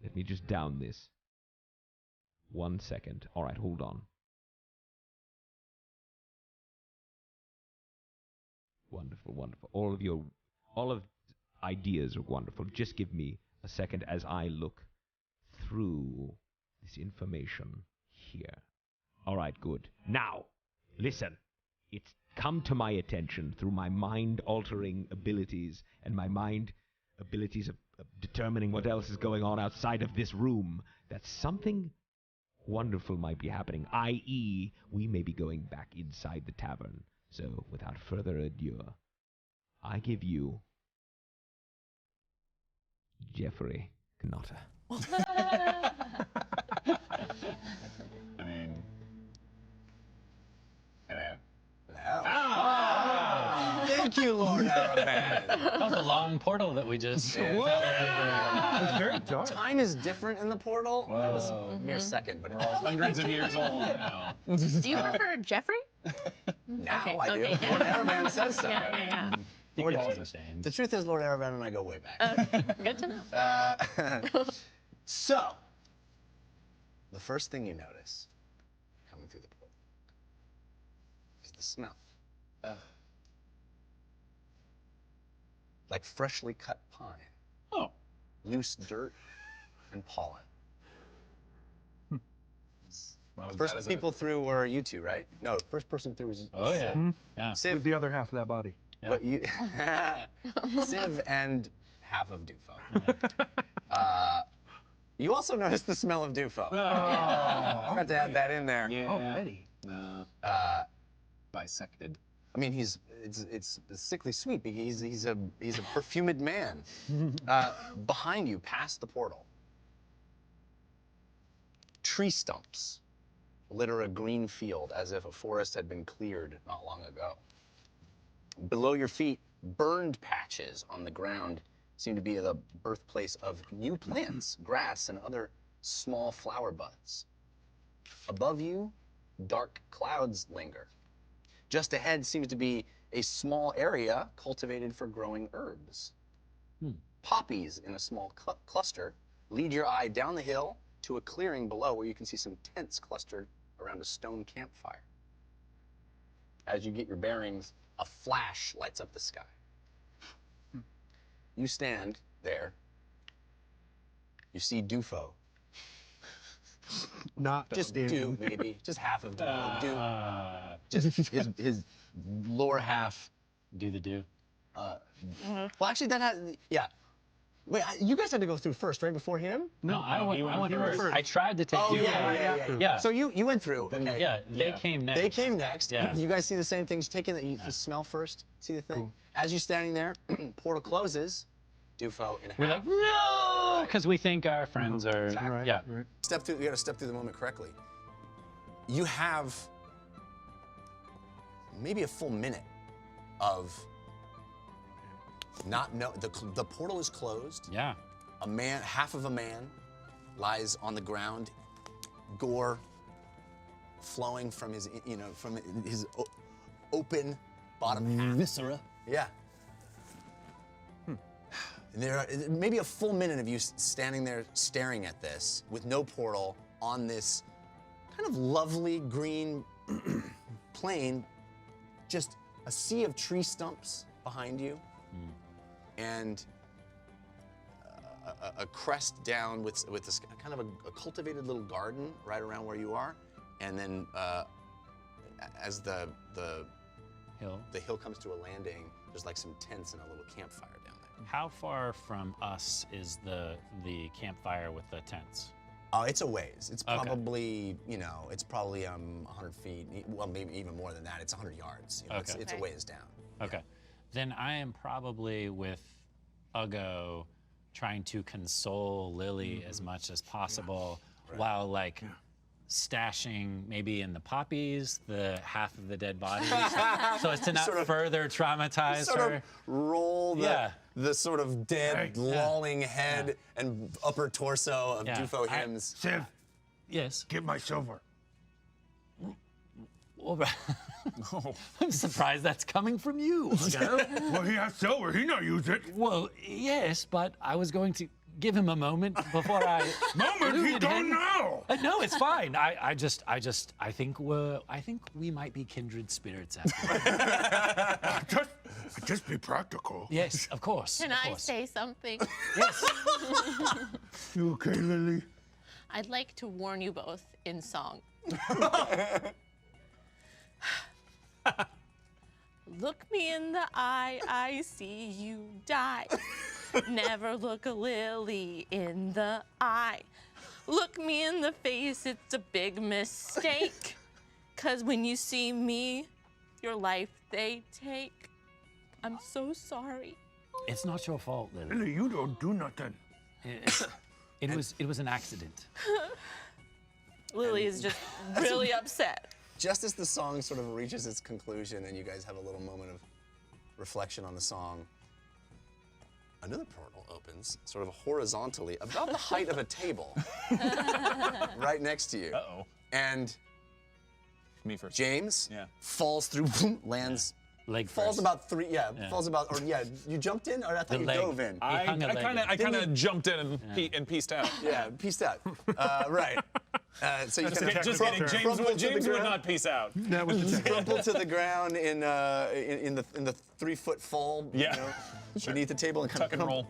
Let me just down this. 1 second. All right, hold on. Wonderful, wonderful. ideas are wonderful. Just give me a second as I look through this information here. All right, good. Now, listen. It's come to my attention through my mind-altering abilities and my mind abilities of determining what else is going on outside of this room that something wonderful might be happening, i.e., we may be going back inside the tavern. So, without further ado, I give you Jeffrey Knotter. I mean, Thank you, Lord Araban. That was a long portal that we just. It's very dark. Time is different in the portal. It was a mere second, but hundreds of years old now. Do you prefer Jeffrey? now Okay, I do. okay. Lord Araban says so. Yeah. The truth is, Lord Araban and I go way back. Good to know. So, the first thing you notice coming through the portal is the smell. Like freshly cut pine. Oh. Loose dirt and pollen. Well, First people through were you two, right? No, first person through was Oh yeah. Yeah. Civ. The other half of that body. But you, Civ and half of Dufo. You also noticed the smell of Dufo. I forgot to add that in there. Yeah. Already. Bisected. I mean, it's sickly sweet because he's a perfumed man. Behind you, past the portal, tree stumps litter a green field as if a forest had been cleared not long ago. Below your feet, burned patches on the ground seem to be the birthplace of new plants, grass, and other small flower buds. Above you, dark clouds linger. Just ahead seems to be a small area cultivated for growing herbs. Poppies in a small cluster lead your eye down the hill to a clearing below where you can see some tents clustered around a stone campfire. As you get your bearings, a flash lights up the sky. You stand there. You see Dufo. Not Just Do, maybe. Just half of Dufo. Do. Just his lower half. Do the do. Well, actually, that has, yeah. Wait, you guys had to go through first, right, before him? No, I went first. I tried to take Oh, you. yeah. So you went through. Okay. Yeah, they came next. They came next. Yeah. You guys see the same things. Taking the smell first. See the thing. Cool. As you're standing there, portal closes. Dufo in half. We're like, no, because we think our friends are. Exactly. Yeah. Right. Step through. You got to step through the moment correctly. You have maybe a full minute of not know. The portal is closed. Yeah. A man, half of a man, lies on the ground, gore flowing from his, from his open bottom half. Viscera. Yeah. There are maybe a full minute of you standing there staring at this with no portal on this kind of lovely green plain, just a sea of tree stumps behind you, and a crest down with this kind of a cultivated little garden right around where you are, and then as the hill comes to a landing, there's like some tents and a little campfire down there. How far from us is the campfire with the tents? Oh, it's a ways. It's Okay. probably, it's probably 100 feet. Well, maybe even more than that. It's 100 yards. Okay. It's a ways down. Okay. Then I am probably with Ugo trying to console Lily as much as possible while stashing maybe in the poppies the half of the dead bodies so as to not further traumatize Sort her. of roll the sort of dead, lolling head and upper torso of Dufo hymns. Civ, Yes. get my silver. Well, I'm surprised that's coming from you. Ugo. Well, he has silver. He not use it. Well, yes, but I was going to give him a moment before I. Moment, he's looted gone him. now. No, it's fine. I think we might be kindred spirits after. Just Just be practical. Yes, of course. Can of I course. say something? Yes. You okay, Lily? I'd like to warn you both in song. Look me in the eye, I see you die. Never look a lily in the eye. Look me in the face, it's a big mistake. 'Cause when you see me, your life they take. I'm so sorry. It's not your fault, Lily. Lily, you don't do nothing. It was an accident. Lily is just really upset. Just as the song sort of reaches its conclusion and you guys have a little moment of reflection on the song, another portal opens sort of horizontally, about the height of a table, right next to you. Uh-oh. And Me first. James Yeah. falls through, lands, Leg falls first. about three, falls about, or you jumped in, or I thought The you leg. dove in. I hung a leg kind in. of jumped in and pieced out. Yeah, peaced out. Right. So you kind of Just kidding. James would not piece out. That was the crumple to the ground in the 3-foot fall, Yeah. you know, beneath the table and kind Tuck of and roll.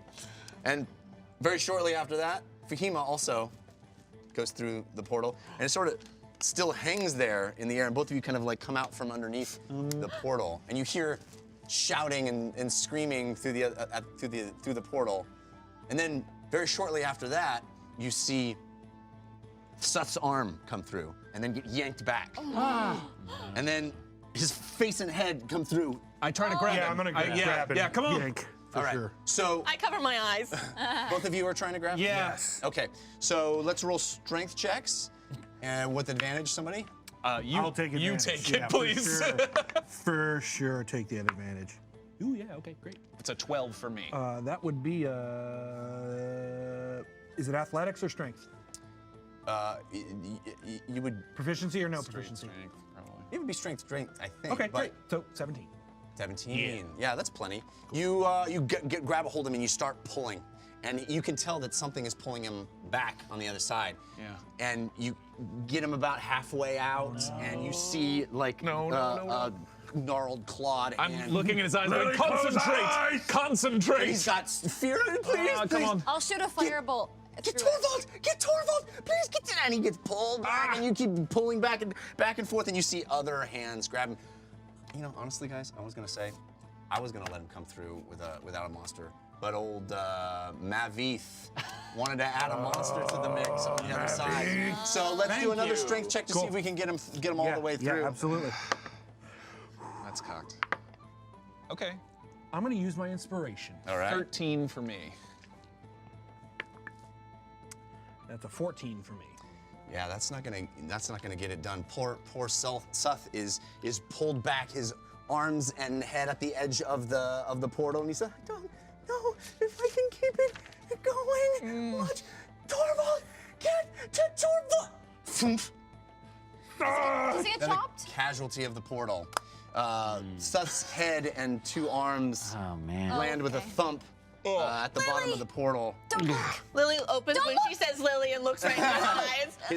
And very shortly after that, Fahima also goes through the portal, and it sort of still hangs there in the air, and both of you kind of like come out from underneath the portal, and you hear shouting and screaming through the portal, and then very shortly after that, you see Suff's arm come through, and then get yanked back, and then his face and head come through. I try to grab him. Yeah, I'm gonna grab it. Yeah, come on. Yank, for All right. sure. So I cover my eyes. both of you are trying to grab? Yes. Okay. So let's roll strength checks, and with advantage, somebody. I'll take advantage. You take it, Yeah, please. For sure, take the advantage. Ooh, yeah, okay, great. It's a 12 for me. That would be, is it athletics or strength? You would Proficiency or no proficiency? Strength, probably. it would be strength, I think. Okay, but great. So 17. 17. Yeah, that's plenty. You grab a hold of him and you start pulling, and you can tell that something is pulling him back on the other side. Yeah. And you get him about halfway out, and you see like gnarled clawed I'm hand. looking in his eyes. Lily, Like, close concentrate. eyes. Concentrate. He's got fear. Please, Come please. on. I'll shoot a firebolt. Get through it. Tovold! Get Tovold! Please get to that! And he gets pulled back, and you keep pulling back and forth, and you see other hands grab him. You know, honestly, guys, I was gonna let him come through without a monster, but old Mavith wanted to add a monster to the mix on the other side. So let's do another strength check to see if we can get him all the way through. Yeah, absolutely. That's cocked. Okay. I'm gonna use my inspiration. All right. 13 for me. That's a 14 for me. Yeah, that's not gonna get it done. Poor Suff is pulled back, his arms and head at the edge of the portal, and he said, I don't know if I can keep it going. Watch, Tovold, get to Tovold. Does he get Then a chopped? casualty of the portal. Suff's head and 2 arms Oh man. land with a okay. thump at the bottom of the portal. Don't look. Lily opens Don't when look. she says Lily and looks right in his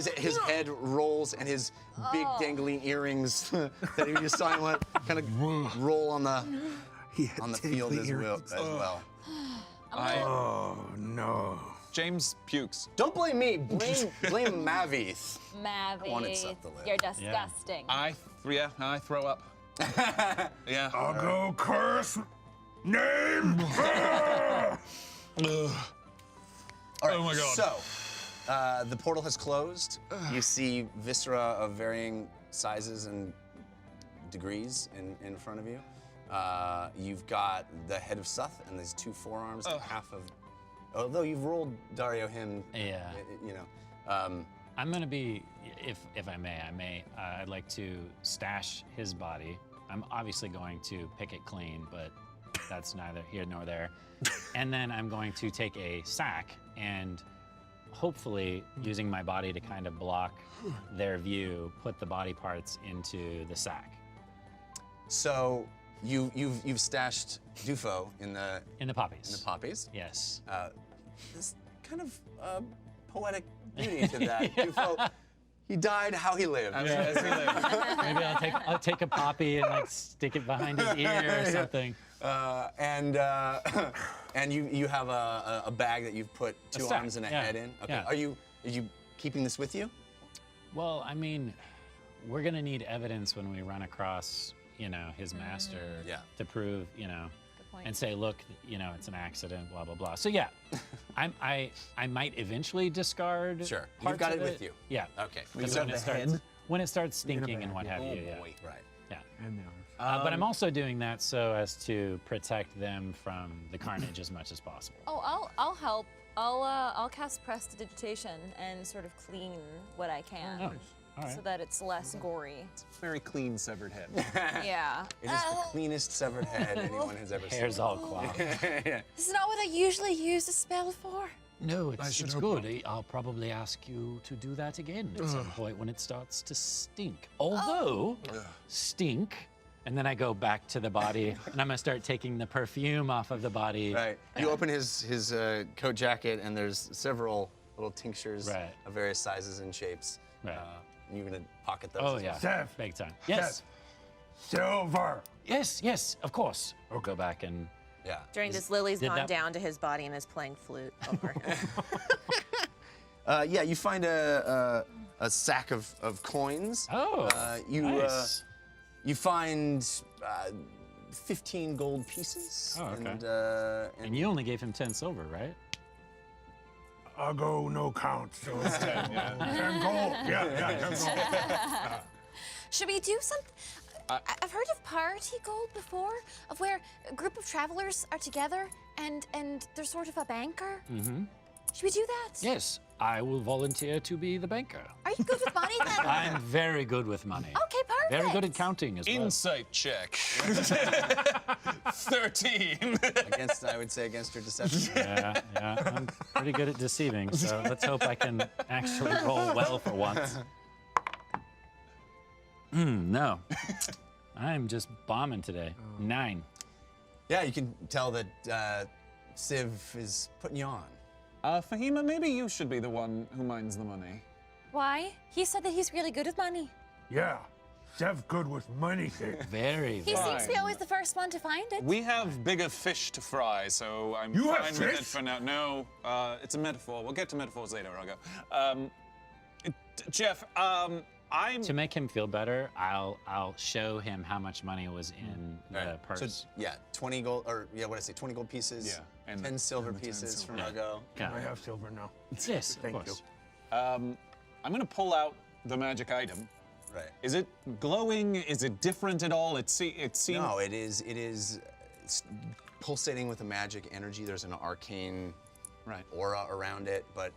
eyes. His head rolls, and his big dangling earrings that you just saw him kind of roll on the field as well. Oh no. James pukes. Don't blame me. Blame Mavith. Mavi, wanted Suff to live. you're disgusting. I throw up. Yeah. I'll go curse. Name. All right, Oh my God. So, the portal has closed. You see viscera of varying sizes and degrees in front of you. You've got the head of Suff and these 2 forearms and half of. Although you've rolled Dario him, Yeah. you know. I'm gonna be, if I may, I'd like to stash his body. I'm obviously going to pick it clean, but that's neither here nor there. And then I'm going to take a sack and hopefully using my body to kind of block their view, put the body parts into the sack. So you've stashed Dufo in the poppies. poppies. Yes. There's kind of poetic beauty to that. Dufo, he died how he lived. Maybe I'll take a poppy and like stick it behind his ear or something. And you have a bag that you've put two sack, arms and a yeah, head in. Okay. yeah. Are you keeping this with you? Well, I mean, we're gonna need evidence when we run across, his master Yeah. to prove, point. and say, look, it's an accident, blah blah blah. So yeah, I might eventually discard. Sure. You've parts got of it with you. Yeah. Okay. Because when it starts stinking and what have you, yeah. Right. Yeah. And the arms. But I'm also doing that so as to protect them from the carnage as much as possible. Oh, I'll help. I'll cast prestidigitation and sort of clean what I can, Oh, all right. so that it's less gory. Very clean severed head. Yeah. It is the cleanest severed head anyone has ever seen. Hair's all clogged. Yeah. This is not what I usually use a spell for. No, it's good. I'll probably ask you to do that again at some point when it starts to stink. Although, stink, and then I go back to the body, and I'm gonna start taking the perfume off of the body. Right. You open his coat jacket, and there's several little tinctures Right. of various sizes and shapes. Right. You're gonna pocket those. Oh as yeah, well. Seth. big time. Yes, Silver. yes, of course. I'll go back and Yeah. During this, Lily's Did gone that- down to his body and is playing flute over him. Yeah. You find a sack of coins. oh, nice. You find 15 gold pieces. Oh, okay. And And you only gave him 10 silver, right? I'll go no count, so it's 10. 10 gold. Yeah, 10 gold. Should we do something? I've heard of party gold before, of where a group of travelers are together and there's sort of a banker. Mm-hmm. Should we do that? Yes, I will volunteer to be the banker. Are you good with money then? I'm very good with money. Okay, perfect. Very good at counting as well. Insight check. 13. I would say against your deception. Yeah, I'm pretty good at deceiving, so let's hope I can actually roll well for once. No. I'm just bombing today. 9. Yeah, you can tell that Civ is putting you on. Fahima, maybe you should be the one who minds the money. Why? He said that he's really good with money. Yeah. Sev good with money things. Very, He very. seems to be always the first one to find it. We have bigger fish to fry, so I'm You have fine with it fish? for now. No, it's a metaphor. We'll get to metaphors later, Rago. Jeff, I'm... To make him feel better, I'll show him how much money was in the purse. So yeah, 20 gold, or yeah, what did I say? 20 gold pieces. Yeah, and 10 silver and the 10 pieces silver. from Rago. Got I it. have silver now. Yes, Thank of course. I'm gonna pull out the magic item. Right. Is it glowing? Is it different at all? It seems... No, it's pulsating with a magic energy. There's an arcane aura around it, but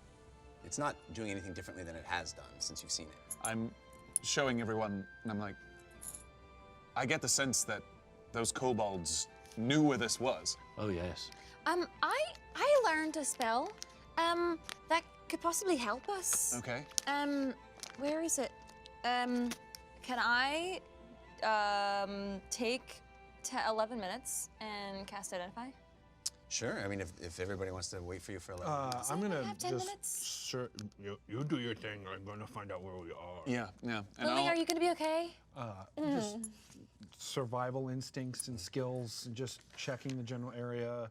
it's not doing anything differently than it has done since you've seen it. I'm showing everyone, and I'm like, I get the sense that those kobolds knew where this was. Oh, yes. I learned a spell that could possibly help us. Okay. Where is it? Can I take 11 minutes and cast Identify? Sure. I mean, if everybody wants to wait for you for 11 minutes. I'm gonna have 10 just minutes? you do your thing. I'm gonna find out where we are. Yeah. And Lily, are you gonna be okay? Just survival instincts and skills, and just checking the general area.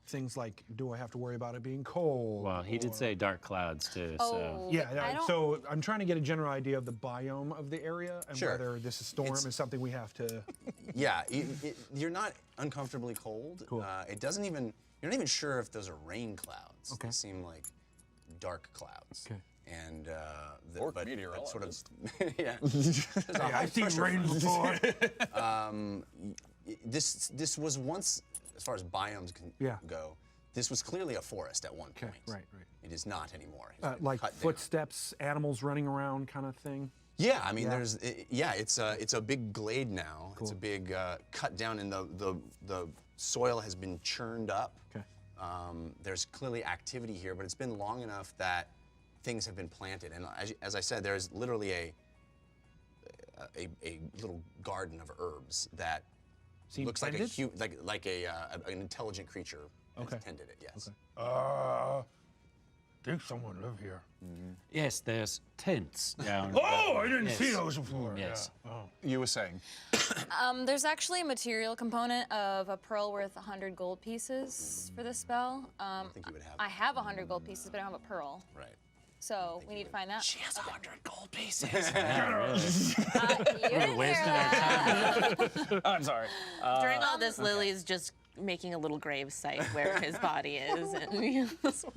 Things like, do I have to worry about it being cold? Well, he did or- say dark clouds, too, so... Oh, Yeah, I yeah. don't- So I'm trying to get a general idea of the biome of the area and Sure. whether this storm is something we have to. Yeah, you're not uncomfortably cold. Cool. It doesn't even, you're not even sure if those are rain clouds. Okay. They seem like dark clouds. Okay. And Orc but sort of, yeah. I've seen rain before. This was once, as far as biomes go, this was clearly a forest at one point. Right. It is not anymore. It's been Like cut down. footsteps, animals running around, kind of thing. Yeah, I mean, it's a big glade now. It's a big cut down, and the soil has been churned up. Okay. There's clearly activity here, but it's been long enough that things have been planted. And as I said, there's literally a little garden of herbs that Seems looks like an intelligent creature has Okay. tended it. Yes. Okay. think someone lived here. Yes, there's tents down. Oh, I didn't see Yes. those before. Yes. Yeah. Oh. You were saying? There's actually a material component of a pearl worth 100 gold pieces for this spell. I think you would have. I have 100 gold pieces, but I don't have a pearl. Right. So we need to find that. She has 100 gold pieces. We're wasting our time. I'm sorry. During all this, Lily is just making a little grave site where his body is. And,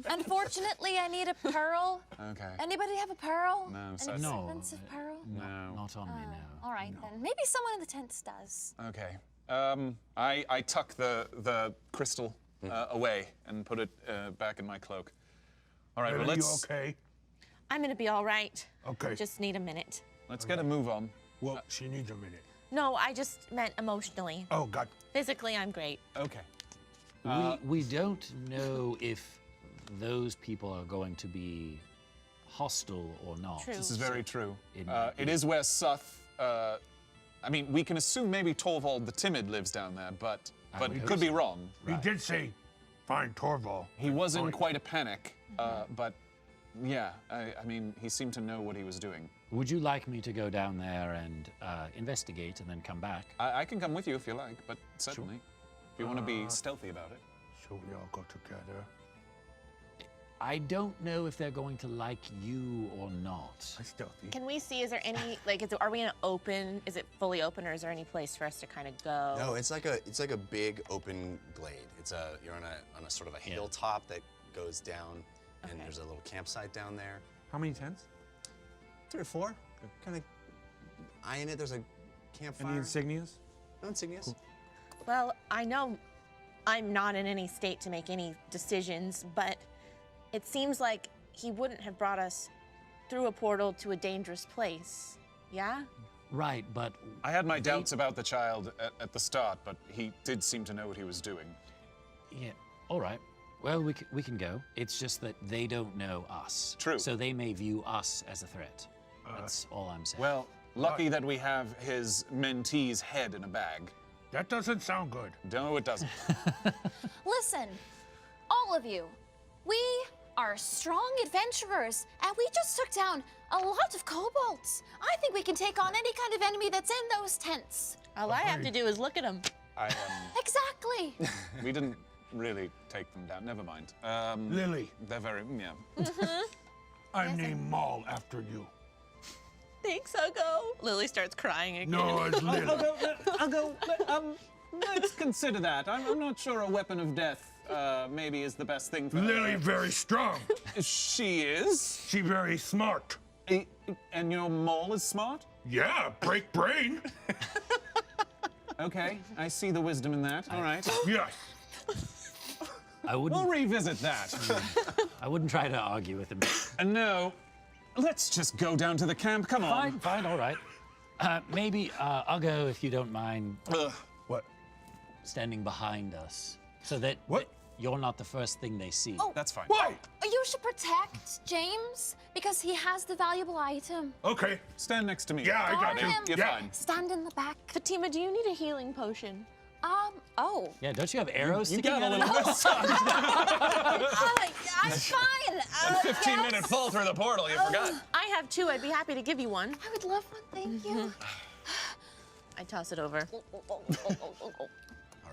Unfortunately, I need a pearl. Okay. Anybody have a pearl? No, An sorry. No. expensive pearl? No. Not on me now. All right, then. Maybe someone in the tents does. Okay. I tuck the crystal away and put it back in my cloak. All right, well, Are you let's okay? I'm gonna be all right. Okay. Just need a minute. let's get a move on. Well, she needs a minute. No, I just meant emotionally. Oh, God. Physically, I'm great. Okay. We don't know if those people are going to be hostile or not. True. This is very true. It might It be. is where Suff. I mean, we can assume maybe Tovold the Timid lives down there, but would it hope could be so. wrong. He did say, find Torvald. He was in Fine. quite a panic, but yeah, I mean, he seemed to know what he was doing. Would you like me to go down there and investigate and then come back? I can come with you if you like, but certainly, if you want to be stealthy about it. Should we all go together? I don't know if they're going to like you or not. Stealthy. Can we see? Is there any are we in an open? Is it fully open, or is there any place for us to kind of go? No, it's like a big open glade. You're on a sort of a hilltop that goes down, and Okay. there's a little campsite down there. How many tents? 3 or 4. Kind of eyeing it. There's a campfire. Any insignias? No insignias. Well, I know I'm not in any state to make any decisions, but it seems like he wouldn't have brought us through a portal to a dangerous place. Yeah? Right, but I had my doubts about the child at the start, but he did seem to know what he was doing. yeah, all right. Well, we can go. It's just that they don't know us. True. So they may view us as a threat. That's all I'm saying. Well, lucky that we have his mentee's head in a bag. That doesn't sound good. No, it doesn't. Listen, all of you, we are strong adventurers, and we just took down a lot of kobolds. I think we can take on any kind of enemy that's in those tents. All I have to do is look at him. Exactly. We didn't really take them down. Never mind. Lily, They're very, yeah. I'm named Maul after you. Thanks, Ugo. Lily starts crying again. No, it's Lily. I'll go. Let's consider that. I'm not sure a weapon of death maybe is the best thing for Lily very strong. She is. She very smart. And your mole is smart? Yeah, break brain. Okay, I see the wisdom in that. All right. Yes. I We'll wouldn't. revisit that. I wouldn't try to argue with him. No, let's just go down to the camp. Come on. Fine, all right. Maybe I'll go if you don't mind What? standing behind us, so that What? you're not the first thing they see. Oh. That's fine. Why? You should protect James because he has the valuable item. Okay. Stand next to me. Yeah, I got Guard you. him. You're Yeah. fine. Stand in the back. Fatima, do you need a healing potion? Oh. Yeah, don't you have arrows You sticking got a out little of bit. I'm fine. 15-minute fall through the portal, you forgot. I have 2. I'd be happy to give you one. I would love one, thank you. I toss it over. All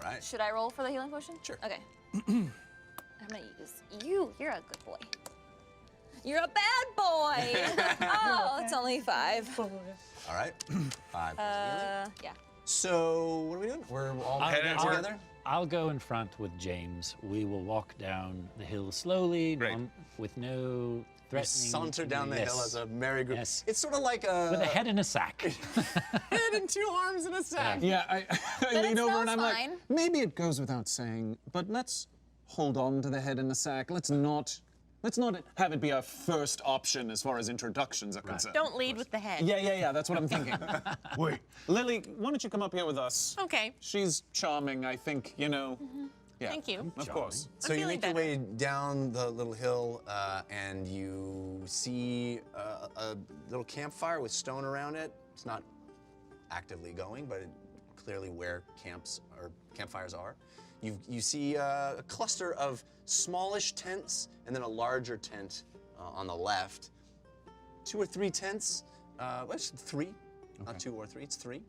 right. Should I roll for the healing potion? Sure. Okay. I'm gonna use you. You're a good boy. You're a bad boy. Oh, it's only 5. All right. 5. Yeah. So what are we doing? We're all I'll- heading I'll- together. I'll go in front with James. We will walk down the hill slowly, Great. with no We threatening. saunter down the hill as a merry group. Yes. It's sort of like with a head in a sack. head and 2 arms in a sack. Yeah, I lean it over and smells I'm fine. like, maybe it goes without saying, but let's hold on to the head in the sack. Let's not have it be our first option as far as introductions are concerned. Don't lead with the head. Yeah, that's what I'm thinking. Wait. Lily, why don't you come up here with us? Okay. She's charming, I think, you know. Yeah. Thank you. Of course. So you feeling make your better. way down the little hill, and you see a little campfire with stone around it. It's not actively going, but clearly where campfires are. You see a cluster of smallish tents and then a larger tent on the left. 2 or 3 tents. Well, it's 3, not 2 or 3. It's 3.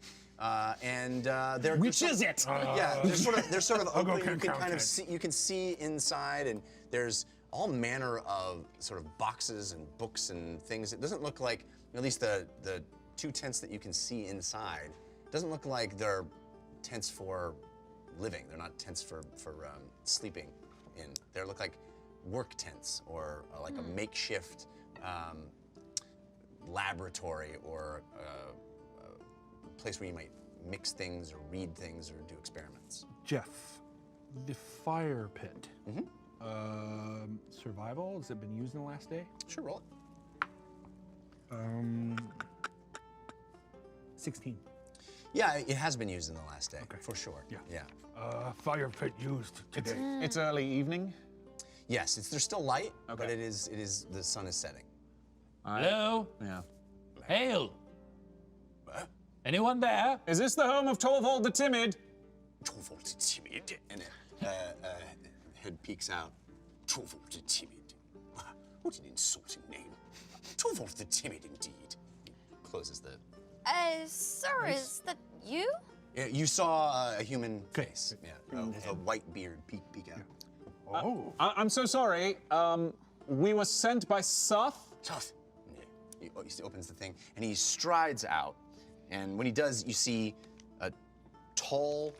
And they're Which is it? yeah, they're sort of I'll go open. You can count kind of it. see. You can see inside, and there's all manner of sort of boxes and books and things. It doesn't look like, at least the 2 tents that you can see inside, doesn't look like they're tents for living. They're not tents for sleeping in. They look like work tents or like a makeshift laboratory or a place where you might mix things or read things or do experiments. Jeff, the fire pit. Survival, has it been used in the last day? Sure, roll it. 16. Yeah, it has been used in the last day, for sure. Yeah. Fire pit used today. It's early evening. Yes, there's still light, but Okay. it is the sun is setting. Hello? Yeah. Hail! Anyone there? Is this the home of Tovold the Timid? Tovold the Timid, and head peeks out. Tovold the Timid. What an insulting name. Tovold the Timid, indeed. Closes the. Sir, is that you? Yeah, you saw a human face. Yeah, with a white beard peek out. Oh. I'm so sorry. We were sent by Suff. Tough. Yeah. He opens the thing and he strides out. And when he does, you see a tall,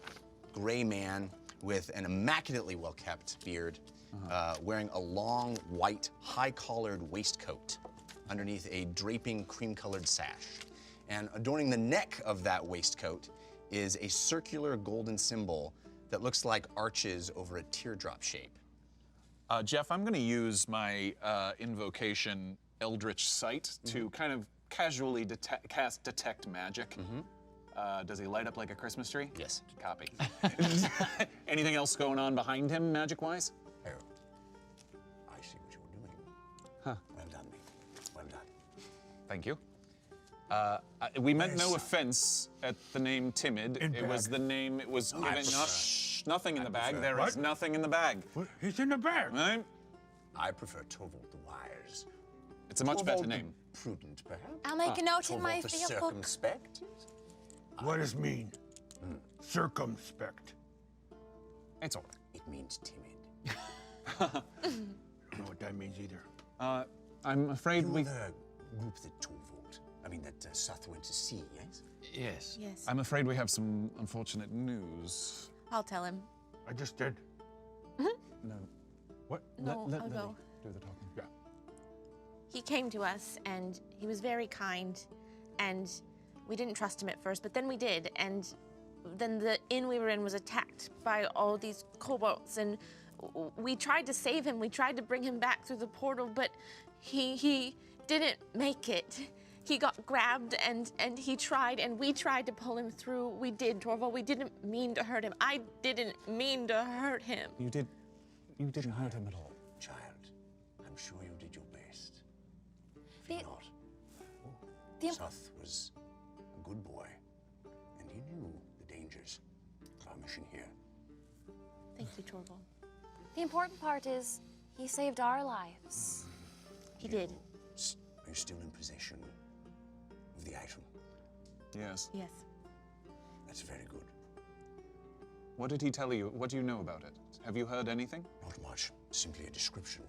gray man with an immaculately well-kept beard, wearing a long, white, high-collared waistcoat underneath a draping cream-colored sash. And adorning the neck of that waistcoat is a circular golden symbol that looks like arches over a teardrop shape. Jeff, I'm going to use my invocation Eldritch Sight to kind of casually cast Detect Magic. Does he light up like a Christmas tree? Yes. Copy. Anything else going on behind him, magic-wise? Harold, I see what you're doing. Huh. Well done, mate. Well done. Thank you. We meant no offense at the name Timid. It was the name, it was given. Nothing in the bag. There is nothing in the bag. What? He's in the bag. Right? I prefer Tovold the Wise. It's a much better Tovold name. the Prudent, perhaps. I'll make a note in my Tovold the field book. Circumspect. What does it mean? Circumspect. It's all right. It means timid. I don't know what that means either. I'm afraid You're we. the group that that Suff went to see, yes? Yes. Yes. I'm afraid we have some unfortunate news. I'll tell him. I just did. No. What? No, let I'll Lily go. do the talking. Yeah. He came to us and he was very kind, and we didn't trust him at first, but then we did, and then the inn we were in was attacked by all these kobolds, and we tried to save him. We tried to bring him back through the portal, but he didn't make it. He got grabbed and he tried, and we tried to pull him through. We did, Torvald. We didn't mean to hurt him. I didn't mean to hurt him. You didn't hurt him at all. Child, I'm sure you did your best. The- If not, the- Suff was a good boy, and he knew the dangers of our mission here. Thank you, Torvald. The important part is he saved our lives. He did. Are you still in possession of the item? Yes. Yes. That's very good. What did he tell you? What do you know about it? Have you heard anything? Not much, simply a description.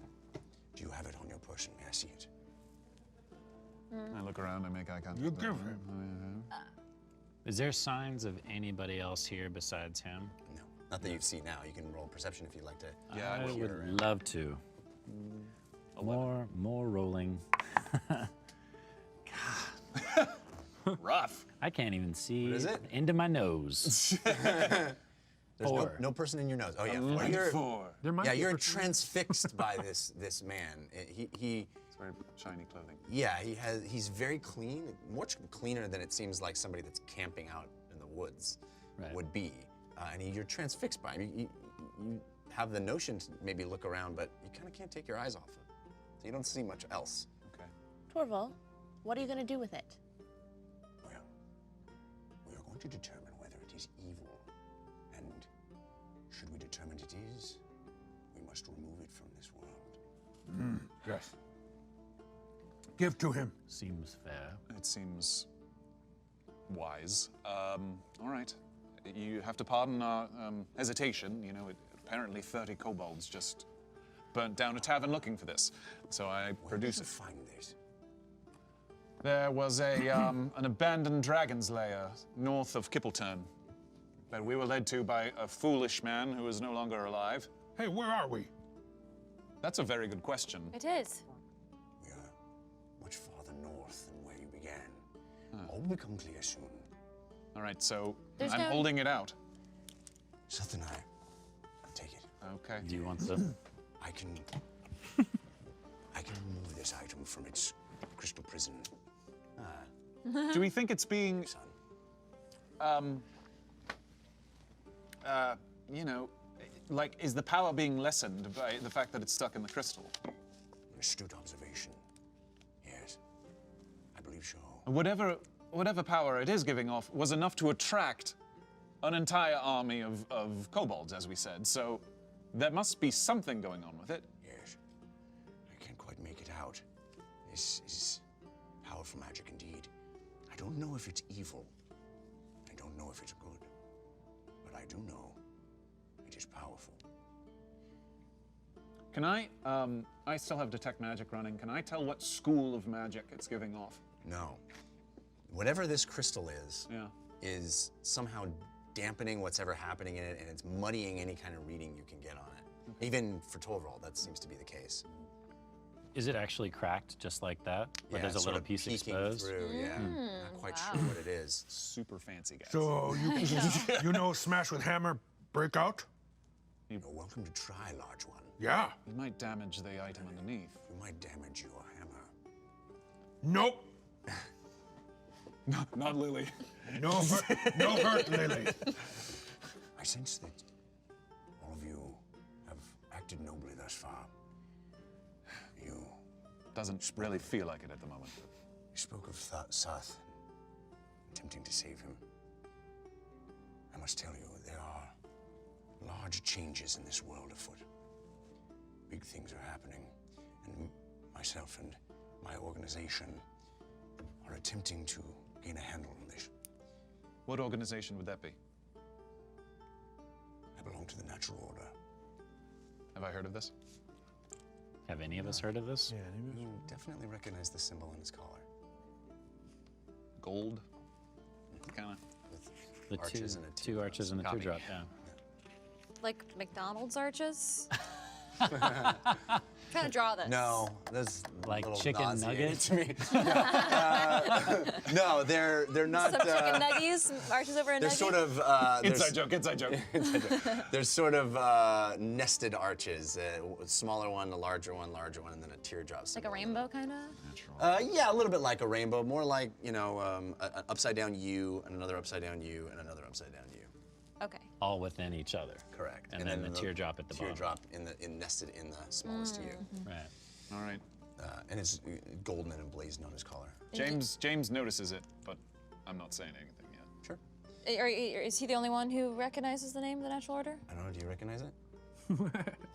Do you have it on your person? May I see it? I look around, I make eye contact. You give him. Is there signs of anybody else here besides him? No. Not that you've seen now. You can roll perception if you'd like to. Yeah, I look would around. love to. More rolling. Rough. I can't even see What is it? into my nose. There's 4. no person in your nose. Oh yeah. Lucky You're- 4. There might Yeah, be you're transfixed by this man. He It's very shiny clothing. yeah, he's very clean, much cleaner than it seems like somebody that's camping out in the woods Right. would be. And you're transfixed by him. You have the notion to maybe look around, but you kind of can't take your eyes off him. So you don't see much else. Okay. Torvald, what are you going to do with it? Well, we are going to determine whether it is evil. And should we determine it is, we must must remove it from this world. Yes. Give to him. Seems fair. It seems wise. All right. You have to pardon our hesitation. You know, apparently 30 kobolds just burnt down a tavern looking for this. So I produce it. Find this. There was an abandoned dragon's lair north of Kippleton that we were led to by a foolish man who is no longer alive. Hey, where are we? That's a very good question. It is. We are much farther north than where you began. All will become clear soon. All right, so There's I'm no- holding it out. Seth and I take it. Okay. Do you want the? I can remove this item from its crystal prison. Do we think it's being, Son. you know, like, is the power being lessened by the fact that it's stuck in the crystal? An astute observation. Yes. I believe so. Whatever power it is giving off was enough to attract an entire army of kobolds, as we said. So there must be something going on with it. Yes. I can't quite make it out. This is powerful magic indeed. I don't know if it's evil. I don't know if it's good. But I do know it is powerful. Can I still have detect magic running. Can I tell what school of magic it's giving off? No. Whatever this crystal Yeah. is somehow dampening what's ever happening in it, and it's muddying any kind of reading you can get on it. Even for Tovold, that seems to be the case. Is it actually cracked just like that? Where there's it's a sort little of piece peeking exposed? through, yeah. Not quite sure what it is. Super fancy guys. So you know Smash with Hammer Breakout? You're welcome to try, large one. Yeah. You might damage the item underneath. You might damage your hammer. Nope. Not Lily. No hurt, Lily. I sense that all of you have acted nobly thus far. You Doesn't really feel like it at the moment. spoke of Suff, attempting to save him. I must tell you, there are large changes in this world afoot. Big things are happening, and myself and my organization are attempting to gain a handle on this. What organization would that be? I belong to the Natural Order. Have I heard of this? Have any of us heard of this? You definitely recognize the symbol on his collar. Gold? Kind of. The Arches two, and a two teardrop. arches and a Copy. teardrop, yeah. Like McDonald's arches? Trying to draw this. No, there's Like little chicken nauseating nuggets? to me. No, they're not. Some chicken nuggies, arches over a They're nugget? sort of Inside joke, inside joke. There's sort of nested arches. A smaller one, a larger one, and then a teardrop. Like a symbol. rainbow, kind of? Yeah, a little bit like a rainbow. More like, you know, an upside down U and another upside down U and another upside down U. Okay. All within each other. Correct. And then the teardrop at the bottom. teardrop nested in the smallest U. Right. All right. And it's golden and emblazoned on his collar. James notices it, but I'm not saying anything yet. Sure. Is he the only one who recognizes the name of the Natural Order? I don't know. Do you recognize it? Do you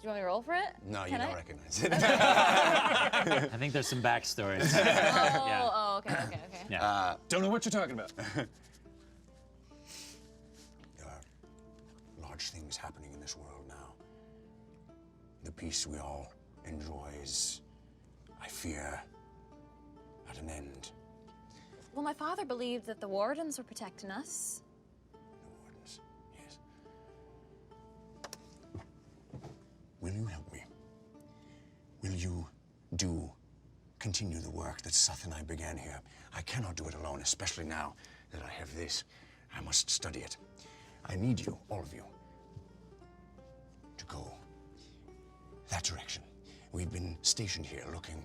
want me to roll for it? No, you Can don't I? recognize it. I think there's some backstory. Yeah. Oh, okay. Yeah. Don't know what you're talking about. There are large things happening in this world now. The peace we all enjoy is, I fear, at an end. Well, my father believed that the wardens were protecting us. The wardens, yes. Will you help me? Will you continue the work that Suff and I began here? I cannot do it alone, especially now that I have this. I must study it. I need you, all of you, to go that direction. We've been stationed here looking,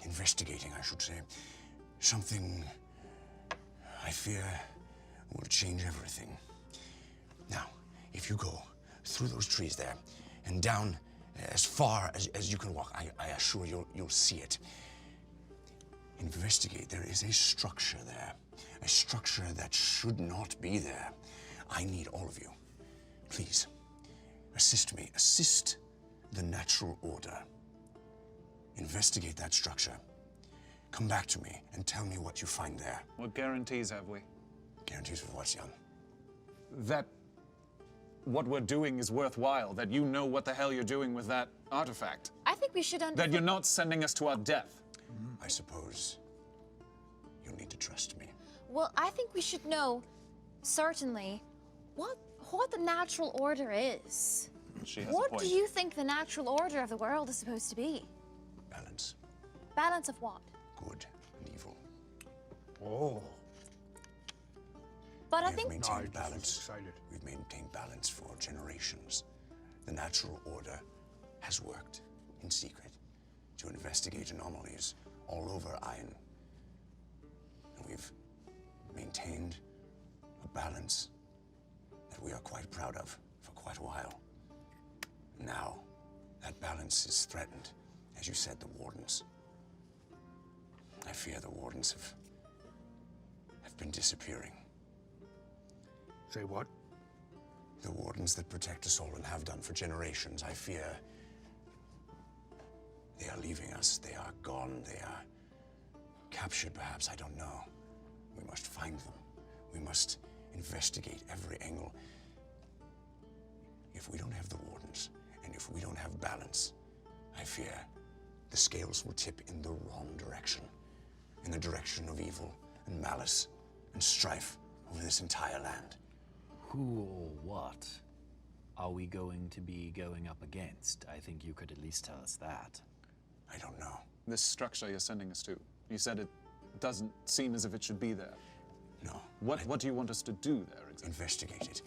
investigating, I should say, something I fear will change everything. Now, if you go through those trees there and down as far as you can walk, I assure you'll see it. Investigate. There is a structure there, a structure that should not be there. I need all of you. Please, assist me. Assist the natural order. Investigate that structure. Come back to me and tell me what you find there. What guarantees have we? Guarantees of what, young? That what we're doing is worthwhile, that you know what the hell you're doing with that artifact, I think we should that you're not sending us to our death. I suppose you'll need to trust me. Well, I think we should know, certainly, what the natural order is. She has a What point. do you think the natural order of the world is supposed to be? Balance. Balance of what? Good and evil. Oh. But I We have think maintained I just was balance. excited. We've maintained balance for generations. The natural order has worked in secret to investigate anomalies all over Iron. And we've maintained a balance that we are quite proud of for quite a while. Now, that balance is threatened. As you said, the Wardens. I fear the Wardens have been disappearing. Say what? The Wardens that protect us all and have done for generations, I fear they are leaving us. They are gone. They are captured, perhaps. I don't know. We must find them. We must investigate every angle. If we don't have the Wardens, and if we don't have balance, I fear the scales will tip in the wrong direction. In the direction of evil and malice and strife over this entire land. Who or what are we going to be going up against? I think you could at least tell us that. I don't know. This structure you're sending us to, you said it doesn't seem as if it should be there. No. What do you want us to do there exactly? Investigate it.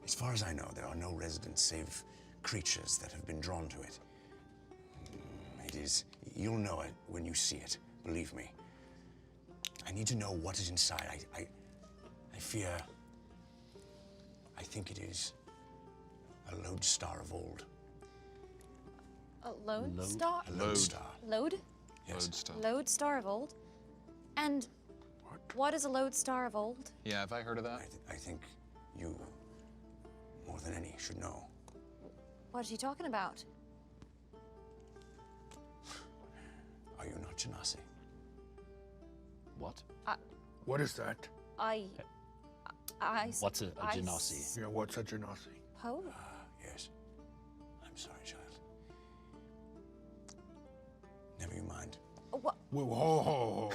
As far as I know, there are no residents save creatures that have been drawn to it. It is... You'll know it when you see it, believe me. I need to know what is inside. I fear... I think it is a lodestar of old. a lodestar? A lodestar. Lode? Yes. Lodestar of old? And what is a lodestar of old? Yeah, have I heard of that? I think you, more than any, should know. What are you talking about? Are you not Genasi? What? What is that? I What's a I genasi? Yeah, what's a genasi? suppose. Yes. I'm sorry, child. Never you mind. What? Whoa, ho.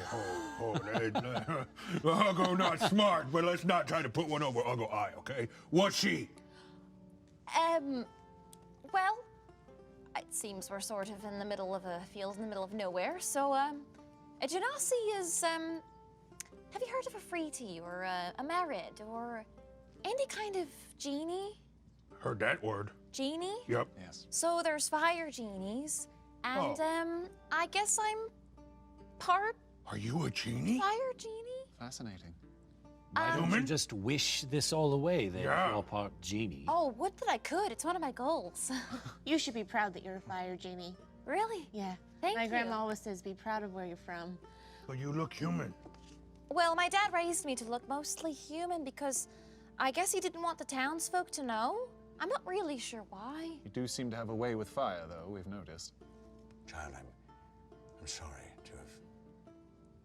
Uggo not smart, but let's not try to put one over Uggo eye, okay? What's she? Well, it seems we're sort of in the middle of a field in the middle of nowhere, so, a genasi is, have you heard of a Freetie or a Merid or any kind of genie? Heard that word. Genie? Yep. Yes. So there's fire genies, and, I guess I'm part Are you a genie? fire genie? Fascinating. Why don't you Human? just wish this all away then? Yeah. You're part genie. Oh, would that I could. It's one of my goals. You should be proud that you're a fire genie. Really? Yeah. Thank My you. grandma always says, be proud of where you're from. But you look human. Well, my dad raised me to look mostly human because I guess he didn't want the townsfolk to know. I'm not really sure why. You do seem to have a way with fire, though, we've noticed. Child, I'm sorry to have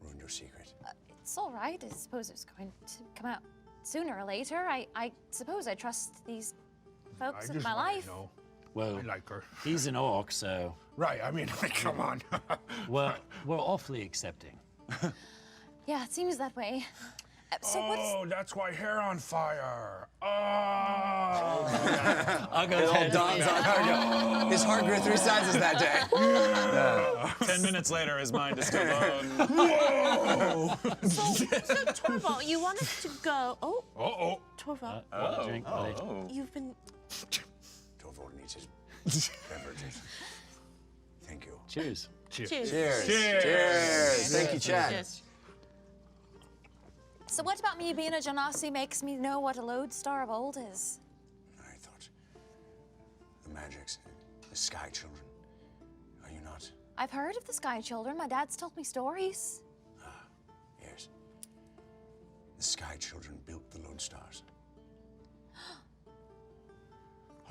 ruined your secret. It's all right. I suppose it's going to come out sooner or later. I suppose I trust these folks I with just my wanna life. know. Well, I like her. he's an orc, so Right, I mean, come on. we're awfully accepting. Yeah, it seems that way. So Oh, that's why hair on fire. Oh. Uggo's head. Dawns on Uggo. His heart grew 3 sizes that day. 10 minutes later, his mind is still blown. So Tovold, you wanted to go. Oh, Uh-oh. Tovold, Want a drink? you've been. Tovold needs his beverages. Thank you. Cheers. Cheers. Cheers. Cheers. Thank you, Chad. Cheers. So what about me being a genasi makes me know what a lodestar of old is? I thought the magics, the Sky Children. Are you not? I've heard of the Sky Children. My dad's told me stories. Yes. The Sky Children built the Lodestars.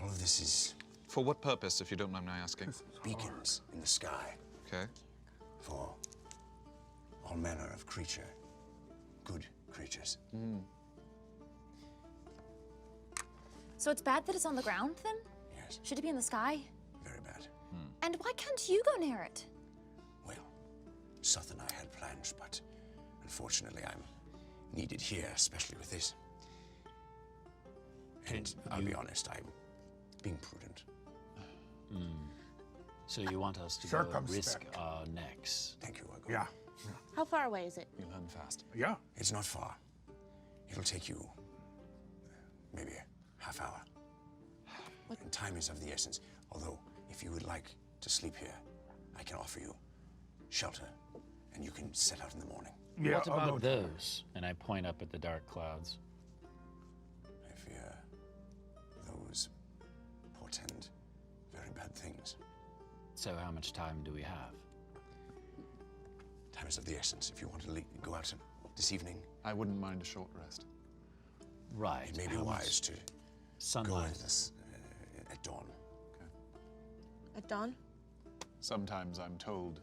All of this is For what purpose, if you don't mind my asking? Beacons in the sky Okay. for all manner of creature, good creatures. So it's bad that it's on the ground then? Yes, Should it be in the sky? very bad. And why can't you go near it? Well, Suff and I had plans, but unfortunately I'm needed here, especially with this. And I'll be honest, I'm being prudent. So you want us to go risk Circumspect. our necks? Thank you, Argo. Yeah. How far away is it? You learn fast. Yeah. It's not far. It'll take you maybe a half hour. And time is of the essence. Although, if you would like to sleep here, I can offer you shelter, and you can set out in the morning. Yeah. What I'll about go- those? And I point up at the dark clouds. I fear those portend very bad things. So how much time do we have? Time is of the essence. If you want to go out this evening, I wouldn't mind a short rest. Right. it may be how much wise to go sunlight. with us at dawn. At dawn? Sometimes I'm told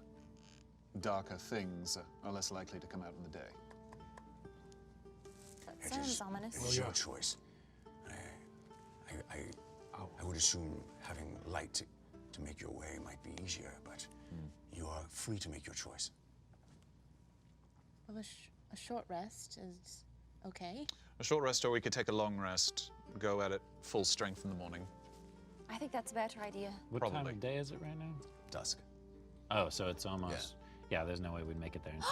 darker things are less likely to come out in the day. That It sounds is- ominous. It is your choice. I would assume having light to make your way might be easier, but you are free to make your choice. Well, a short rest is okay. A short rest, or we could take a long rest, go at it full strength in the morning. I think that's a better idea. What time Probably. of day is it right now? Dusk. Oh, so it's almost. Yeah, there's no way we'd make it there. in time.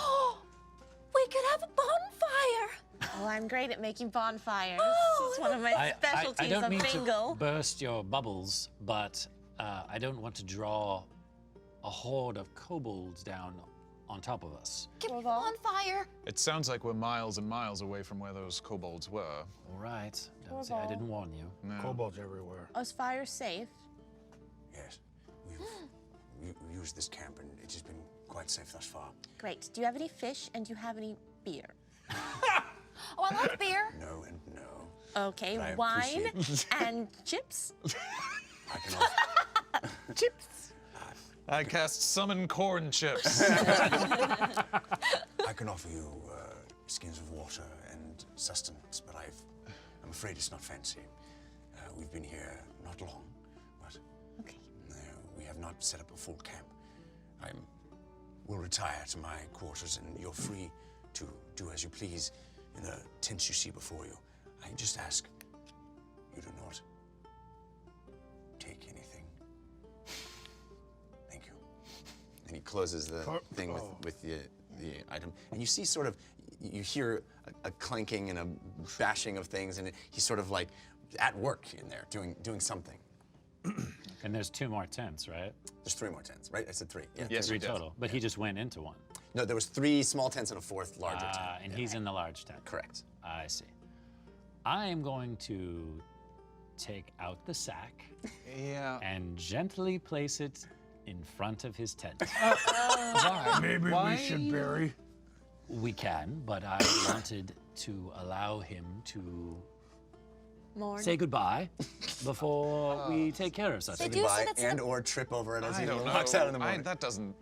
We could have a bonfire! Oh, I'm great at making bonfires. Oh, It's one of my specialties I don't of mean bingo. to burst your bubbles, but I don't want to draw a horde of kobolds down on top of us. Give me a bonfire! It sounds like we're miles and miles away from where those kobolds were. All right. Don't say I didn't warn you. No. Kobolds everywhere. Oh, is fire safe? Yes, we've used this camp, and it has been quite safe thus far. Great. Do you have any fish and do you have any beer? Oh, I like beer. No and no. Okay, But I wine appreciate- and chips? I can offer, Chips. I cast summon corn chips. I can offer you skins of water and sustenance, but I'm afraid it's not fancy. We've been here not long, but Okay. we have not set up a full camp. Will retire to my quarters, and you're free to do as you please in the tents you see before you. I just ask you do not take anything. Thank you. And he closes the thing with the item. And you see sort of, you hear a clanking and a bashing of things, and he's sort of like at work in there, doing something. And there's 2 more tents, right? There's 3 more tents, right? I said 3. Yeah. Yes, 3 we did. total. But he just went into one. No, there was 3 small tents and a 4th larger tent. And he's in the large tent. Correct. I see. I am going to take out the sack Yeah. and gently place it in front of his tent. Maybe Why? we should bury. We can, but I wanted to allow him to Morning. say goodbye before we take care of such They a do thing. say Buy that's an, or trip over it as I he don't know. walks out in the morning. That doesn't.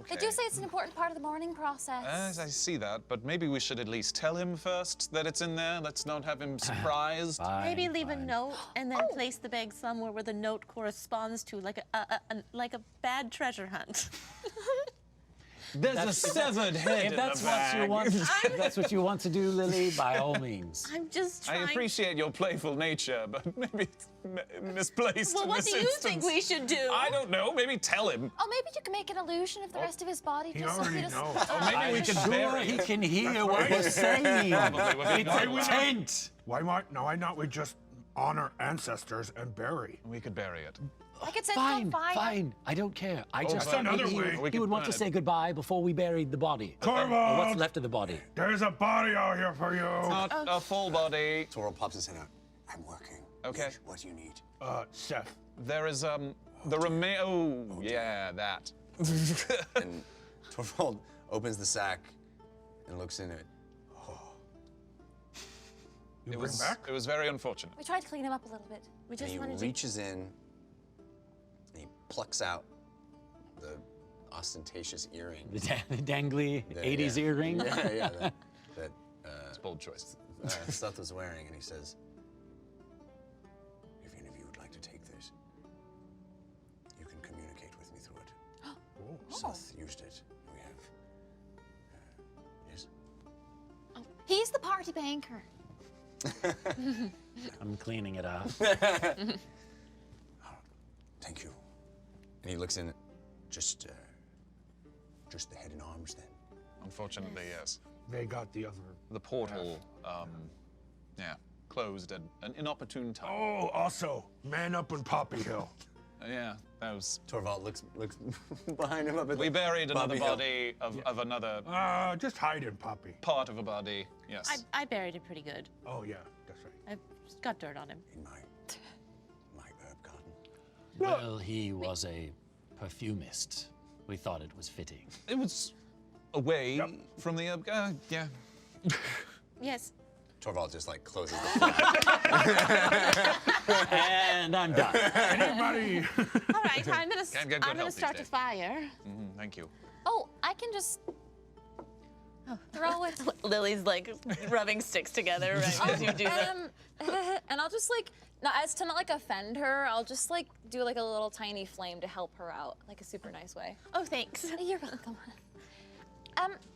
Okay. they do say it's an important part of the morning process. I see that, but maybe we should at least tell him first that it's in there. Let's not have him surprised. Maybe Fine, leave a fine. note and then place the bag somewhere where the note corresponds to, like a bad treasure hunt. There's a severed head If that's what you want, if that's what you want to do, Lily, by all means. I'm just I trying. appreciate your playful nature, but maybe it's misplaced Well, in what this do you think instance. we should do? I don't know. Maybe tell him. Oh, maybe you can make an illusion of the rest of his body He just so already he doesn't. knows. Or maybe we can Sure, bury he it. can hear what we're saying. Probably would be It's a tent. Why not we just honor ancestors and bury? We could bury it. I could set Fine, it on fire. fine. I don't care. I just that's thought another maybe way. We he would could want to burn it. say goodbye before we buried the body. Or what's Tovold! left of the body. There's a body out here for you. Not a full body. Tovold pops his head out. I'm working. Okay. Mitch, what do you need? Seth. There is the remain. Oh, yeah, that. And Tovold opens the sack and looks in it. You It bring was back? it was very unfortunate. We tried to clean him up a little bit. We And just he wanted to. reaches in plucks out the ostentatious earring. The dangly The- 80s yeah. earring. Yeah, that It's a bold choice. Seth was wearing, and he says, "If any of you would like to take this, you can communicate with me through it." Seth used it. We have. Yes. He's the party banker. I'm cleaning it off. Thank you. And he looks in. Just the head and arms, then. Unfortunately, yes. They got the other. The portal, closed at an inopportune time. Oh, also, man up in Poppy Hill. Yeah, that was. Torvald looks behind him up at We the buried another Bobby Hill. body of another Just hide in Poppy. part of a body. Yes. I buried it pretty good. Oh yeah, that's right. I just got dirt on him. In my herb garden. Well, he was a perfumist. We thought it was fitting. It was away from the yeah. Yes. Torvald just like closes the flap. And I'm done. Anybody? All right, I'm gonna Can't get good help these start a days. fire. Thank you. Oh, I can just throw it. Lily's like rubbing sticks together right as you do that. And I'll just like, as to not like offend her, I'll just like do like a little tiny flame to help her out, like a super nice way. Oh, thanks. You're welcome.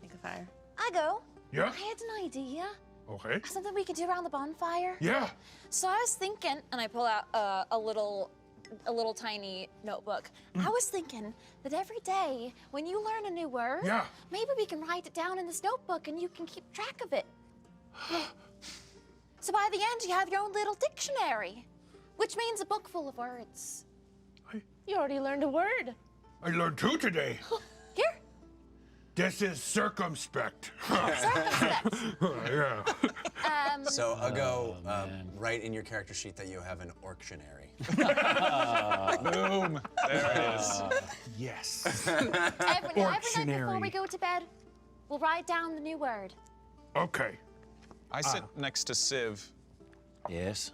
Make a fire. I go. Yeah. I had an idea. Okay. Something we could do around the bonfire. Yeah. So I was thinking, and I pull out a little tiny notebook. I was thinking that every day when you learn a new word, Yeah. maybe we can write it down in this notebook and you can keep track of it. So by the end, you have your own little dictionary, which means a book full of words. You already learned a word. I learned 2 today. Here, This is circumspect. circumspect. Yeah. So Ugo, write in your character sheet that you have an orctionary. Boom. There it is. Yes. Every night before Orctionary. we go to bed, we'll write down the new word. Okay. I sit next to Civ. Yes?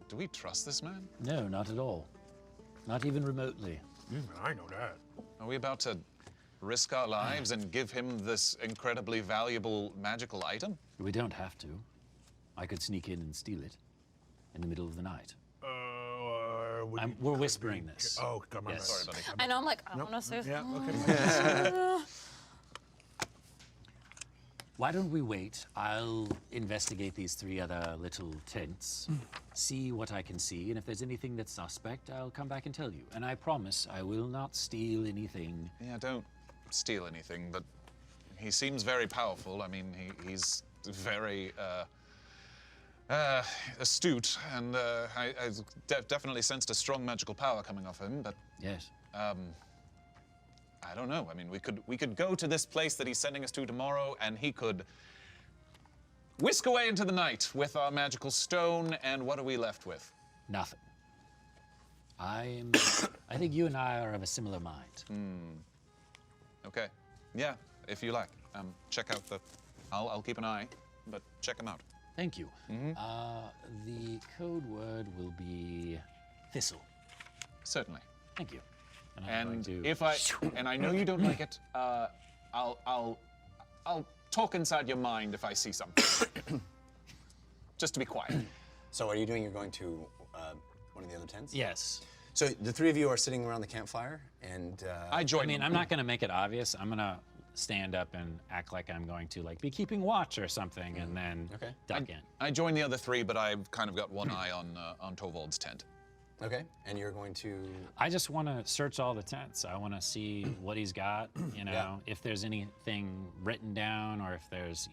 Do we trust this man? No, not at all. Not even remotely. I know that. Are we about to risk our lives and give him this incredibly valuable magical item? We don't have to. I could sneak in and steal it in the middle of the night. We're whispering this. Oh, come on. Yes. Sorry, buddy. I know, I'm like, I want to say Yeah, okay. Why don't we wait? I'll investigate these 3 other little tents, see what I can see, and if there's anything that's suspect, I'll come back and tell you. And I promise I will not steal anything. Yeah, don't steal anything, but he seems very powerful. I mean, he's very astute, and I definitely sensed a strong magical power coming off him, but Yes. I don't know. I mean, we could go to this place that he's sending us to tomorrow, and he could whisk away into the night with our magical stone, and what are we left with? Nothing. I think you and I are of a similar mind. Okay. Yeah, if you like. Check out the... I'll keep an eye, but check him out. Thank you. The code word will be thistle. Certainly. Thank you. I'm going And to... if I know you don't like it, I'll talk inside your mind if I see something. Just to be quiet. So are you doing? You're going to one of the other tents? Yes. So the 3 of you are sitting around the campfire, and I join. I mean, I'm not going to make it obvious. I'm going to stand up and act like I'm going to be keeping watch or something, and then duck in. I join the other 3, but I've kind of got one eye on Tovold's tent. okay, and you're going to. I just want to search all the tents. I want to see what he's got, Yeah. if there's anything written down or if there's,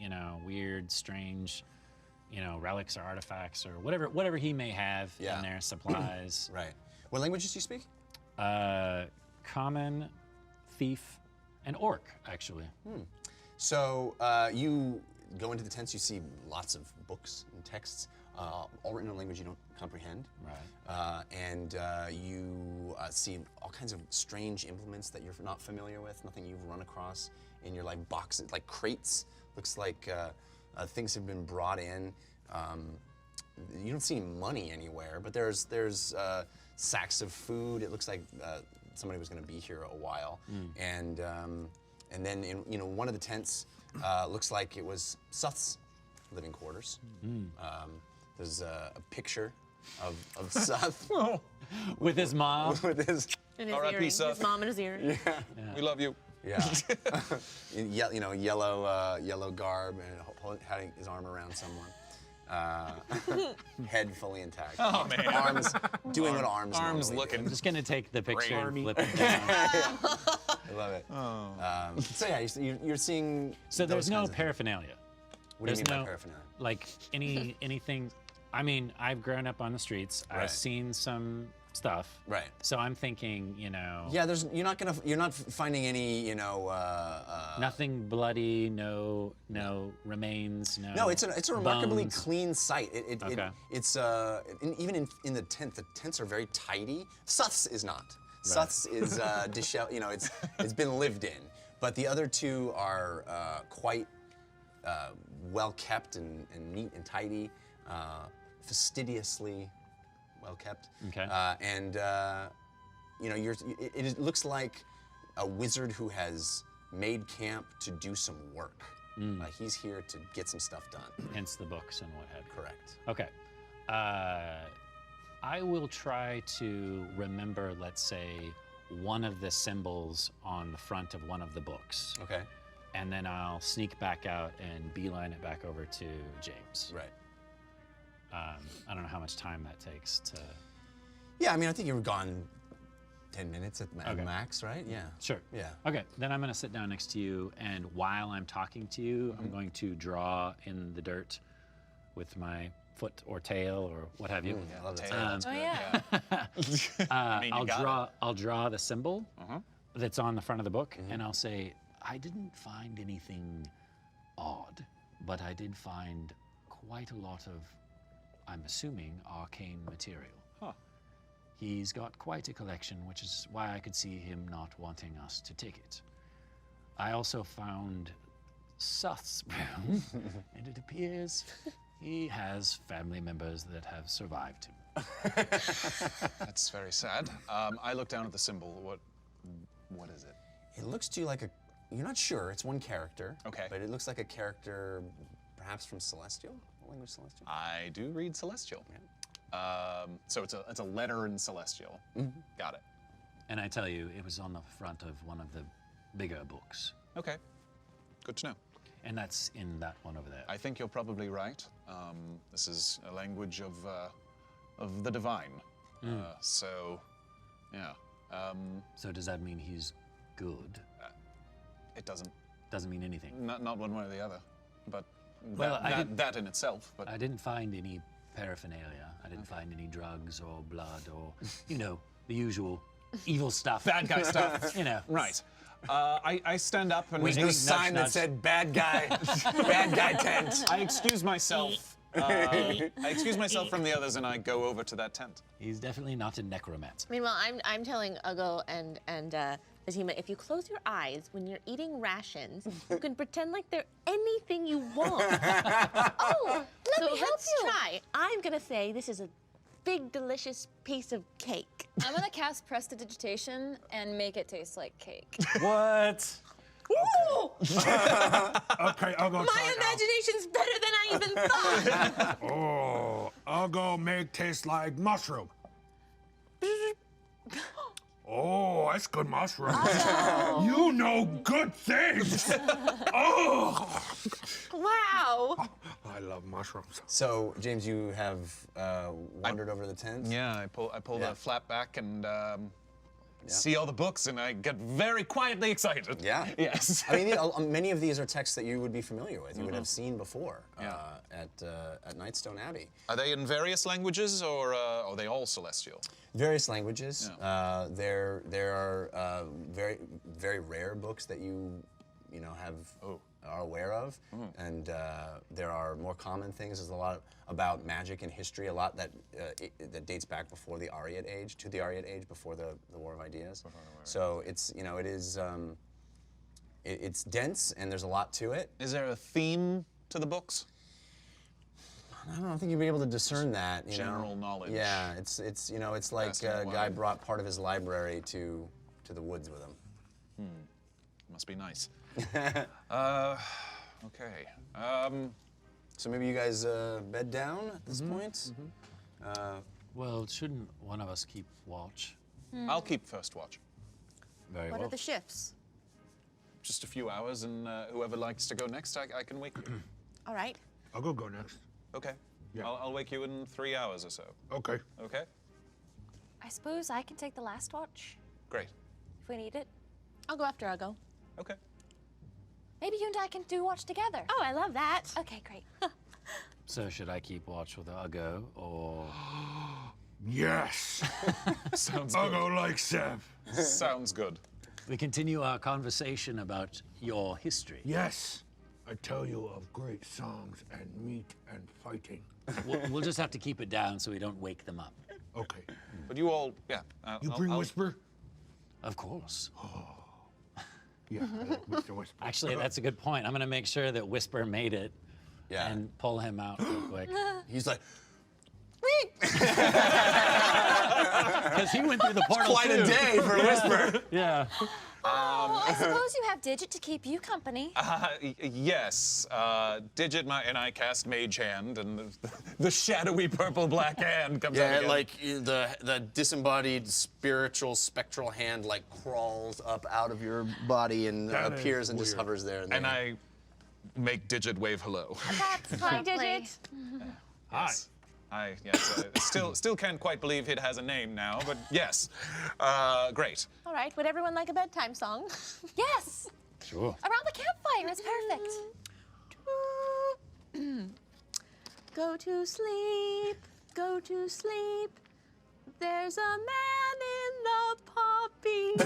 weird, strange, relics or artifacts or whatever he may have Yeah. in their supplies. Right. What languages do you speak? Common, thief, and orc, actually. So you go into the tents. You see lots of books and texts, all written in a language you don't comprehend. Right. And you see all kinds of strange implements that you're not familiar with, nothing you've run across in your boxes, like crates. Looks like things have been brought in you don't see money anywhere, but there's sacks of food. It looks like somebody was going to be here a while, and then in one of the tents looks like it was Suff's living quarters. There's a picture of Suff with his mom. with his And his R.I.P. earring. Suff. His mom and his earring. We love you. yeah, yellow garb and having his arm around someone. Head fully intact. Oh man. Arms doing what arms Arms normally looking. I'm just gonna take the picture and Army. flip it down. do. I love it. So yeah, you're seeing. So there's those no kinds of things. paraphernalia. What do you There's mean by no paraphernalia? like anything. I mean, I've grown up on the streets. Right. I've seen some stuff. Right. So I'm thinking, Yeah, you're not finding any, nothing bloody, no remains, no. No, it's a remarkably bones. clean site. Okay. Even in the tents are very tidy. Suff's is not. Suff's is it's been lived in. But the other two are quite well kept and neat and tidy, fastidiously well kept. Okay. It looks like a wizard who has made camp to do some work. He's here to get some stuff done. Hence the books and what have you. Correct. Okay. I will try to remember, let's say, one of the symbols on the front of one of the books. Okay. And then I'll sneak back out and beeline it back over to James. Right. I don't know how much time that takes to. Yeah, I mean, I think you were gone 10 minutes at Okay. max, right? Yeah. Sure. Yeah. Okay, then I'm going to sit down next to you, and while I'm talking to you, I'm going to draw in the dirt with my foot or tail or what have you. Yeah, I love the Tail. tail. Oh, yeah. you got I'll draw the symbol that's on the front of the book, and I'll say, I didn't find anything odd, but I did find quite a lot of, I'm assuming, arcane material. Huh. He's got quite a collection, which is why I could see him not wanting us to take it. I also found Suff's room, and it appears he has family members that have survived him. That's very sad. I look down at the symbol. What is it? It looks to you like you're not sure, it's one character. Okay. But it looks like a character perhaps from Celestial? What language Celestial? I do read Celestial. So it's a letter in Celestial. Got it. And I tell you, it was on the front of one of the bigger books. Okay. Good to know. And that's in that one over there. I think you're probably right. This is a language of the divine. So, yeah. So does that mean he's good? It doesn't. Doesn't mean anything. Not one way or the other. But Well, that in itself. But I didn't find any paraphernalia. I didn't find any drugs or blood or, the usual evil stuff. bad guy stuff. Right. I stand up and There's no sign that said bad guy, bad guy tent. I excuse myself. I excuse myself from the others, and I go over to that tent. He's definitely not a necromancer. Meanwhile, I'm telling Ugo and Fatima, if you close your eyes when you're eating rations, you can pretend like they're anything you want. Oh, let me help let's you. try. I'm gonna say this is a big, delicious piece of cake. I'm gonna cast Prestidigitation and make it taste like cake. What? Ooh! Okay, I'll go My try now. imagination's better than I even thought. Oh, I'll go make taste like mushroom. Oh, that's good mushroom. You know good things. Oh, Wow. I love mushrooms. So, James, you have wandered over the tent? Yeah, I pull Yeah. the flap back and see all the books, and I get very quietly excited. Yeah. Yes. I mean, many of these are texts that you would be familiar with. You would have seen before at Nightstone Abbey. Are they in various languages, or are they all celestial? Various languages. There are very, very rare books that you are aware of, and there are more common things. There's a lot about magic and history, a lot that that dates back before the Ariate Age, to the Ariate Age, before the War of Ideas. So it's it's dense and there's a lot to it. Is there a theme to the books? I don't think you'd be able to discern that. You General know? knowledge. Yeah, it's like Casting a wide. guy brought part of his library to the woods with him. Must be nice. Okay. So maybe you guys bed down at this point. Well, shouldn't one of us keep watch? I'll keep first watch. Very What well. are the shifts? Just a few hours, and whoever likes to go next, I can wake you. All right. I'll go next. Okay. Yeah. I'll wake you in 3 hours or so. Okay. Okay? I suppose I can take the last watch Great. if we need it. I'll go after Uggo. Okay. Maybe you and I can do watch together. Oh, I love that. Okay, great. So should I keep watch with Uggo, or Yes. Sounds I'll good. go like Seb. Sounds good. we continue our conversation about your history? Yes. I tell you of great songs and meat and fighting. We'll just have to keep it down so we don't wake them up. Okay. But you all, yeah. You bring Whisper? Of course. Yeah, I like Mr. Whisper. Actually, that's a good point. I'm going to make sure that Whisper made it Yeah. and pull him out real quick. He's like, Because he went through the portal quite too. a day for Whisper. Yeah. Oh, I suppose you have Digit to keep you company. Yes. Digit and I cast Mage Hand, and the shadowy purple-black hand comes out Yeah, again. like the disembodied spiritual spectral hand like crawls up out of your body and That is appears and just weird. hovers there. And I make Digit wave hello. That's Hi, lovely. Digit. Yes. Still can't quite believe it has a name now, but yes. Great. All right, would everyone like a bedtime song? Yes! Sure. Around the campfire is perfect. Go to sleep, go to sleep. There's a man in the poppy.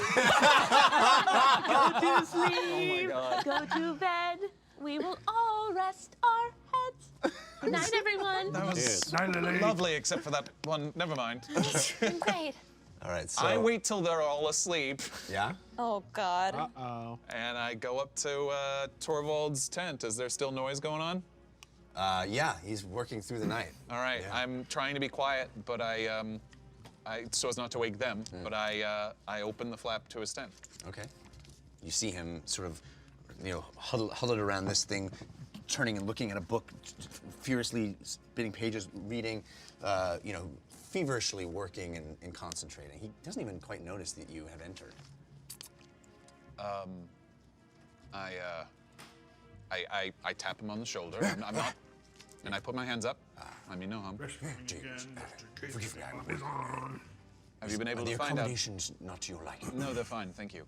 Go to sleep, go to bed. We will all rest our heads. Good night, everyone. That was Night, Lily. lovely, except for that one. Never mind. Great. All right, so I wait till they're all asleep, Yeah. Oh, God. Uh-oh. and I go up to Tovold's tent. Is there still noise going on? Yeah, he's working through the night. All right. Yeah. I'm trying to be quiet, but I so as not to wake them. But I open the flap to his tent. Okay. You see him sort of, huddled around this thing, turning and looking at a book, furiously spinning pages, reading, feverishly working and concentrating. He doesn't even quite notice that you have entered. I tap him on the shoulder. I'm not, and I put my hands up. I mean, no harm. James, forgive me. Have you been able The to find out? accommodations not to your liking. No, they're fine. Thank you.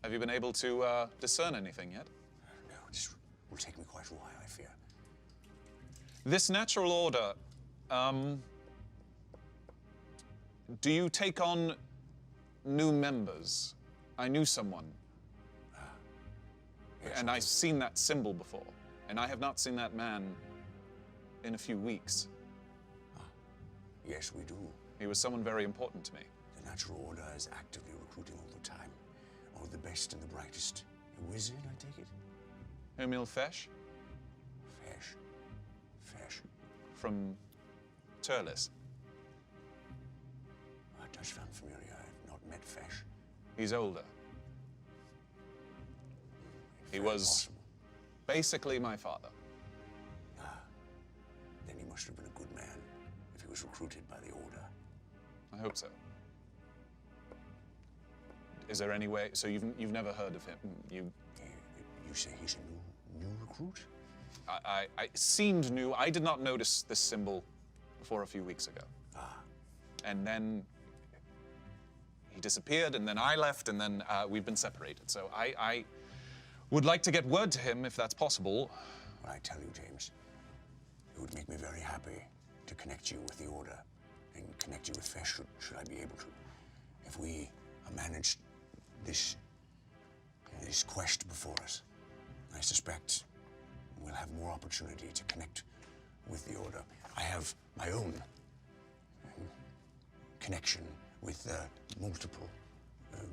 Have you been able to discern anything yet? No, this will take me quite a while, I fear. This natural order, do you take on new members? I knew someone, Yes, and I've seen that symbol before, and I have not seen that man in a few weeks. Yes, we do. He was someone very important to me. The Natural Order is actively recruiting all the time. All the best and the brightest. A wizard, I take it? Emil Fesh Fesh. from Turles. That does sound familiar. I've not met Fesh. He's older. He Very was possible. basically my father. Then he must have been a good man if he was recruited by the Order. I hope so. Is there any way? So you've never heard of him? You say he's a new recruit? I seemed new. I did not notice this symbol before a few weeks ago. And then he disappeared, and then I left, and then we've been separated. So I would like to get word to him if that's possible. Well, I tell you, James, it would make me very happy to connect you with the Order and connect you with Fesh should I be able to. If we manage this quest before us, I suspect we'll have more opportunity to connect with the Order. I have my own connection with multiple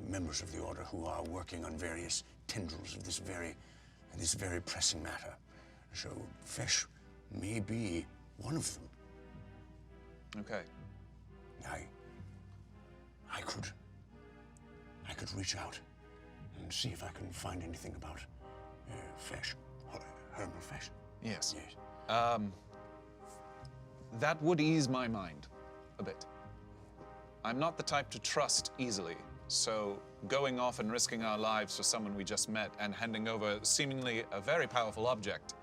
members of the Order who are working on various tendrils of this very pressing matter. So Fesh may be one of them. Okay. I could reach out and see if I can find anything about fish, herbal fish. Yes. Yes. That would ease my mind a bit. I'm not the type to trust easily, so going off and risking our lives for someone we just met and handing over seemingly a very powerful object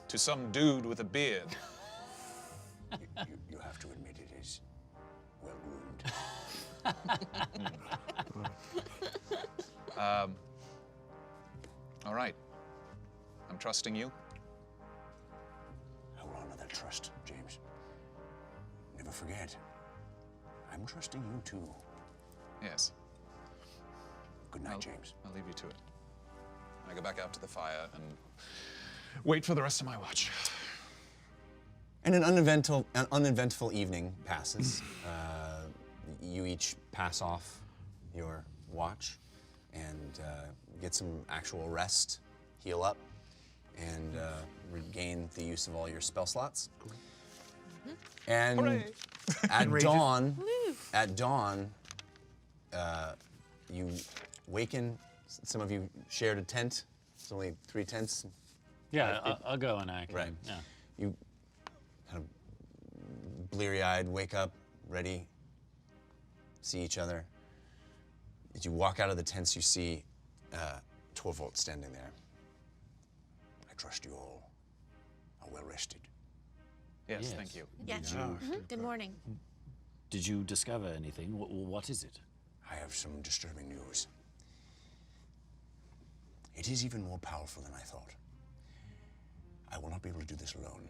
to some dude with a beard. You have to admit it is well groomed. All right. I'm trusting you. I will honor that trust, James. Never forget, I'm trusting you too. Yes. Good night, James. I'll leave you to it. I go back out to the fire and wait for the rest of my watch. And an uneventful evening passes. You each pass off your watch and get some actual rest, heal up, and regain the use of all your spell slots. And at dawn, you waken. Some of you shared a tent. It's only 3 tents. Yeah, I'll go and I can. Right. Yeah. You kind of bleary-eyed wake up, ready, see each other. As you walk out of the tents, you see Tovold standing there. I trust you all are well rested. Yes, thank you. Yes. Good morning. Did you discover anything? What is it? I have some disturbing news. It is even more powerful than I thought. I will not be able to do this alone.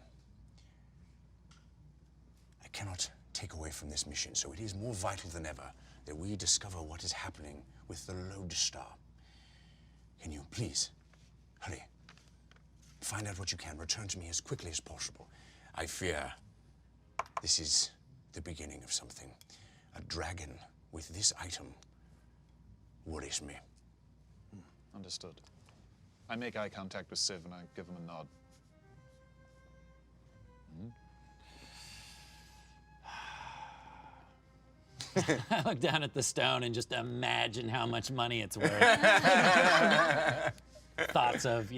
I cannot take away from this mission, so it is more vital than ever that we discover what is happening with the Lodestar. Can you please hurry? Find out what you can. Return to me as quickly as possible. I fear this is the beginning of something. A dragon with this item worries me. Understood. I make eye contact with Civ and I give him a nod. I look down at the stone and just imagine how much money it's worth. Thoughts of,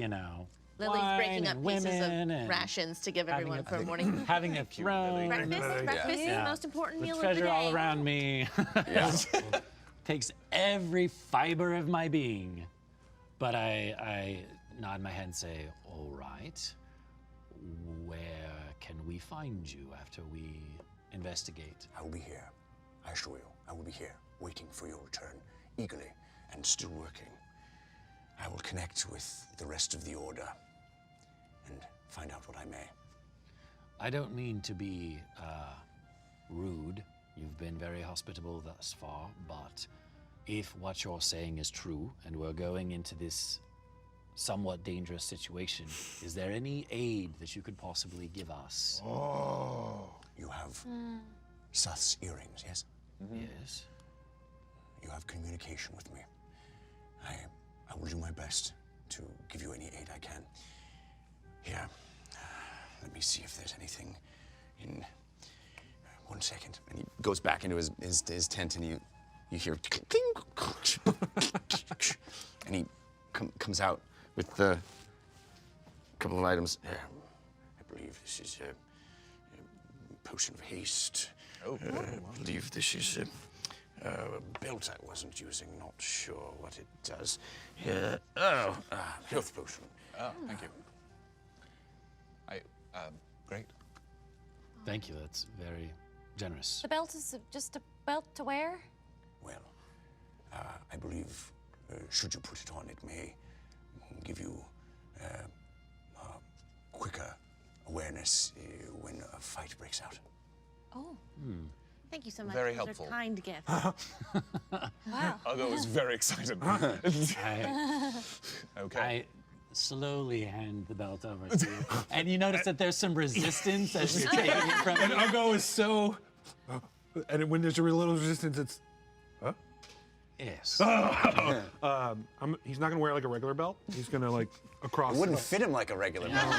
Lily's breaking wine up and pieces women of and rations to give everyone for morning. having a throne. Breakfast is the most important meal of the Treasure day. all around me. Takes every fiber of my being. But I nod my head and say, all right, where can we find you after we investigate? I will be here. I assure you, I will be here, waiting for your return, eagerly and still working. I will connect with the rest of the Order and find out what I may. I don't mean to be rude. You've been very hospitable thus far, but if what you're saying is true and we're going into this somewhat dangerous situation, is there any aid that you could possibly give us? Oh. You have Suff's earrings, yes? Yes. You have communication with me. I will do my best to give you any aid I can. Here, let me see if there's anything in 1 second. And he goes back into his tent, and you hear cling, and he comes out with a couple of items. I believe this is a potion of haste. Oh. I believe this is a belt I wasn't using. Not sure what it does. Here, health potion. Oh, thank you. Great. Thank you, that's very generous. The belt is just a belt to wear? Well, I believe should you put it on, it may give you quicker awareness when a fight breaks out. Oh. Thank you so much. Very Those are helpful. kind gifts. Wow. Ugo is very excited. Okay. I slowly hand the belt over to you. And you notice that there's some resistance as you're taking it from And me. Ugo is so. And when there's a little resistance, it's. Huh? Yes. He's not gonna wear like a regular belt. He's gonna like across. It wouldn't fit him like a regular belt.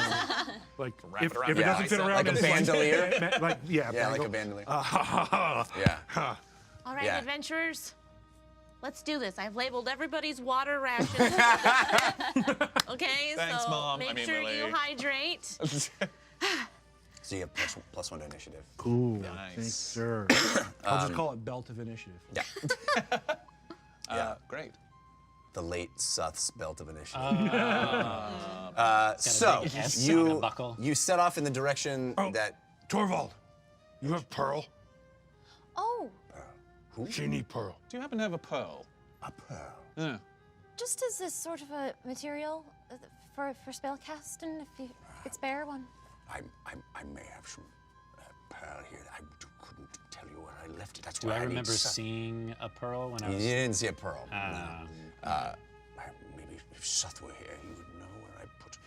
Like Wrap if it around it his doesn't waist. fit around Like a his bandolier? like yeah, Yeah, like a bangle. bandolier. Yeah. All right, Yeah. adventurers. Let's do this. I've labeled everybody's water rations. Okay, Thanks, so Mom. make I mean, sure Lily. you hydrate. So you have +1 initiative. Cool. Nice. Thanks, sir. I'll just call it belt of initiative. Yeah. Yeah. Great. The late Suff's belt of initiative. Got So a big S on a you buckle. you set off in the direction that Tovold, you have Pearl? Oh, She need Pearl. Do you happen to have a pearl? a pearl. Yeah. just as this sort of a material for spellcasting, if you could spare one. I may have some pearl here. I couldn't tell you where I left it. That's Do why I I need remember Suff. seeing a pearl when I You was? didn't see a pearl. Maybe if Suff were here, he would know where I put.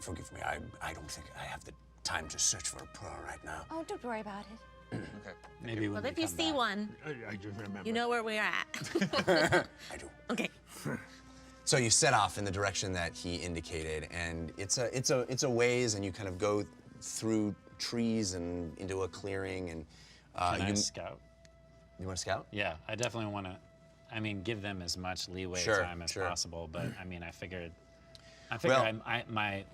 Forgive me. I don't think I have the time to search for a pearl right now. Oh, don't worry about it. Okay. Maybe when Well, we if you come see back. one, I just remember. you know where we're at. I do. Okay. So you set off in the direction that he indicated, and it's a ways, and you kind of go through trees and into a clearing, and Can I you scout? want to scout? Yeah, I definitely want to. I mean, give them as much leeway Sure, time as sure. possible. But I mean, I figured Well- my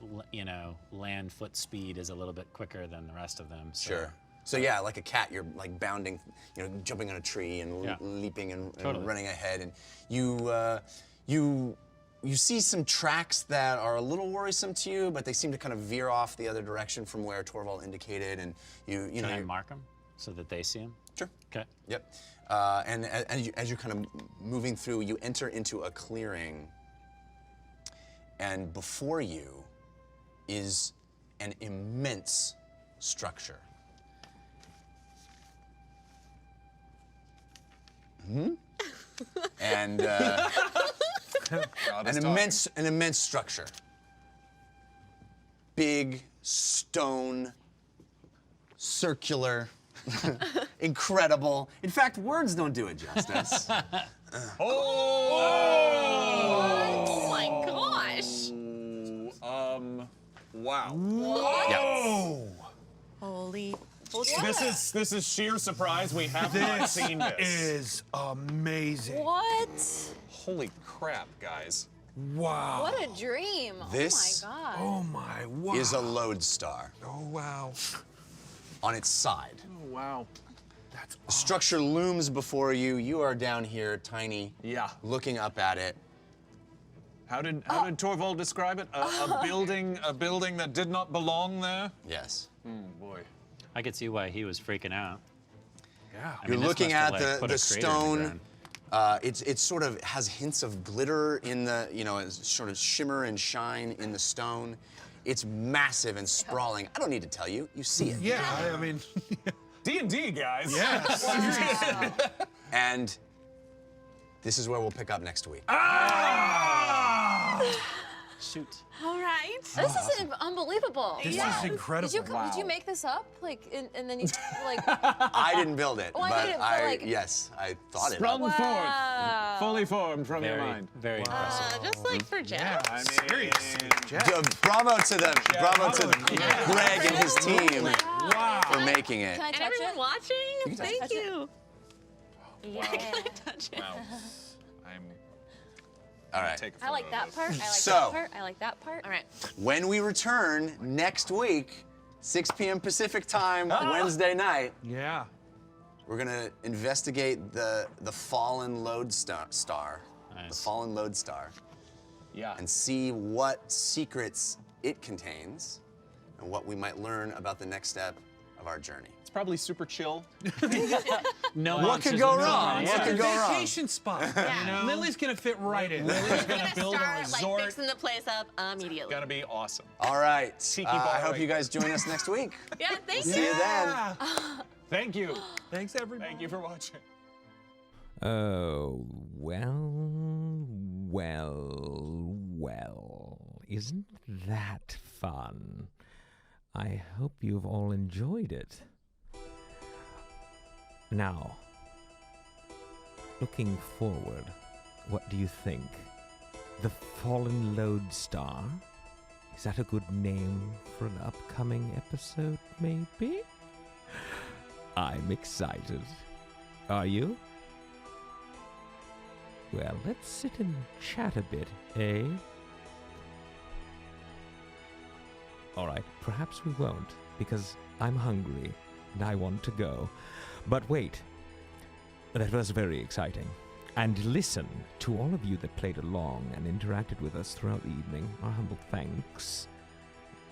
land foot speed is a little bit quicker than the rest of them. So. Sure. So yeah, like a cat, you're like bounding, jumping on a tree and Yeah. leaping and Totally. running ahead, and you see some tracks that are a little worrisome to you, but they seem to kind of veer off the other direction from where Tovold indicated, and you Can know. I you're- mark them so that they see them? Sure. Okay. Yep. And as you're kind of moving through, you enter into a clearing, and before you is an immense structure. And God an is immense structure. Big stone, circular, incredible. In fact, words don't do it justice. Oh my gosh. talking. Wow. Yeah. Holy. This is sheer surprise. We have not seen this. Is amazing. What? Holy crap, guys. Wow. What a dream. This- Oh my god. Oh my, wow. Is a lodestar Oh wow. on its side. Oh, wow. That's The structure looms before you. You are down here, tiny, Yeah. looking up at it. How did Tovold describe it? A building that did not belong there? Yes. Boy. I could see why he was freaking out. yeah. I You're mean, this looking must have, at like, put the a crater in the stone. ground. It sort of has hints of glitter in the, it's sort of shimmer and shine in the stone. It's massive and sprawling. I don't need to tell you. You see it. Yeah, I mean, D&D, guys. yes. And this is where we'll pick up next week. Shoot. All right. This is unbelievable. This is incredible. Did you make this up? Like, and then you, like, I didn't build it, Well, I but didn't, but, like- yes, I thought it. Sprung up. forth, fully formed from your Very, mind. very impressive. Just like for Jeff. I mean, Seriously, Bravo to them. Bravo to Greg and his team Wow. for making it. can I And touch everyone it? watching, thank touch it. you. Yeah. Touch it. Wow. I'm All right. take a I like photo that of part. I like So- that part. I like that part. All right. When we return next week, 6 p.m. Pacific time, Wednesday night, Yeah. we're gonna investigate the fallen lodestar, the Nice. fallen lodestar, Yeah. and see what secrets it contains and what we might learn about the next step of our journey. It's probably super chill. No What could monsters go in the wrong? mines. What could go wrong? Vacation spot. Yeah. Lily's gonna fit right in. Lily's We're gonna gonna build a start like resort. fixing the place up immediately. Gonna be awesome. All right. Tiki I bar hope right you guys join us next week. Yeah, thank See you. you then. Yeah. Thank you. Thanks, everybody. Thank you for watching. Oh, well. Isn't that fun? I hope you've all enjoyed it. Now, looking forward, what do you think? The Fallen Lodestar? Is that a good name for an upcoming episode, maybe? I'm excited. Are you? Well, let's sit and chat a bit, eh? Alright, perhaps we won't, because I'm hungry and I want to go. But wait, that was very exciting. And listen, to all of you that played along and interacted with us throughout the evening, our humble thanks.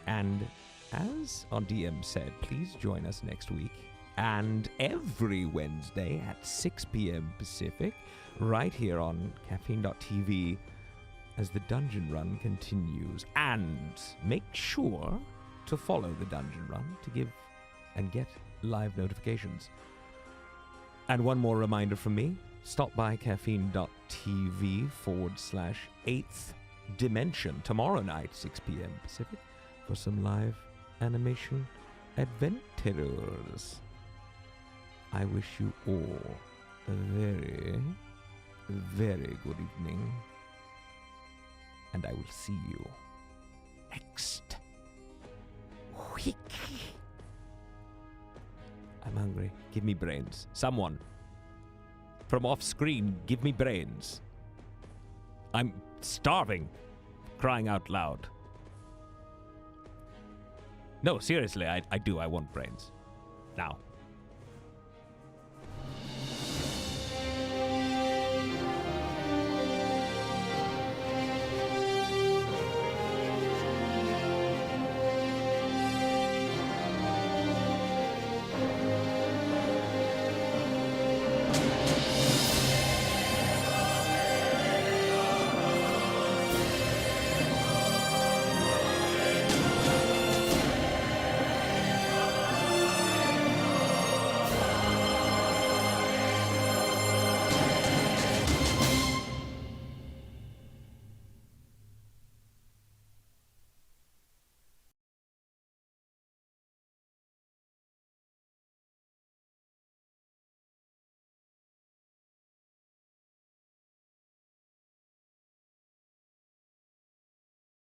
And as our DM said, please join us next week and every Wednesday at 6 p.m. Pacific, right here on caffeine.tv as the dungeon run continues. And make sure to follow the dungeon run to give and get live notifications. And one more reminder from me, stop by caffeine.tv/8th Dimension tomorrow night, 6 p.m. Pacific, for some live animation adventures. I wish you all a very, very good evening, and I will see you next week. I'm hungry. Give me brains. Someone from off screen, give me brains. I'm starving. Crying out loud. No, seriously, I do. I want brains. Now.